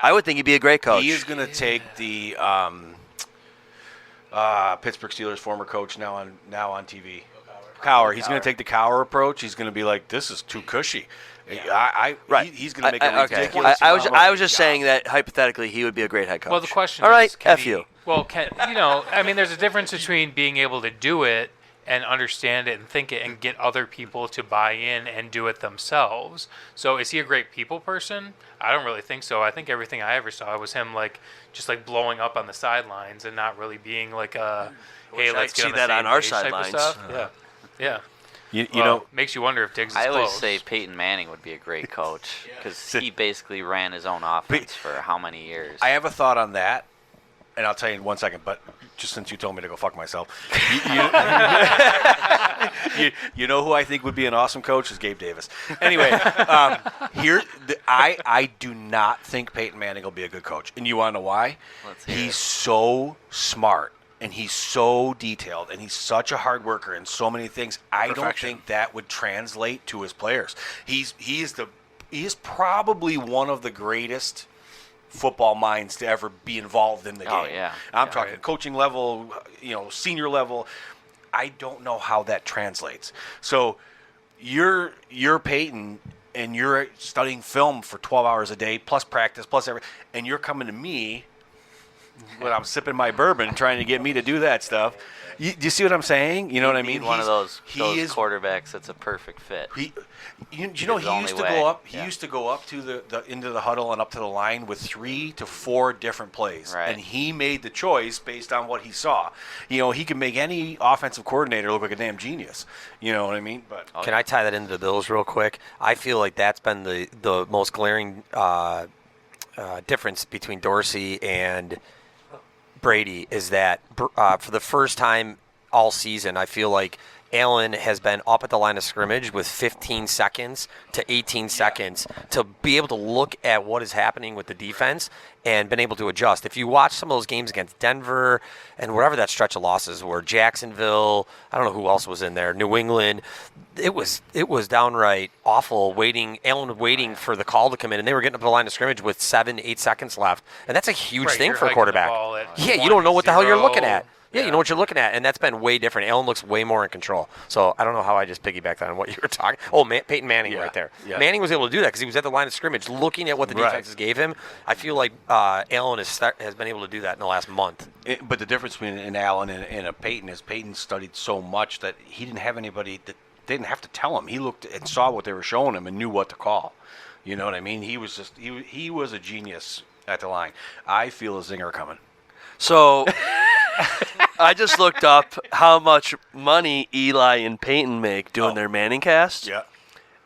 I would think he'd be a great coach. He is going to take the Pittsburgh Steelers former coach now on TV. Cowher. He's going to take the Cowher approach. He's going to be like, this is too cushy. Right. He's going to make a Okay. ridiculous. I was just saying that hypothetically he would be a great head coach. Well, the question All right, is, can F he, you. Well, there's a difference between being able to do it and understand it and think it and get other people to buy in and do it themselves. So is he a great people person? I don't really think so. I think everything I ever saw was him just blowing up on the sidelines and not really being like a, hey, Wish let's I'd get see on the that same on our page type of sidelines. stuff. Yeah. You Well, know, makes you wonder if Diggs is I always close. say Peyton Manning would be a great coach because he basically ran his own offense for how many years? I have a thought on that, and I'll tell you in 1 second. But just since you told me to go fuck myself, you know who I think would be an awesome coach is Gabe Davis. Anyway, I do not think Peyton Manning will be a good coach, and you want to know why? Let's hear He's it. so smart. And he's so detailed, and he's such a hard worker in so many things. I don't Perfection. think that would translate to his players. He is probably one of the greatest football minds to ever be involved in the game. Oh, yeah. I'm talking coaching level, senior level. I don't know how that translates. So you're Peyton, and you're studying film for 12 hours a day, plus practice, plus everything, and you're coming to me when I'm sipping my bourbon, trying to get me to do that stuff. Do you see what I'm saying? You know what I mean? He's one of those is quarterbacks that's a perfect fit. he His used only to way. go up. He Yeah. used to go up to the into the huddle and up to the line with 3 to 4 different plays, Right. and he made the choice based on what he saw. He can make any offensive coordinator look like a damn genius. You know what I mean? But Can I tie that into the Bills real quick? I feel like that's been the most glaring difference between Dorsey and Brady is that for the first time all season, I feel like Allen has been up at the line of scrimmage with 15 seconds to 18 seconds to be able to look at what is happening with the defense and been able to adjust. If you watch some of those games against Denver and wherever that stretch of losses were, Jacksonville, I don't know who else was in there, New England, it was downright awful Allen waiting for the call to come in, and they were getting up to the line of scrimmage with 7 to 8 seconds left. And that's a huge Right, thing you're for a hiking the quarterback. ball at Yeah, you don't know what the hell you're 1-0. looking at. Yeah, you know what you're looking at, and that's been way different. Allen looks way more in control. So I don't know how I just piggybacked on what you were talking. Oh, Peyton Manning right there. Yeah. Manning was able to do that because he was at the line of scrimmage looking at what the defenses gave him. I feel like Allen has been able to do that in the last month. But the difference between an Allen and a Peyton is Peyton studied so much that he didn't have anybody that they didn't have to tell him. He looked and saw what they were showing him and knew what to call. You know what I mean? He was just he was a genius at the line. I feel a zinger coming. So I just looked up how much money Eli and Peyton make doing their Manning cast. Yeah.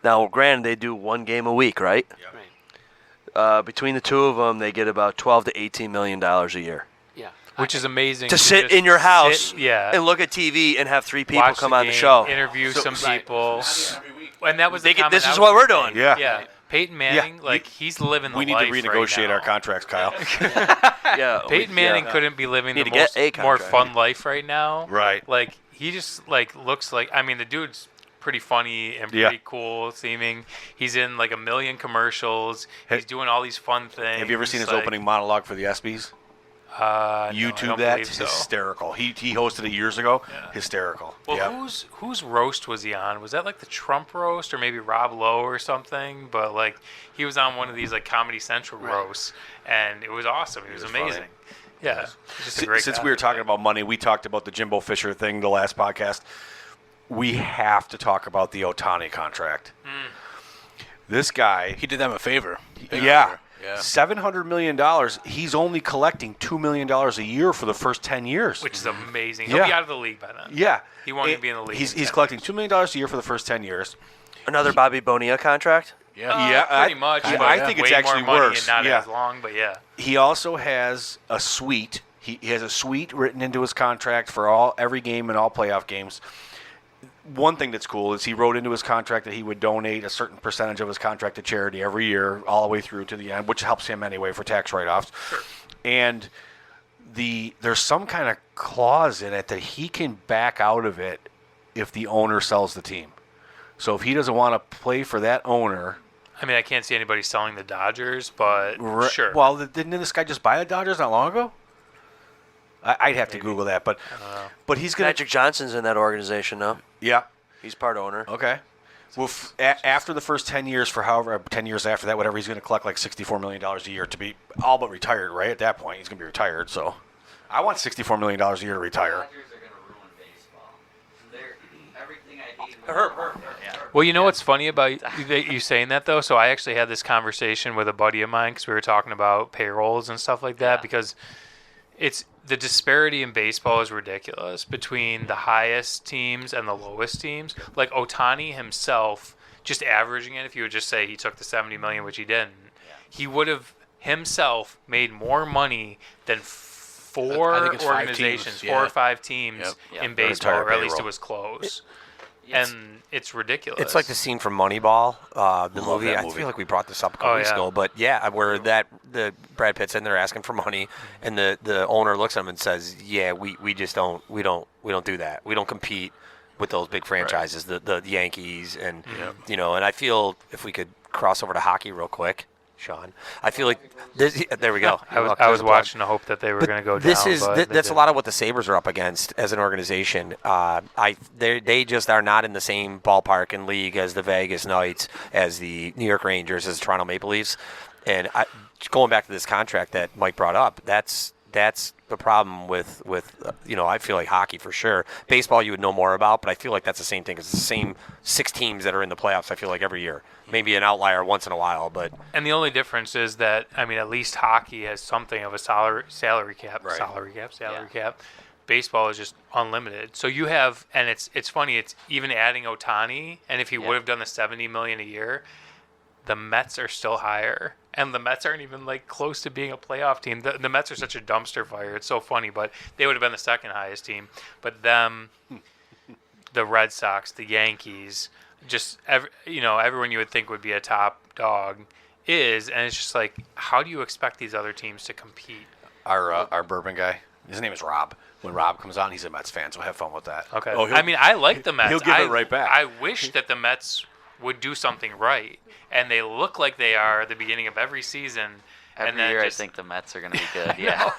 Now, granted, they do one game a week, right? Right. Between the two of them, they get about $12 to $18 million a year. Yeah. Which is amazing. To sit just in your house sit- yeah. and look at TV and have 3 people watch come the on the game, show. interview some people. And that was the comment This I is was what we're thinking. doing. Yeah. Yeah. Peyton Manning, he's living the We need life to renegotiate right our now. contracts, Kyle. Yeah, Peyton Manning couldn't be living Need the to get a more contract. fun life right now. Right. Like he just looks like the dude's pretty funny and Yeah. pretty cool seeming. He's in like a million commercials. He's doing all these fun things. Have you ever seen his like, opening monologue for the ESPYs? No, I YouTube don't that? believe so. Hysterical. He hosted it years ago. Yeah. Hysterical. Well, Yep. whose roast was he on? Was that like the Trump roast or maybe Rob Lowe or something? But he was on one of these Comedy Central roasts, and it was awesome. It was amazing. Yeah, he's just a great Since guy. we were talking about money, we talked about the Jimbo Fisher thing the last podcast. We have to talk about the Ohtani contract. This guy, He did them a favor. Big yeah, favor. Yeah. $700 million. He's only collecting $2 million a year for the first 10 years. which is amazing. He'll Yeah. be out of the league by then. Yeah. He won't even be in the league. He's in 10 collecting years. $2 million a year for the first 10 years. Another Bobby Bonilla contract? Yeah. Yeah, Pretty much. I but think it's way actually more money worse. and not Yeah. as long, but yeah. He also has a suite. He has a suite written into his contract for every game and all playoff games. One thing that's cool is he wrote into his contract that he would donate a certain percentage of his contract to charity every year, all the way through to the end, which helps him anyway for tax write-offs. Sure. And there's some kind of clause in it that he can back out of it if the owner sells the team. So if he doesn't want to play for that owner, I mean, I can't see anybody selling the Dodgers, but sure. Well, didn't this guy just buy the Dodgers not long ago? I'd have to Google that, but he's gonna. Magic Johnson's in that organization now. Yeah, he's part owner. Okay. Well, after the first 10 years, for however 10 years after that, whatever, he's going to collect like $64 million a year to be all but retired. Right at that point, he's going to be retired. So, I want $64 million a year to retire. Dodgers are going to ruin baseball. Everything I need. Well, you know what's funny about you saying that, though? So I actually had this conversation with a buddy of mine because we were talking about payrolls and stuff like that because the disparity in baseball is ridiculous between the highest teams and the lowest teams. Like Ohtani himself, just averaging it, if you would just say he took the $70 million, which he didn't, he would have himself made more money than four organizations, 4 or 5 teams in baseball, or at least it was close. And it's ridiculous. It's like the scene from Moneyball, the movie. I feel like we brought this up a couple weeks ago, but where the Brad Pitt's in there asking for money, and the owner looks at him and says, "Yeah, we just don't do that. We don't compete with those big franchises, the Yankees, and and I feel if we could cross over to hockey real quick." Sean, I feel like there we go. I was watching to hope that they were going to go down. That's a lot of what the Sabres are up against as an organization. They just are not in the same ballpark and league as the Vegas Knights, as the New York Rangers, as the Toronto Maple Leafs. And going back to this contract that Mike brought up, that's the problem with I feel like hockey for sure. Baseball you would know more about, but I feel like that's the same thing. It's the same 6 teams that are in the playoffs, I feel like, every year. Maybe an outlier once in a while, but... And the only difference is that, I mean, at least hockey has something of a salary cap. Right. Salary cap. Baseball is just unlimited. So you have, and it's funny, it's even adding Ohtani, and if he would have done the $70 million a year, the Mets are still higher. And the Mets aren't even like close to being a playoff team. The Mets are such a dumpster fire. It's so funny, but they would have been the second highest team. But them, the Red Sox, the Yankees, just everyone you would think would be a top dog is, and it's just like, how do you expect these other teams to compete? Our bourbon guy, his name is Rob. When Rob comes on, he's a Mets fan, so have fun with that. Okay. I mean, I like the Mets. He'll give it right back. I wish that the Mets would do something right, and they look like they are at the beginning of every season. Every year I think the Mets are going to be good, yeah.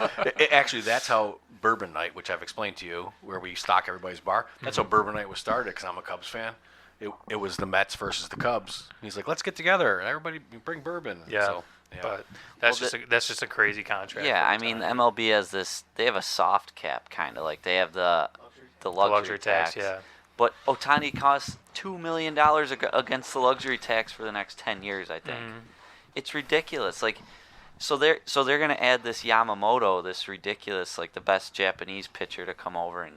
Actually, that's how Bourbon Night, which I've explained to you, where we stock everybody's bar, that's how Bourbon Night was started, because I'm a Cubs fan. It was the Mets versus the Cubs. He's like, let's get together, and everybody bring bourbon. Yeah, so, but that's just a crazy contract. Yeah, I mean, MLB has this, they have a soft cap, kind of, like they have the luxury tax. Yeah. But Ohtani costs $2 million against the luxury tax for the next 10 years, I think. It's ridiculous. Like, so they're going to add this Yamamoto, this ridiculous, like the best Japanese pitcher to come over in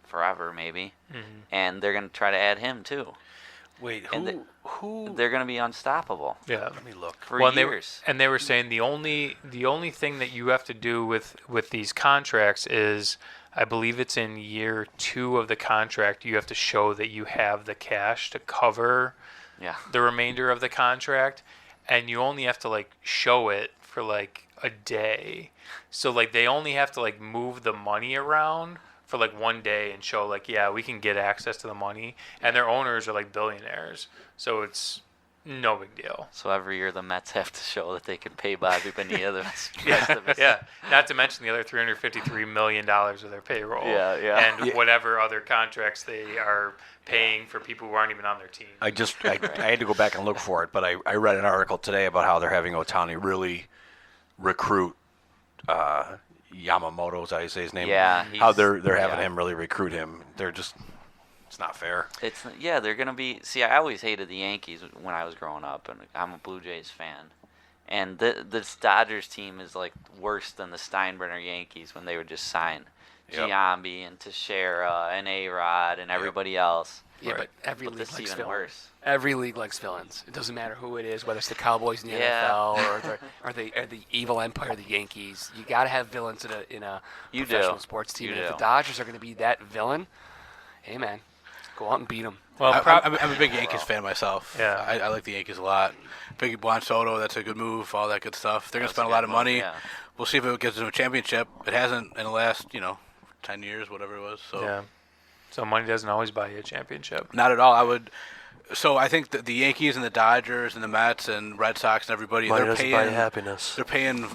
forever, maybe. And they're going to try to add him too. Wait, who? They're going to be unstoppable. Yeah. Let me look. For years. They were saying the only thing that you have to do with these contracts is, I believe it's in year 2 of the contract, you have to show that you have the cash to cover the remainder of the contract, and you only have to like show it for like a day. So like they only have to like move the money around for like one day and show like, yeah, we can get access to the money, and their owners are like billionaires, so it's no big deal. So every year the Mets have to show that they can pay Bobby Bonilla the rest of his... Yeah, not to mention the other $353 million of their payroll. And whatever other contracts they are paying for people who aren't even on their team. I had to go back and look for it, but I read an article today about how they're having Ohtani really recruit Yamamoto, is that how you say his name? Yeah. How they're having him really recruit him. They're just... It's not fair. They're going to be... See, I always hated the Yankees when I was growing up, and I'm a Blue Jays fan. And this Dodgers team is like worse than the Steinbrenner Yankees when they would just sign Giambi and Teixeira and A-Rod and everybody else. Yeah, but every league likes villains. Worse. Every league likes villains. It doesn't matter who it is, whether it's the Cowboys in the NFL or the evil empire, the Yankees. You got to have villains in a professional sports team. And if the Dodgers are going to be that villain, hey man, go out and beat them. Well, I'm a big Yankees fan myself. Yeah. I like the Yankees a lot. Big Juan Soto, that's a good move, all that good stuff. They're going to spend a lot of money. Yeah. We'll see if it gets them a championship. It hasn't in the last, 10 years, whatever it was. So Yeah. So money doesn't always buy you a championship. Not at all. So I think that the Yankees and the Dodgers and the Mets and Red Sox and everybody, Money they're doesn't paying buy you happiness. They're paying.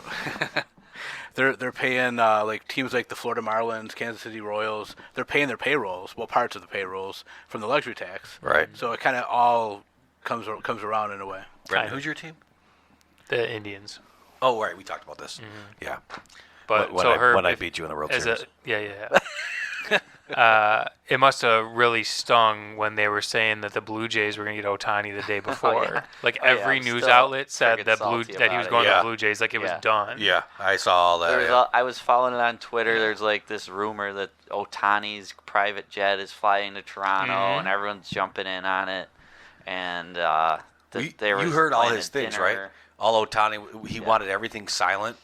They're paying like teams like the Florida Marlins, Kansas City Royals. They're paying their payrolls, parts of the payrolls from the luxury tax. Right. So it kind of all comes around in a way. Brendon, who's your team? The Indians. Oh, right. We talked about this. Yeah. But when I beat you in the World Series. It must have really stung when they were saying that the Blue Jays were going to get Ohtani the day before. Like every news outlet said that he was going to the Blue Jays, like it was done. Yeah, I saw all that. I was following it on Twitter. There's like this rumor that Ohtani's private jet is flying to Toronto, and everyone's jumping in on it. And you heard all his things, right? All Ohtani, he wanted everything silent,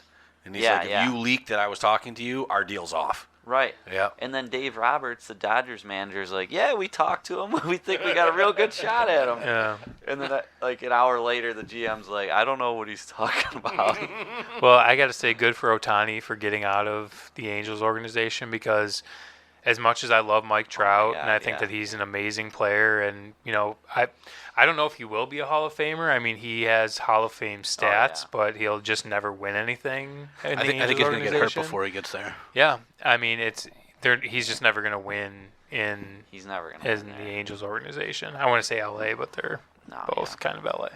and he's like, if you leak that I was talking to you, our deal's off. Right. Yeah. And then Dave Roberts, the Dodgers manager, is like, yeah, we talked to him. We think we got a real good shot at him. Yeah. And then like an hour later, the GM's like, I don't know what he's talking about. Well, I got to say good for Ohtani for getting out of the Angels organization, because as much as I love Mike Trout, and I think that he's an amazing player, and, I don't know if he will be a Hall of Famer. I mean, he has Hall of Fame stats, but he'll just never win anything in the Angels I think he's going to get hurt organization. before he gets there. Yeah, I mean, he's just never going to win in the Angels organization. I want to say LA, but they're both kind of LA.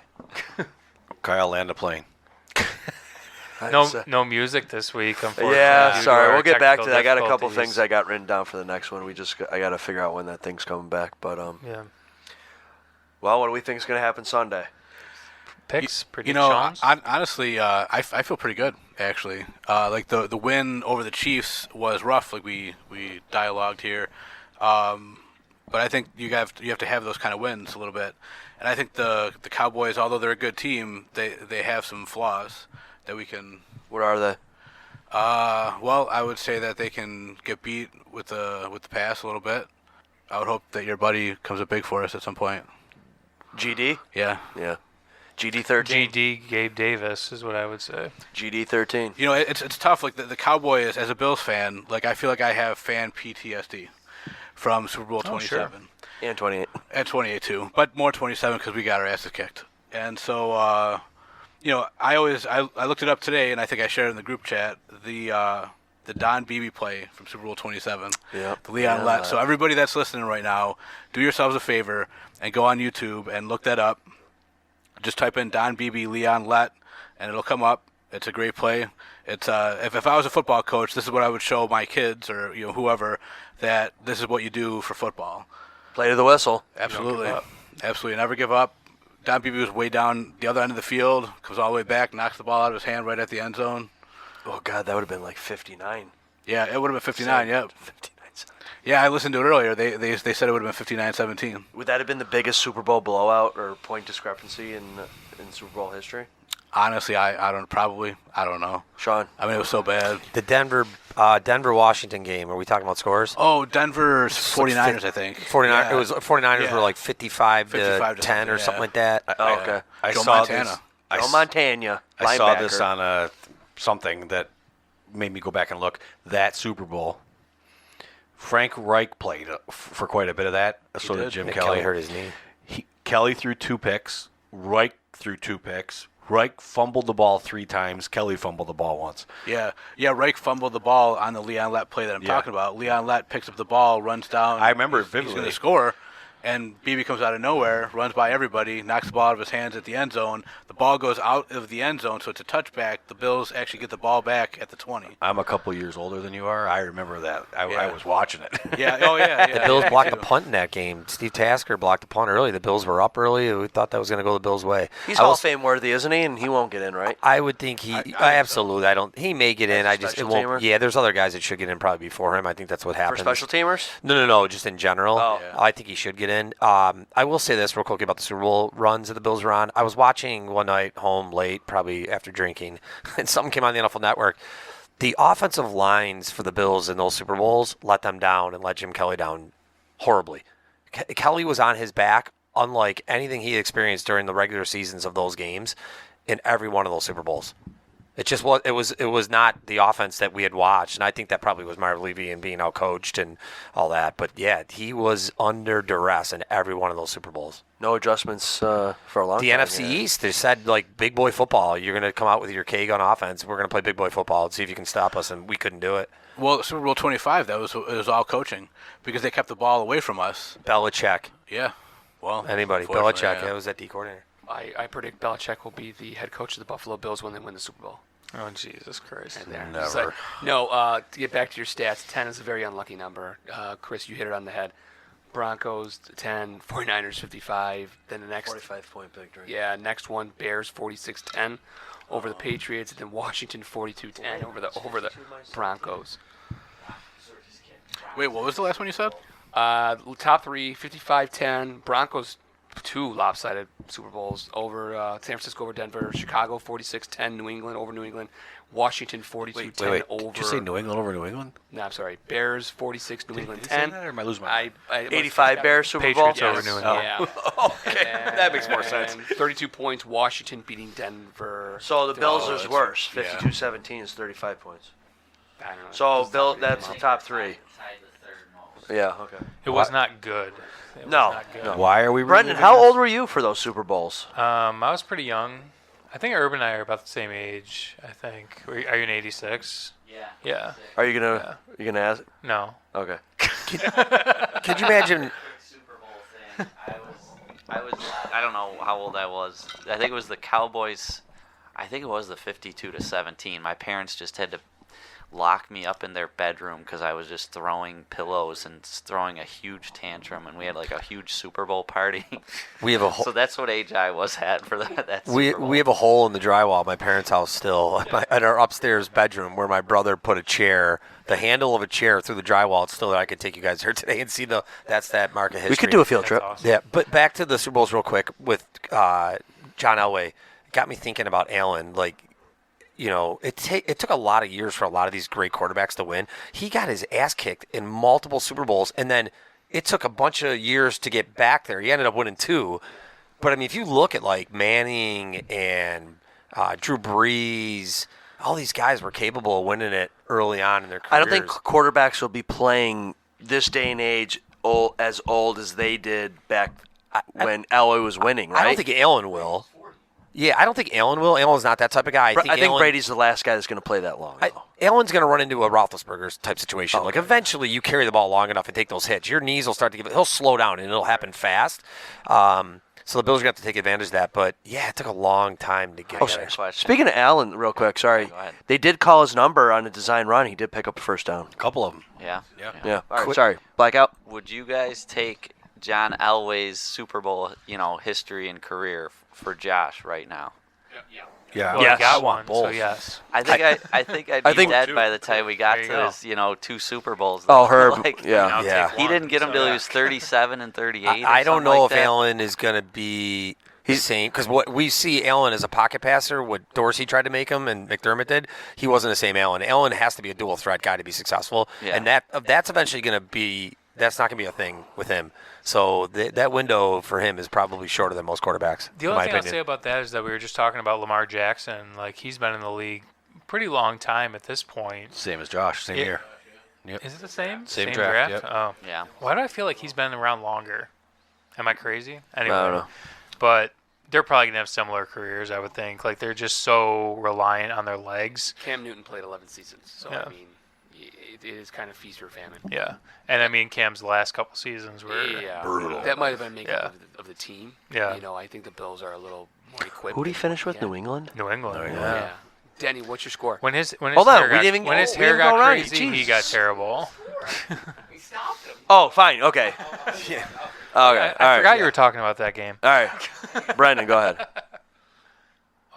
Kyle, land a plane. No music this week, unfortunately. Yeah, sorry. We'll get back to that. I got a couple difficulties. things I got written down for the next one. I got to figure out when that thing's coming back. But yeah. Well, what do we think is going to happen Sunday? Picks, predictions. Honestly, I feel pretty good actually. Like the win over the Chiefs was rough. Like we dialogued here, but I think you have to have those kind of wins a little bit. And I think the Cowboys, although they're a good team, they have some flaws that we can. What are they? Well, I would say that they can get beat with the pass a little bit. I would hope that your buddy comes up big for us at some point. GD? Yeah. Yeah. GD 13. GD Gabe Davis is what I would say. GD 13. It's tough. Like the Cowboys, as a Bills fan, like I feel like I have fan PTSD from Super Bowl 27. Sure. And 28. And 28 too, but more 27 because we got our asses kicked. And so, I looked it up today, and I think I shared it in the group chat. The Don Beebe play from Super Bowl 27. Yeah. The Leon Lett. So everybody that's listening right now, do yourselves a favor and go on YouTube and look that up. Just type in Don Beebe, Leon Lett, and it'll come up. It's a great play. It's if I was a football coach, this is what I would show my kids or whoever, that this is what you do for football. Play to the whistle. Absolutely. Absolutely. Never give up. Don Beebe was way down the other end of the field, comes all the way back, knocks the ball out of his hand right at the end zone. Oh, God, that would have been like 59. Yeah, it would have been 59, yep. 59. Yeah, I listened to it earlier. They said it would have been 59-17. Would that have been the biggest Super Bowl blowout or point discrepancy in Super Bowl history? Honestly, I don't know. Sean? I mean, it was so bad. The Denver-Washington game, are we talking about scores? Oh, Denver's 49ers, I think. 49. Yeah. It was 49ers were like 55 to 10 or something like that. Okay. I Joe saw Montana. this. Joe Montana. I saw this on something that made me go back and look. That Super Bowl, Frank Reich played for quite a bit of that. So did Jim Kelly. Kelly hurt his knee. Kelly threw 2 picks. Reich threw 2 picks. Reich fumbled the ball 3 times. Kelly fumbled the ball once. Yeah. Reich fumbled the ball on the Leon Lett play that I'm talking about. Leon Lett picks up the ball, runs down. I remember it vividly. He's going to score. And Beebe comes out of nowhere, runs by everybody, knocks the ball out of his hands at the end zone. The ball goes out of the end zone, so it's a touchback. The Bills actually get the ball back at the 20. I'm a couple years older than you are. I remember that. I was watching it. Yeah. Oh, yeah. The Bills blocked a punt in that game. Steve Tasker blocked a punt early. The Bills were up early. We thought that was going to go the Bills' way. He's Hall of Fame worthy, isn't he? And he won't get in, right? I would think absolutely. So. I don't. He may get in. Special teamer? Yeah, there's other guys that should get in probably before him. I think that's what happens. For special teamers? No. Just in general. Oh. Yeah. I think he should get in. I will say this real quick about the Super Bowl runs that the Bills were on. I was watching one night home late, probably after drinking, and something came on the NFL Network. The offensive lines for the Bills in those Super Bowls let them down and let Jim Kelly down horribly. Kelly was on his back, unlike anything he experienced during the regular seasons of those games, in every one of those Super Bowls. It just was. It was not the offense that we had watched, and I think that probably was Marv Levy and being outcoached and all that. But yeah, he was under duress in every one of those Super Bowls. No adjustments for a long The time. NFC East, they said like big boy football. You're going to come out with your K gun offense. We're going to play big boy football and see if you can stop us, and we couldn't do it. Well, Super Bowl 25, it was all coaching because they kept the ball away from us. Belichick. Yeah. Well, Anybody. unfortunately, Belichick. yeah. That was that D coordinator. I predict Belichick will be the head coach of the Buffalo Bills when they win the Super Bowl. Oh, Jesus Christ. Right there. Never. It's like- no, to get back to your stats, 10 is a very unlucky number. Chris, you hit it on the head. Broncos 10, 49ers 55. Then the next 45-point victory. Yeah, next one Bears 46-10 over the Patriots, and then Washington 42-10 over the Broncos. Wait, what was the last one you said? Top three 55-10. Broncos 2 lopsided Super Bowls over San Francisco over Denver. Chicago 46-10. New England over New England. Washington 42-10 Wait. over. Did you say New England over New England? No, I'm sorry. Bears 46, New England Did you say 10. that, or am I losing my mind? 85 Bears Super Bowl? Patriots over New England. Yeah. Okay, that makes more sense. And 32 points. Washington beating Denver. So the Bills is that's- worse. yeah. 52-17 is 35 points. I don't know. So Bill, that's the top three. Tied the third most. Yeah. Okay. It was not good. It was No, not good. no. Why are we? Brendan, reliving how this? old were you for those Super Bowls? I was pretty young. I think Urban and I are about the same age. I think. Are you in '86? Yeah. Yeah. Are you gonna ask? No. Okay. Could you imagine? Super Bowl thing. I don't know how old I was. I think it was the Cowboys. I think it was the 52-17. My parents just had to lock me up in their bedroom because I was just throwing pillows and throwing a huge tantrum, and we had like a huge Super Bowl party. We have a So that's what age I was at for that Super Bowl. we have a hole in the drywall at my parents' house still, at our upstairs bedroom, where my brother put a chair, the handle of a chair through the drywall. It's still there. I could take you guys there today and see that's that mark of history. We could do a field trip. Awesome. Yeah, but back to the Super Bowls real quick with John Elway. It got me thinking about Allen. Like, you know, it took a lot of years for a lot of these great quarterbacks to win. He got his ass kicked in multiple Super Bowls, and then it took a bunch of years to get back there. He ended up winning 2. But, I mean, if you look at, like, Manning and Drew Brees, all these guys were capable of winning it early on in their careers. I don't think quarterbacks will be playing this day and age as old as they did back when Elway was winning, right? I don't think Allen will. Yeah, I don't think Allen will. Allen's not that type of guy. I think Allen, Brady's the last guy that's going to play that long. Allen's going to run into a Roethlisberger type situation. Like, eventually you carry the ball long enough and take those hits. Your knees will start to he'll slow down, and it'll happen fast. So the Bills are going to have to take advantage of that. But, yeah, it took a long time to get there. Next question. Speaking of Allen, real quick, sorry. Go ahead. They did call his number on a design run. He did pick up a first down. A couple of them. Yeah. Yeah. All right. Sorry. Blackout. Would you guys take John Elway's Super Bowl, history and career for Josh right now? Yeah. Well, Yes. I got one, so Both. yes. I think I'd be I think- dead by the time we got There you to go. his, 2 Super Bowls. Oh, Herb. Like, Yeah. I'll Yeah. take He one. didn't get him So, till yeah. he was 37 and 38. I don't know like if that. Allen is going to be the same. Because what we see Allen as a pocket passer, what Dorsey tried to make him and McDermott did, he wasn't the same Allen. Allen has to be a dual threat guy to be successful. Yeah. And that's eventually going to be – that's not going to be a thing with him. So that window for him is probably shorter than most quarterbacks, The in only my thing I'll opinion. say about that is that we were just talking about Lamar Jackson. Like, he's been in the league pretty long time at this point. Same as Josh. Same Yeah. year. Yep. Is it the same? Same draft, yep. Oh. Yeah. Why do I feel like he's been around longer? Am I crazy? Anyway. I don't know. But they're probably going to have similar careers, I would think. Like, they're just so reliant on their legs. Cam Newton played 11 seasons, so Yeah. I mean, it is kind of feast or famine. Yeah. And, I mean, Cam's last couple seasons were brutal. That might have been making Yeah. of the team. Yeah. I think the Bills are a little more equipped. Who did he than finish with? Cam. New England? New England. Yeah. Denny, what's your score? When his Hold on, hair we got, didn't even when his go- we hair didn't go got right. crazy, he Jesus. got terrible. Oh, fine. Okay. Okay. All I right. forgot you were talking about that game. All right. Brendan, go ahead.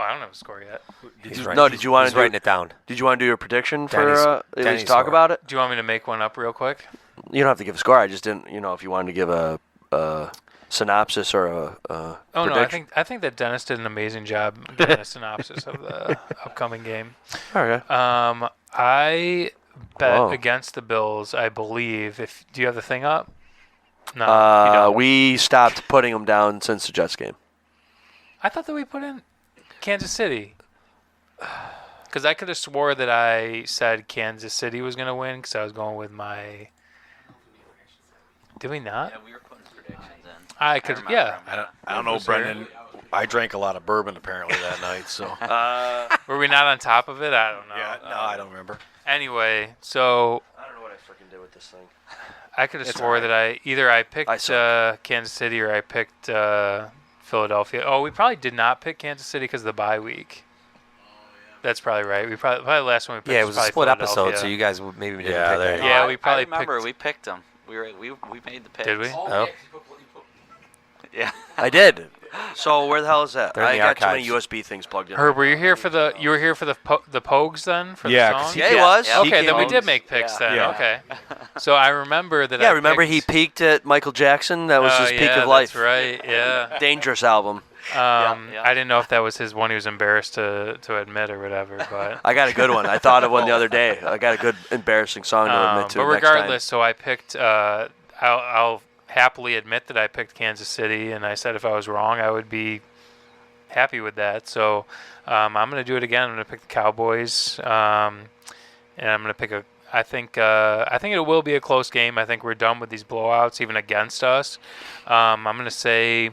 Oh, I don't have a score yet. He's writing- No, did you want he's to writing it down. Did you want to do your prediction Denny's- for at Denny's least talk score. about it? Do you want me to make one up real quick? You don't have to give a score. I just didn't. If you wanted to give a synopsis or a Oh no, prediction. I think that Dennis did an amazing job giving a synopsis of the upcoming game. Okay. I bet Whoa. against the Bills. I believe. Do you have the thing up? No, you don't. We stopped putting them down since the Jets game. I thought that we put in Kansas City. Because I could have swore that I said Kansas City was going to win because I was going with my... Did we not? Yeah, we were putting predictions in. I could, yeah. I don't know, Brendan. I drank a lot of bourbon apparently that night, so. Were we not on top of it? I don't know. Yeah, no, I don't remember. Anyway, so I don't know what I freaking did with this thing. I could have It's swore all right. that I picked suck. Kansas City or I picked Philadelphia. Oh, we probably did not pick Kansas City because of the bye week. That's probably right. We probably last one we picked. Yeah, it was a probably split episode, Philadelphia. so you guys maybe didn't Yeah, pick there that. you Yeah, we probably I remember picked. we picked them. We made the picks. Did we? Oh. Yeah. I did. So where the hell is that? They're in I the got too many archives. USB things plugged in. Herb, were you here for the the Pogues then for Yeah, the 'cause song? he Yeah, he was. Yeah. Okay, then we Pogues. did make picks Yeah. then. Yeah. Okay. So I remember that. Yeah, I remember he picked, peaked at Michael Jackson? That was his peak yeah, of life. That's right. Yeah. Dangerous album. Yeah. I didn't know if that was his one he was embarrassed to admit or whatever, but. I got a good one. I thought of one the other day. I got a good embarrassing song to admit to. But next time. regardless, so I picked. I'll happily admit that I picked Kansas City, and I said if I was wrong, I would be happy with that. So I'm going to do it again. I'm going to pick the Cowboys, and I'm going to pick a. I think it will be a close game. I think we're done with these blowouts, even against us. I'm going to say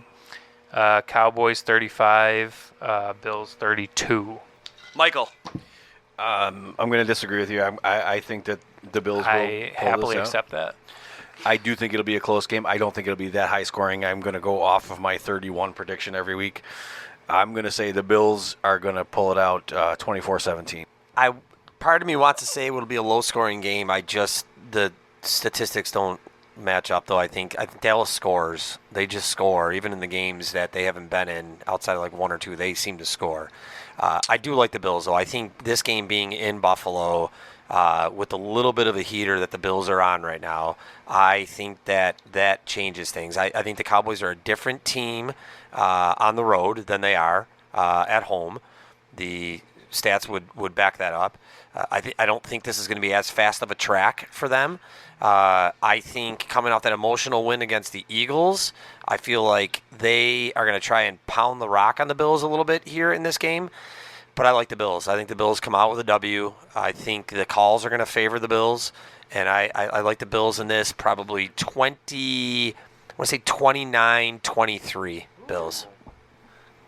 Cowboys 35, Bills 32. Michael. I'm going to disagree with you. I think that the Bills will I pull happily this out. accept that. I do think it'll be a close game. I don't think it'll be that high scoring. I'm going to go off of my 31 prediction every week. I'm going to say the Bills are going to pull it out 24-17. Part of me wants to say it will be a low-scoring game. The statistics don't match up, though. I think Dallas scores. They just score, even in the games that they haven't been in. Outside of like one or two, they seem to score. I do like the Bills, though. I think this game being in Buffalo, with a little bit of a heater that the Bills are on right now, I think that changes things. I think the Cowboys are a different team on the road than they are at home. The stats would back that up. I don't think this is going to be as fast of a track for them. I think coming off that emotional win against the Eagles, I feel like they are going to try and pound the rock on the Bills a little bit here in this game. But I like the Bills. I think the Bills come out with a W. I think the calls are going to favor the Bills. And I like the Bills in this, probably 29-23 Bills.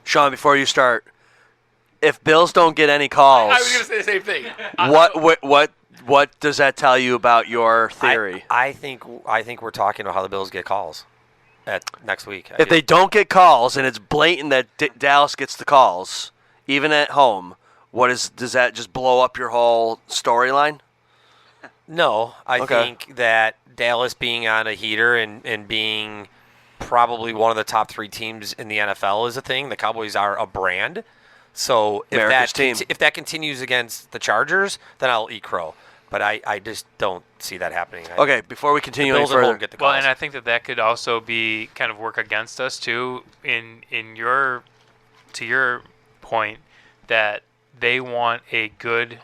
Sean, before you start, if Bills don't get any calls, I was going to say the same thing. what does that tell you about your theory? I think we're talking about how the Bills get calls next week. If they don't get calls and it's blatant that Dallas gets the calls, even at home, does that just blow up your whole storyline? No, I Okay. think that Dallas being on a heater and being probably one of the top 3 teams in the NFL is a thing. The Cowboys are a brand. So America's team. if that continues against the Chargers, then I'll eat crow. But I just don't see that happening. Okay, before we continue the any Bills at home further, get the calls. Well, and I think that could also be kind of work against us too. To your point, that they want a good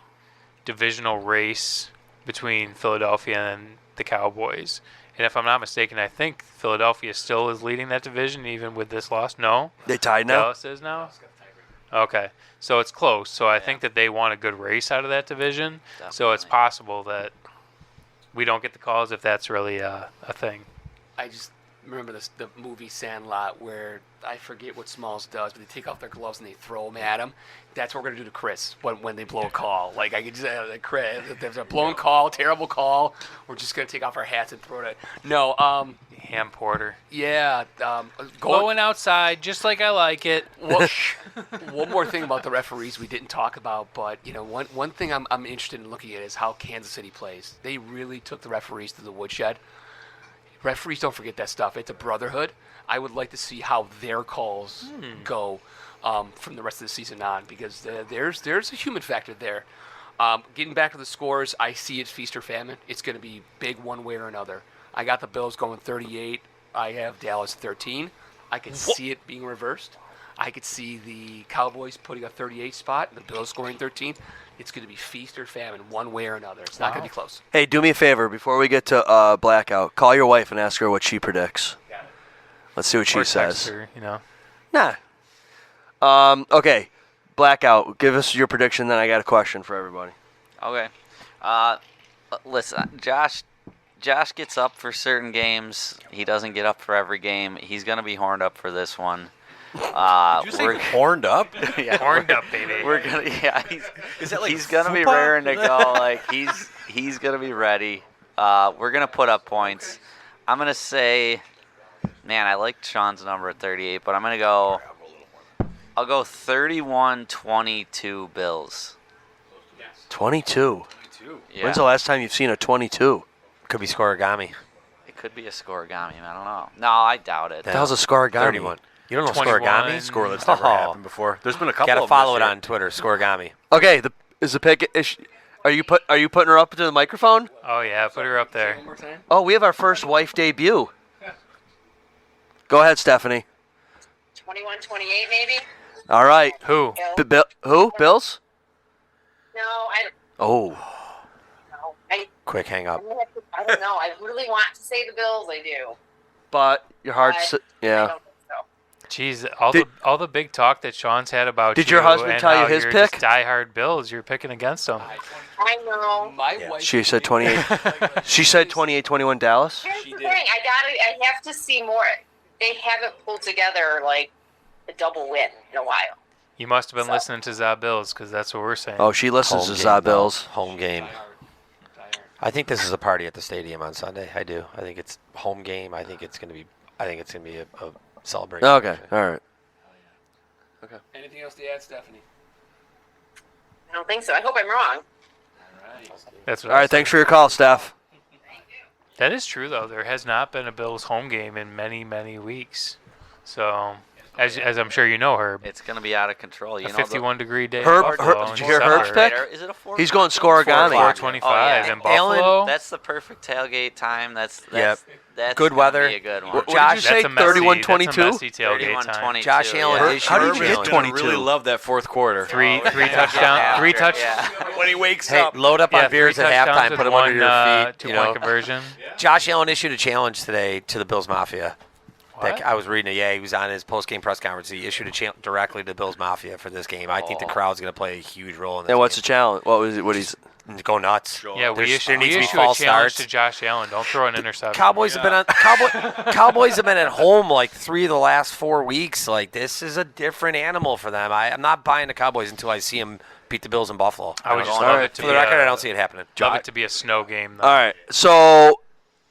divisional race between Philadelphia and the Cowboys. And if I'm not mistaken, I think Philadelphia still is leading that division even with this loss. No, they tied now. Dallas is now. Okay, so it's close. So I think that they want a good race out of that division. So it's Definitely. possible that we don't get the calls if that's really a thing. I just remember the movie Sandlot where I forget what Smalls does, but they take off their gloves and they throw them at him. That's what we're gonna do to Chris when they blow a call. Like I could just Chris, if there's a blown call, terrible call, we're just gonna take off our hats and throw it. No, Ham Porter. yeah, Going outside just like I like it. One more thing about the referees we didn't talk about, but one thing I'm interested in looking at is how Kansas City plays. They really took the referees to the woodshed. Referees don't forget that stuff. It's a brotherhood. I would like to see how their calls go from the rest of the season on, because there's a human factor there. Getting back to the scores, I see it's feast or famine. It's going to be big one way or another. I got the Bills going 38. I have Dallas 13. I can see it being reversed. I could see the Cowboys putting a 38 spot and the Bills scoring 13th. It's going to be feast or famine one way or another. It's not going to be close. Hey, do me a favor before we get to Blackout. Call your wife and ask her what she predicts. Let's see what she Or text says. her, you know. Nah. Okay, Blackout. Give us your prediction. Then I got a question for everybody. Okay. Listen, Josh gets up for certain games. He doesn't get up for every game. He's gonna be horned up for this one. Did you say horned up? Yeah, Horned up, baby. We're gonna. Yeah, Is that like he's gonna be football? raring to go. Like he's gonna be ready. We're gonna put up points. I'm gonna say, man, I like Sean's number at 38, but I'm gonna go. I'll go 31-22 Bills. 22. Yeah. When's the last time you've seen a 22? Could be scoregami. It could be a scoregami. I don't know. No, I doubt it. That was a scoregami. 31. You don't know 21. scoregami? Score that's never happened before. There's been a couple. Got to of them follow this it year. on Twitter. Scoregami. Okay, is the pick? Are you putting her up to the microphone? Oh, yeah, put her up there. One more time. Oh, we have our first wife debut. Go ahead, Stephanie. 21-28 maybe? All right. Who? Who? Bills? No, I Oh. don't know. Quick hang up. I don't know. I really want to say the Bills. I do. But your heart's I yeah. don't think so. Jeez, Did- all the big talk that Sean's had about Did you your husband and tell you how his you're pick? just diehard Bills, you're picking against them. I know. My wife. She said 28. She said 28-21 Dallas. Here's the thing. I have to see more. They haven't pulled together like a double win in a while. You must have been So- listening to ZaBills because that's what we're saying. Oh, she listens to ZaBills. Home game. I think this is a party at the stadium on Sunday. I do. I think it's home game. I think it's gonna be a celebration. Okay. All right. Anything else to add, Stephanie? I don't think so. I hope I'm wrong. That's what All I right. was Thanks for your call, Steph. That is true, though. There has not been a Bills home game in many, many weeks. So, as I'm sure you know, Herb, It's gonna be out of control. You a know, 51-degree day Herb- in Buffalo Herb- in did you hear December. Herb's pick? Is it a 4? He's going scoregami. 425 in Buffalo. That's the perfect tailgate time. That's Yep. That's Good gonna weather. Be a good one. What did Josh, you say? That's a messy 31-22? That's a messy tailgate time. 31-22. Josh Allen yeah. issued How did a you get challenge. 22? Really love that fourth quarter. Three touchdowns. Yeah. Three touch. Yeah. when he wakes Hey, up. load up Yeah, on beers three at touchdowns halftime. with Put them one, under your feet. You know, two-point conversion. Josh Allen issued a challenge today to the Bills Mafia. What? I was reading it. Yeah, he was on his post-game press conference. He issued a challenge directly to the Bills Mafia for this game. I think the crowd's going to play a huge role in this And what's the game. challenge? What was it? What he's? Go nuts. Yeah, we There needs issue to be a false challenge starts. to Josh Allen. Don't throw an interception. Cowboys have been on Cowboys have been at home like 3 of the last 4 weeks. Like, this is a different animal for them. I'm not buying the Cowboys until I see them beat the Bills in Buffalo. I would just All love right. it to For be the record, a- I don't see it happening. love it to be a snow game. Though. All right. So,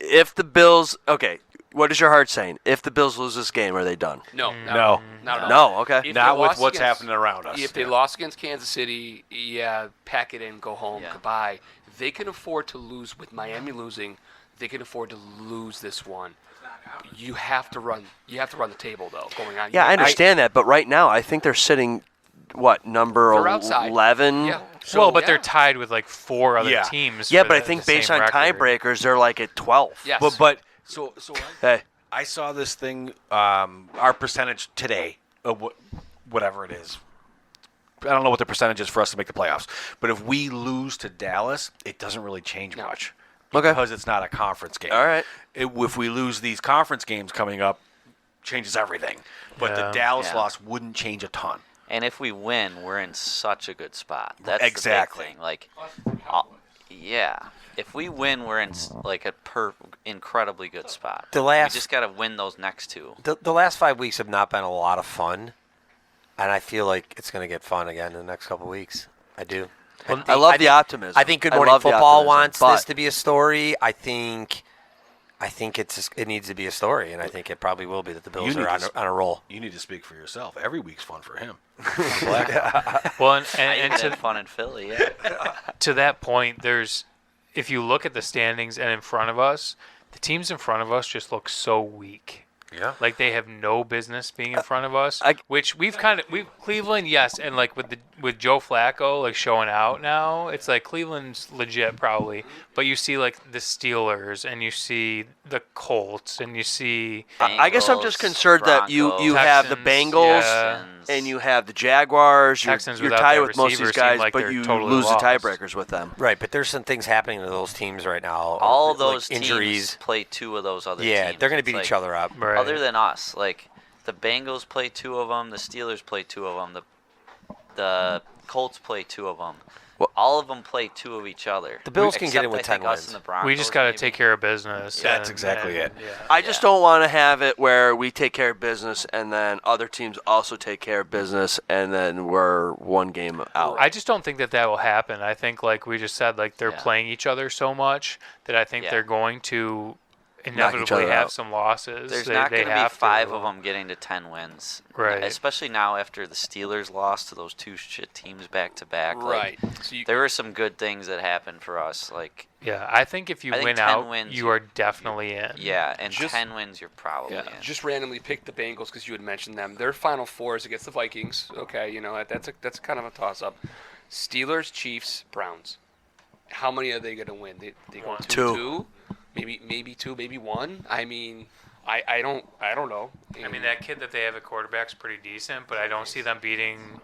if the Bills, okay, what is your heart saying? If the Bills lose this game, are they done? No. No. Not at all. No. Okay. If Not they with lost what's against- happening around us. If they lost against Kansas City, yeah, pack it in, go home, Yeah. goodbye. They can afford to lose with Miami losing. They can afford to lose this one. You have to run. You have to run the table though. Going on. Yeah, I understand that, but right now, I think they're sitting, what, number They're outside. 11? Yeah. Well, but yeah. they're tied with like 4 other Yeah. teams. Yeah, for but I the think same based on record. tiebreakers, they're like at 12. Yes. But so Hey. I saw this thing. Our percentage today, whatever it is. I don't know what the percentage is for us to make the playoffs. But if we lose to Dallas, it doesn't really change much. Okay. Because it's not a conference game. All right. If we lose these conference games coming up, changes everything. But the Yeah. Dallas Yeah. loss wouldn't change a ton. And if we win, we're in such a good spot. That's Exactly. the big thing. Like, yeah. If we win, we're in like a incredibly good spot. The last- we just got to win those next two. The last 5 weeks have not been a lot of fun, and I feel like it's going to get fun again in the next couple of weeks. I do. I love the optimism. I think Good I Morning love the Football optimism, wants but- this to be a story. I think it needs to be a story, and I think it probably will be that the Bills need are to on a roll. You need to speak for yourself. Every week's fun for him. Well, I and even had fun in Philly. Yeah. to that point, if you look at the standings and in front of us, the teams in front of us just look so weak. Yeah. Like they have no business being in front of us. Which we've Cleveland, yes, and like with Joe Flacco like showing out now, it's like Cleveland's legit probably. But you see like the Steelers and you see the Colts and you see. I guess I'm just concerned that you have the Bengals and you have the Jaguars. You're tied with most of these guys, but you lose the tiebreakers with them. Right, but there's some things happening to those teams right now. All of those injuries teams play 2 of those other teams. Yeah, they're going to beat each other up. Right. Other than us, like the Bengals play 2 of them, the Steelers play 2 of them, the Colts play 2 of them. All of them play 2 of each other. The Bills can get in Except with I 10 think us wins. and the Broncos, We just got to maybe. take care of business. That's exactly it. Yeah. I just don't want to have it where we take care of business and then other teams also take care of business and then we're one game out. I just don't think that will happen. I think, like we just said, like they're playing each other so much that I think they're going to inevitably have some losses. There's not going to be 5 of them getting to 10 wins. Right. Especially now after the Steelers lost to those 2 shit teams back to back. Right. So there were some good things that happened for us. Like yeah, I think if you win 10 out, wins, you are definitely in. Yeah, and 10 wins, you're probably in. Just randomly pick the Bengals because you had mentioned them. Their Final Four is against the Vikings. Okay, that's kind of a toss-up. Steelers, Chiefs, Browns. How many are they going to win? They go 2? Maybe 2, maybe 1. I mean, I don't know. I mean, that kid that they have at quarterback's pretty decent, but I don't see them beating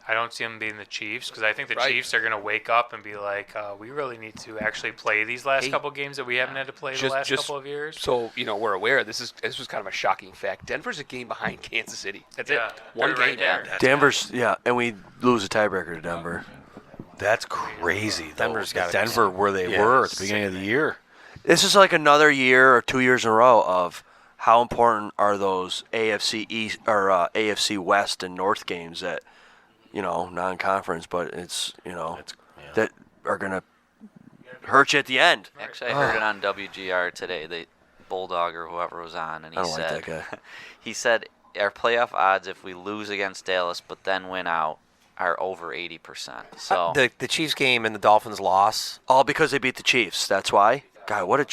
the Chiefs because I think the Chiefs are going to wake up and be like, we really need to actually play these last couple games that we haven't had to play the last couple of years. So, we're aware this was kind of a shocking fact. Denver's a game behind Kansas City. That's it. One game there. Denver's, and we lose a tiebreaker to Denver. That's crazy. Denver's got Denver where they were at the beginning of the year. This is like another year or 2 years in a row of how important are those AFC East or AFC West and North games that, non-conference, but it's, that are going to hurt you at the end. Actually, I heard it on WGR today. The Bulldog or whoever was on, and he said, like that guy. He said our playoff odds if we lose against Dallas but then win out are over 80%. So the Chiefs game and the Dolphins loss, all because they beat the Chiefs. That's why. God, what a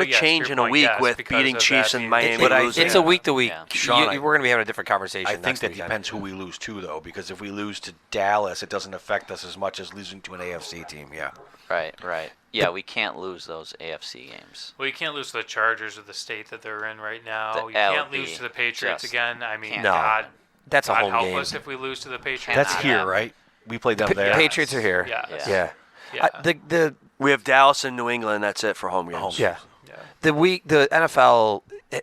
change in a week with beating Chiefs and Miami. It's a week to week. Sean, we're going to be having a different conversation. I think that depends who we lose to, though, because if we lose to Dallas, it doesn't affect us as much as losing to an AFC team. Yeah. Right. Yeah, we can't lose those AFC games. Well, you can't lose to the Chargers of the state that they're in right now. You LB can't lose to the Patriots again. I mean, No. God, That's a God home help game. us if we lose to the Patriots. That's here, right? We played them there. Patriots are here. Yes. Yeah. We have Dallas and New England. That's it for home games. Yeah. The NFL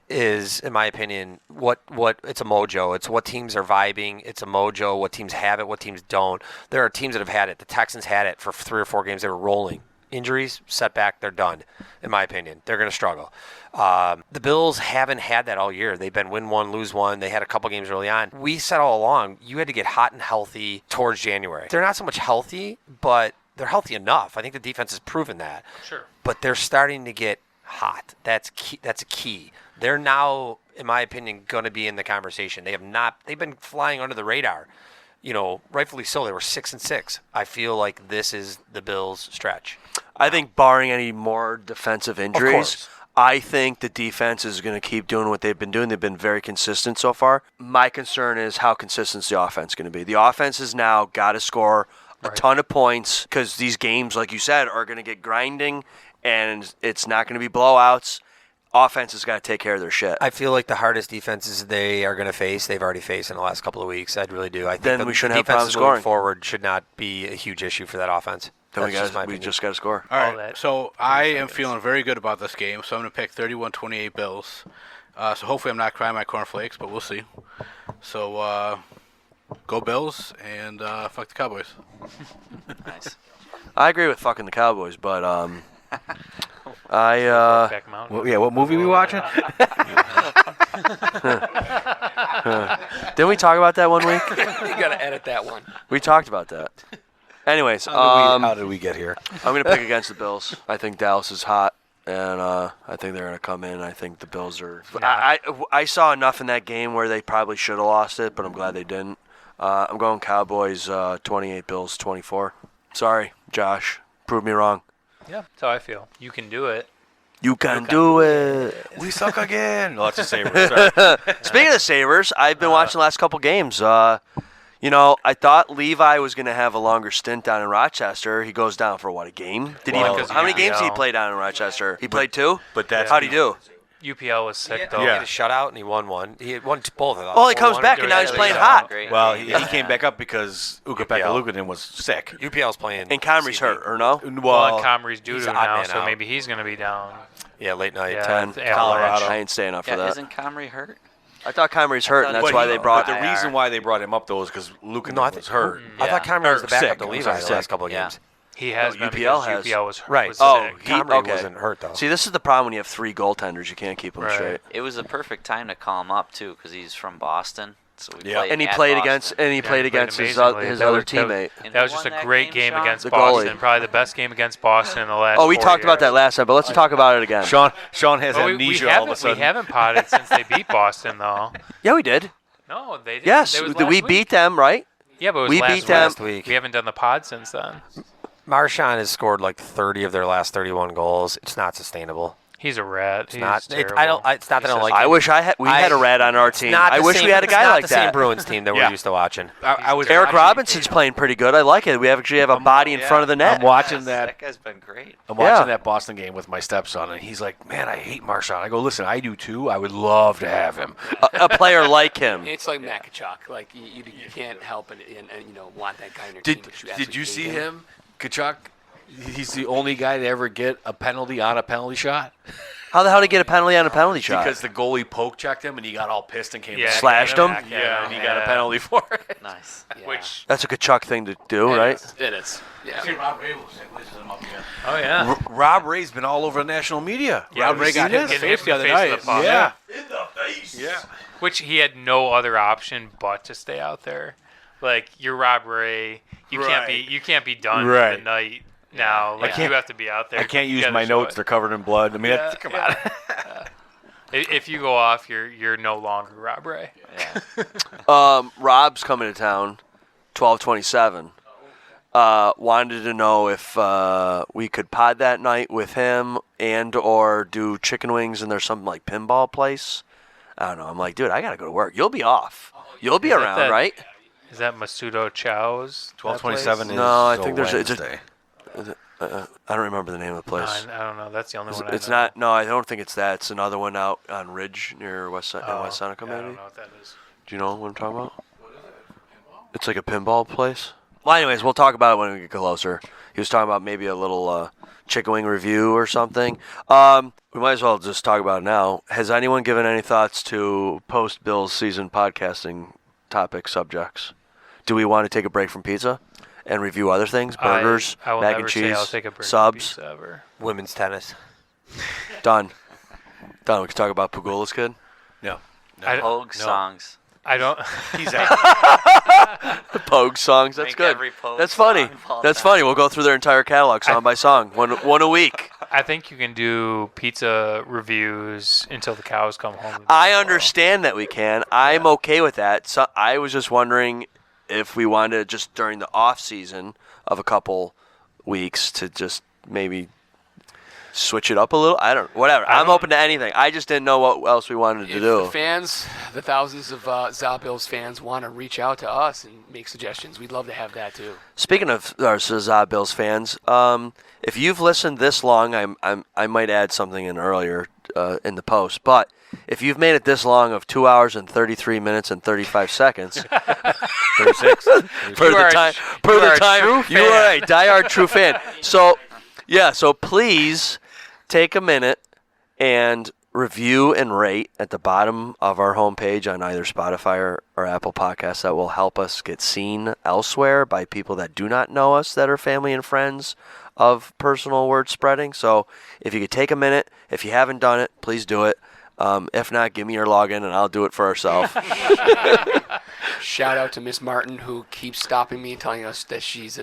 is, in my opinion, what it's a mojo. It's what teams are vibing. It's a mojo. What teams have it, what teams don't. There are teams that have had it. The Texans had it for 3 or 4 games. They were rolling. Injuries, setback, they're done. In my opinion, they're going to struggle. The Bills haven't had that all year. They've been win 1, lose 1. They had a couple games early on. We said all along, you had to get hot and healthy towards January. They're not so much healthy, but they're healthy enough. I think the defense has proven that. Sure. But they're starting to get hot. That's key. That's a key. They're now, in my opinion, going to be in the conversation. They have not. They've been flying under the radar. Rightfully so. They were 6-6. I feel like this is the Bills' stretch. I think barring any more defensive injuries, I think the defense is going to keep doing what they've been doing. They've been very consistent so far. My concern is how consistent is the offense going to be. The offense has now got to score a ton of points because these games, like you said, are going to get grinding, and it's not going to be blowouts. Offense has got to take care of their shit. I feel like the hardest defenses they are going to face, they've already faced in the last couple of weeks. I really do. I think Then we shouldn't have defenses problems moving forward should not be a huge issue for that offense. Then we That's just got to score. All right, so I am feeling very good about this game, so I'm going to pick 31-28 Bills. So hopefully I'm not crying my cornflakes, but we'll see. So go Bills and fuck the Cowboys. Nice. I agree with fucking the Cowboys, but what movie we watching? Didn't we talk about that one week? You got to edit that one. We talked about that. Anyways, How did we get here? I'm going to pick against the Bills. I think Dallas is hot, and I think they're going to come in. I think the Bills are. I saw enough in that game where they probably should have lost it, but I'm glad they didn't. I'm going Cowboys 28, Bills 24. Sorry, Josh. Prove me wrong. Yeah, that's how I feel. You can do it. You can do it. We suck again. Lots of Sabres. Sorry. Speaking of Sabres, I've been watching the last couple games. I thought Levi was going to have a longer stint down in Rochester. He goes down for a game? How many games did he play down in Rochester? He played 2? But that's how'd he do? UPL was sick, though. He had a shutout, and he won one. He had won both of them. Oh, he comes back, and now he's playing hot. Well, he came back up because Ukko-Pekka Luukkonen was sick. UPL's playing. And Comrie's hurt, or no? Well, and Comrie's due odd now, man so out. maybe he's going to be down. Yeah, late night. Yeah, 10, Avalanche. Colorado. I ain't staying up for that. Isn't Comrie hurt? I thought Comrie's hurt, and that's why they brought But the reason why they brought him up, though, is because Luukkonen was hurt. I thought Comrie was the backup to Sick. Levi the last couple of Yeah. games. He has been UPL because has. UPL was hurt. Right. Was sick. Comrie wasn't hurt, though. See, this is the problem when you have 3 goaltenders. You can't keep them Right. straight. It was a perfect time to call him up too, because he's from Boston. So we played And he at played Boston. against his amazingly. his That other was- teammate. And That was who just a won that great game, game Sean? against The Boston. goalie. Probably the best game against Boston in the last. Oh, we 4 talked about years. that last time, but let's talk about it again. Sean has Well, amnesia all of a sudden. We haven't potted since they beat Boston, though. Yeah, we did. No, they didn't. Yes, It was we last beat week. them, right? Yeah, but it was we last beat them. week. We haven't done the pod since then. Marchand has scored like 30 of their last 31 goals. It's not sustainable. He's a rat. It's He's not. terrible. It's not that I don't like. I him. wish we had a rat on our It's team. not I the wish same- we had a it's guy not like the that. same Bruins team that we're used to watching. I was Eric watching- Robinson's playing pretty good. I like it. We actually have a body in front of the net. I'm watching that. That guy's been great. I'm watching that Boston game with my stepson, and he's like, "Man, I hate Marchand." I go, "Listen, I do too. I would love to have him." A player like him. It's like Makachuk. Like you can't help and want that guy in your team. Did you see him, Kachuk? He's the only guy to ever get a penalty on a penalty shot. How the hell did he get a penalty on a penalty shot? Because the goalie poke checked him, and he got all pissed and came Yeah, back. Slashed him? Yeah, and he got a penalty for it. Nice. Which? That's a Kachuk thing to do, right? It is. Yeah. Oh yeah. Rob Ray's been all over the national media. Yeah, Rob Ray got hit in the face the other night. Yeah. In the face. Yeah. Which he had no other option but to stay out there. Like you're Rob Ray, you can't be done for the night now. Like you have to be out there. I can't You use gotta my show notes; it. they're covered in blood. I mean, Yeah. come on. If you go off, you're no longer Rob Ray. Rob's coming to town, 12/27. Wanted to know if we could pod that night with him and or do chicken wings, and there's some like pinball place. I don't know. I'm like, dude, I gotta go to work. You'll be off. You'll be Is that around, that- right? Is that Masudo Chow's? 12/27 is No, I think there's Wednesday. I don't remember the name of the place. I don't know. That's the only one. It's I know. not. No, I don't think it's that. It's another one out on Ridge near West Seneca, I maybe. don't know what that is. Do you know what I'm talking about? It's like a pinball place. Well, anyways, we'll talk about it when we get closer. He was talking about maybe a little chicken wing review or something. We might as well just talk about it now. Has anyone given any thoughts to post-Bills season podcasting topic subjects? Do we want to take a break from pizza and review other things? Burgers, I will mac never and say cheese, I'll take a break from subs. pizza ever. Women's tennis. Done. We can talk about Pagula's kid. No. Pogue songs. I don't. He's out. Pogue songs. That's Rank good. every Pogue That's funny. song of all That's time. funny. We'll go through their entire catalog song by song, one a week. I think you can do pizza reviews until the cows come home. I understand that we can. I'm okay with that. So I was just wondering if we wanted to just during the off season of a couple weeks to just maybe switch it up a little. Whatever. I'm open to anything. I just didn't know what else we wanted to If do. the fans, the thousands of ZaBills fans, want to reach out to us and make suggestions, we'd love to have that too. Speaking of our ZaBills fans, if you've listened this long, I might add something in earlier in the post, but if you've made it this long of 2 hours and 33 minutes and 35 seconds, 36. per the time, you are a diehard true fan. So, yeah, so please take a minute and review and rate at the bottom of our homepage on either Spotify or Apple Podcasts. That will help us get seen elsewhere by people that do not know us, that are family and friends of personal word spreading. So if you could take a minute, if you haven't done it, please do it. If not, give me your login and I'll do it for ourselves. Shout out to Miss Martin, who keeps stopping me, telling us that she's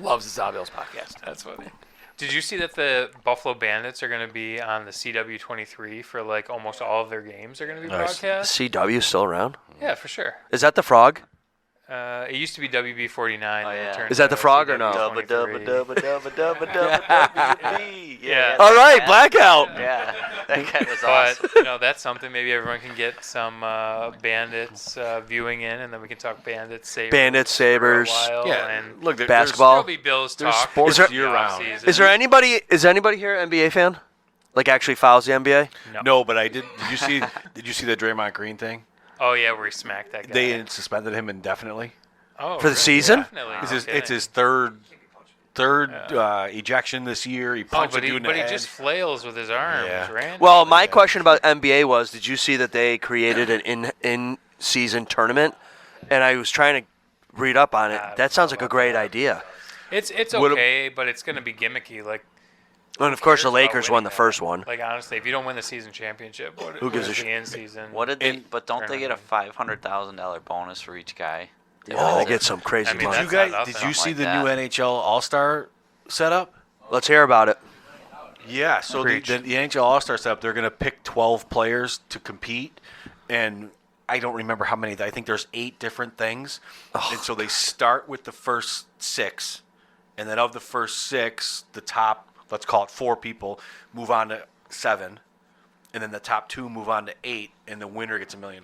loves the ZaBills podcast. That's funny. Did you see that the Buffalo Bandits are going to be on the CW23 for like almost all of their games are going to be broadcast? CW still around? Yeah, for sure. Is that the Frog? It used to be WB49. Oh, yeah. Is that the Frog or no? Dubba dubba dubba dubba dubba dubba dubba. Yeah. All right, Blackout. Yeah, that guy was But awesome. that's something. Maybe everyone can get some Bandits viewing in, and then we can talk Bandits, Sabres. Bandits, Sabres. For a while, Yeah, and look, basketball. there'll be Bills There's talk. sports Is there- year-round. Is there anybody here NBA fan? Like actually follows the NBA? No, but I did. Did you see? Did you see the Draymond Green thing? Oh yeah, where he smacked that guy. They suspended him indefinitely. Oh, For the really? season? Definitely. It's his third ejection this year. He Oh, punched but a he, dude in but the he head. just flails with his arms, Yeah. right? Well, my question about NBA was, did you see that they created an in-season tournament? And I was trying to read up on it. That sounds like a great idea. It's What a- okay, but it's going to be gimmicky. Like, And of course, the cares about Lakers won winning the that? first one. Like honestly, if you don't win the season championship, Who gives a what is shit? the end season? What did they? And- But don't they get a $500,000 bonus for each guy? Oh, they get some crazy I mean, money. that's You guys, not did nothing. you see like the that. new NHL All-Star setup? Let's hear about it. Yeah, so the Preach. NHL All-Star setup, they're going to pick 12 players to compete, and I don't remember how many. I think there's 8 different things, and so they start with the first 6, and then of the first 6, the top, let's call it 4 people, move on to 7, and then the top 2 move on to 8, and the winner gets $1 million.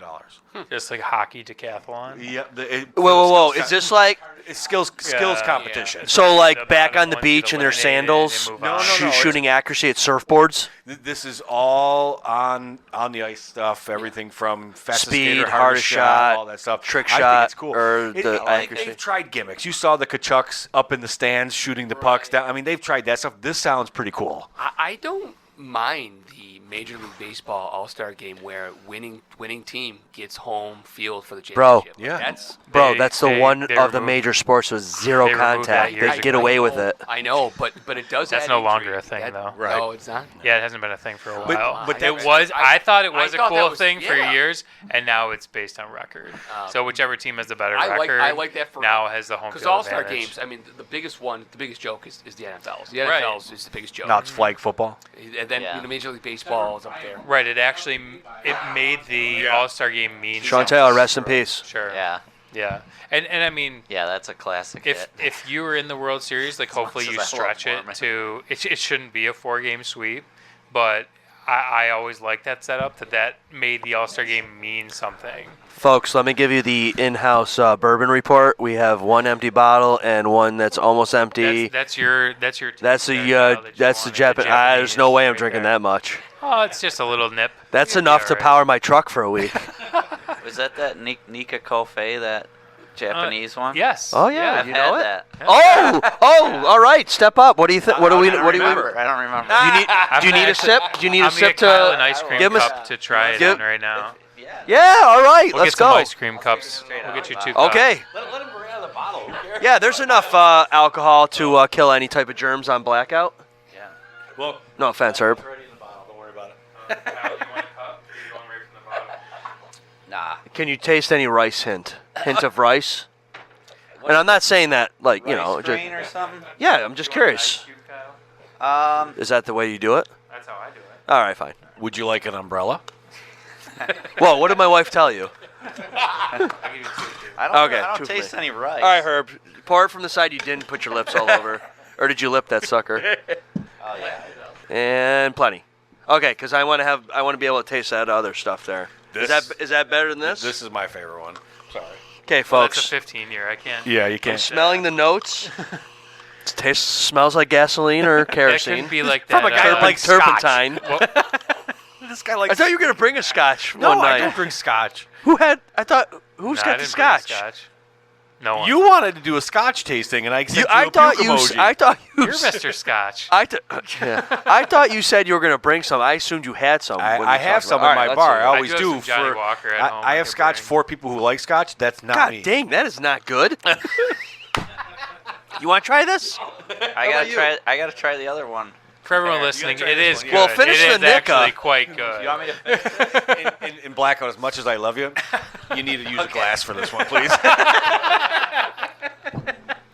Just like hockey decathlon. Yep. Whoa. Is this like It's skills Yeah. competition. so like The back bottom on the ones beach get in their eliminated, sandals, they move No, on. no, no. it's- shooting accuracy at surfboards? This is all on the ice stuff. Everything from fastest Speed, skater, hardest shot, all that stuff. trick I shot, think it's cool. or the accuracy. They've tried gimmicks. You saw the Kachucks up in the stands shooting the pucks down. I mean, they've tried that stuff. This sounds pretty cool. I don't mind the Major League Baseball All-Star Game where winning team gets home field for the Bro. championship. Yeah. That's Bro, They- that's the they- one they of the removed- major sports with zero they removed that contact. years They get ago. away with it. I know, but it does. That's add no longer intrigue. a thing, though. Right. No, it's not. Yeah, it hasn't been a thing for a But- while. but it that- was. I thought it I was a thought that cool was- thing for yeah. years, and now it's based on record. So whichever team has the better I record, like that for now has the home because field All-Star advantage. games. I mean, the biggest joke is the NFL's. The Right. NFL's is the biggest joke. Now it's flag football. And then Yeah. Major League Baseball is up there. Right. It actually made the All-Star game mean Sean something. Taylor, rest in peace. Sure. Yeah, Yeah. And I mean, yeah, that's a classic if hit. if you were in the World Series, like hopefully much you as I love stretch it Mormon. to it shouldn't be a 4-game sweep, but I always liked that setup that made the All-Star game mean something. Folks, let me give you the in-house bourbon report. We have one empty bottle and one that's almost empty. That's your That's take the there, Kyle, that you that's the wanted, Japanese. There's no way I'm right drinking there. that much. Oh, it's just a little nip. That's You'll be enough to all right. power my truck for a week. Was that Nika Kofe, that Japanese one? Yes. Oh yeah, I've you had know it. that. Oh, all right. Step up. What do you think? What do we? What do you? remember? I don't remember. Do you need a sip? Do you need a I'm sip gonna get Kyle an to ice cream give us? cup to try it give- on right now. Yeah. All right. We'll Let's get some go. ice cream cups. We'll get you 2 cups. Okay. Let him bring out the bottle. Who cares? Yeah. There's enough alcohol to kill any type of germs on Blackout. Yeah. Well, No offense, Herb. it's already in the bottle. Don't worry about it. Kyle, you want a cup? Or you going right from the bottle? Nah. Can you taste any rice hint? Hint of rice? And I'm not saying that like you know. Rice Just, grain or something? yeah. I'm just curious. Is that the way you do it? That's how I do it. All right. Fine. Would you like an umbrella? Well, what did my wife tell you? I don't, Okay, I two don't for me. taste any rice. All right, Herb. Pour it from the side you didn't put your lips all over. Or did you lip that sucker? Oh, yeah. And plenty. Okay, because I want to be able to taste that other stuff there. Is that better than this? This is my favorite one. Sorry. Okay, Well, folks. that's a 15-year. I can't. Yeah, you I'm can't. smelling the notes. Smells like gasoline or That kerosene. couldn't be like From that. a guy that likes turpentine. This guy likes. I thought you were gonna bring a scotch No, one night. I don't drink scotch. Who's No, got I the didn't bring scotch? No one. You wanted to do a scotch tasting, and I sent you I a thought puke you. emoji. I thought you. You're Mr. Scotch. I thought you said you were gonna bring some. I assumed you had some. when you I have talked some about- in All my right, bar. let's I hear it. always I do do. have some Johnny for Walker at home I I have could scotch bring. for people who like scotch. That's not God me. dang, that is not good. You want to try this? I gotta try the other one. For everyone listening, try it this is one, good. yeah. Well, finish it the is Nika. actually quite good. You want me to? in Blackout, as much as I love you, you need to use a glass for this one, please.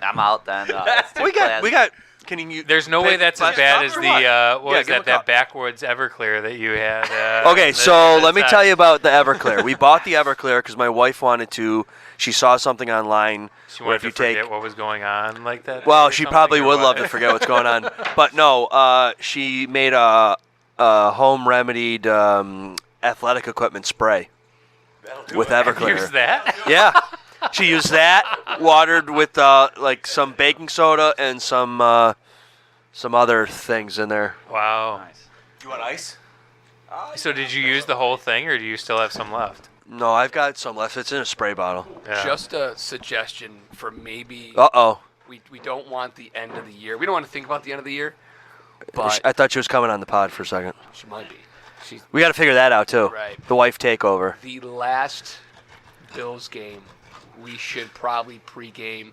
I'm out then. It's too We got. classy. Can you? There's no way that's as bad as cup or the what? Give him a that cup. backwoods Everclear that you had. Okay, so let me tell you about the Everclear. We bought the Everclear because my wife wanted to. She saw something online She where wanted if you to forget take. what was going on like that. Well, or she something, probably or would what? love to forget what's going on, but no. She made a home remedied athletic equipment spray with Everclear. Here's that. Yeah, she used that watered with like some baking soda and some other things in there. Wow. You want ice? So did you use the whole thing, or do you still have some left? No, I've got some left. It's in a spray bottle. Yeah. Just a suggestion for maybe. Uh-oh. We don't want the end of the year. We don't want to think about the end of the year. But I thought she was coming on the pod for a second. she might be. She's We got to figure that out too. Right. The wife takeover. the last Bills game. We should probably pregame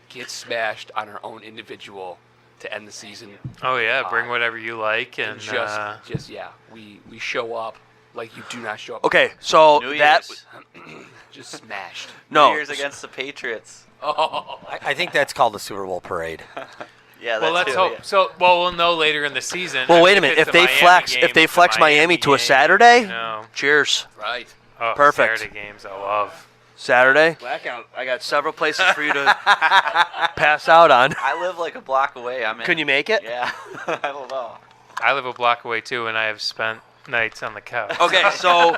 get smashed on our own individual to end the season. Oh yeah, bring whatever you like, and Just yeah, we show up like you do not show up. Okay, so New that Year's. Just smashed. no. New Year's against the Patriots. Oh, I think that's called the Super Bowl parade. Yeah, well, that's let's hope. So, we'll know later in the season. Well, I wait mean, a minute. it's If the they Miami flex, game, if they it's the flex Miami to a game, Saturday, you know. cheers. right. Oh, Perfect. Saturday games, I love. Saturday. Blackout. I got several places for you to pass out on. I live like a block away. I'm in. Can you make it? Yeah. I don't know. I live a block away too, and I have spent nights on the couch. Okay, so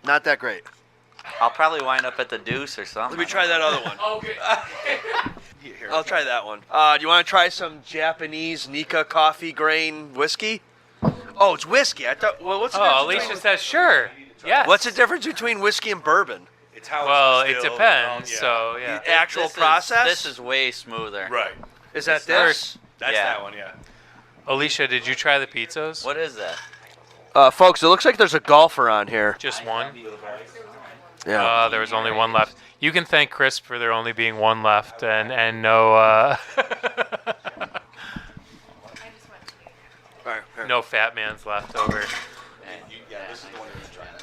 not that great. I'll probably wind up at the Deuce or something. Let me try that other one. Okay. I'll try that one. Do you want to try some Japanese Nika coffee grain whiskey? Oh, it's whiskey. I thought. Well, what's the Oh, difference Alicia between- says sure. Yes. What's the difference between whiskey and bourbon? It's how Well, it's it distilled depends. and So yeah. The actual This process. This is way smoother. Right. Is that it's not- this? That's Yeah. that one, yeah. Alicia, did you try the pizzas? What is that? Folks, it looks like there's a golfer on here. Just one? Yeah. There was only one left. You can thank Chris for there only being one left and no no fat man's left over.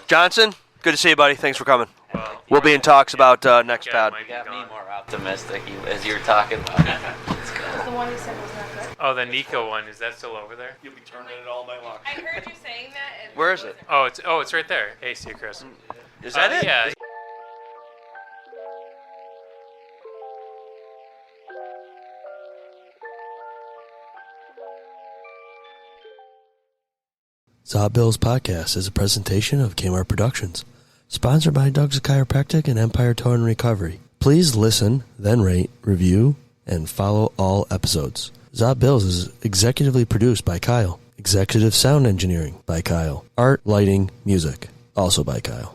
Johnson, good to see you, buddy. Thanks for coming. Well, We'll be in talks about next yeah, pad. might be Got me gone. more optimistic as you were talking about it. Let's go. The one you said was not good. Oh, the Nico one, is that still over there? You'll be turning it all night long. I heard you saying that. And Where is it? Oh, it's right there. Hey, see you, Chris. Is that it? Yeah. ZaBills Podcast is a presentation of Kmart Productions, sponsored by Dudzik Chiropractic and Empire Toe and Recovery. Please listen, then rate, review, and follow all episodes. ZaBills is executively produced by Kyle. Executive sound engineering by Kyle. Art, lighting, music, also by Kyle.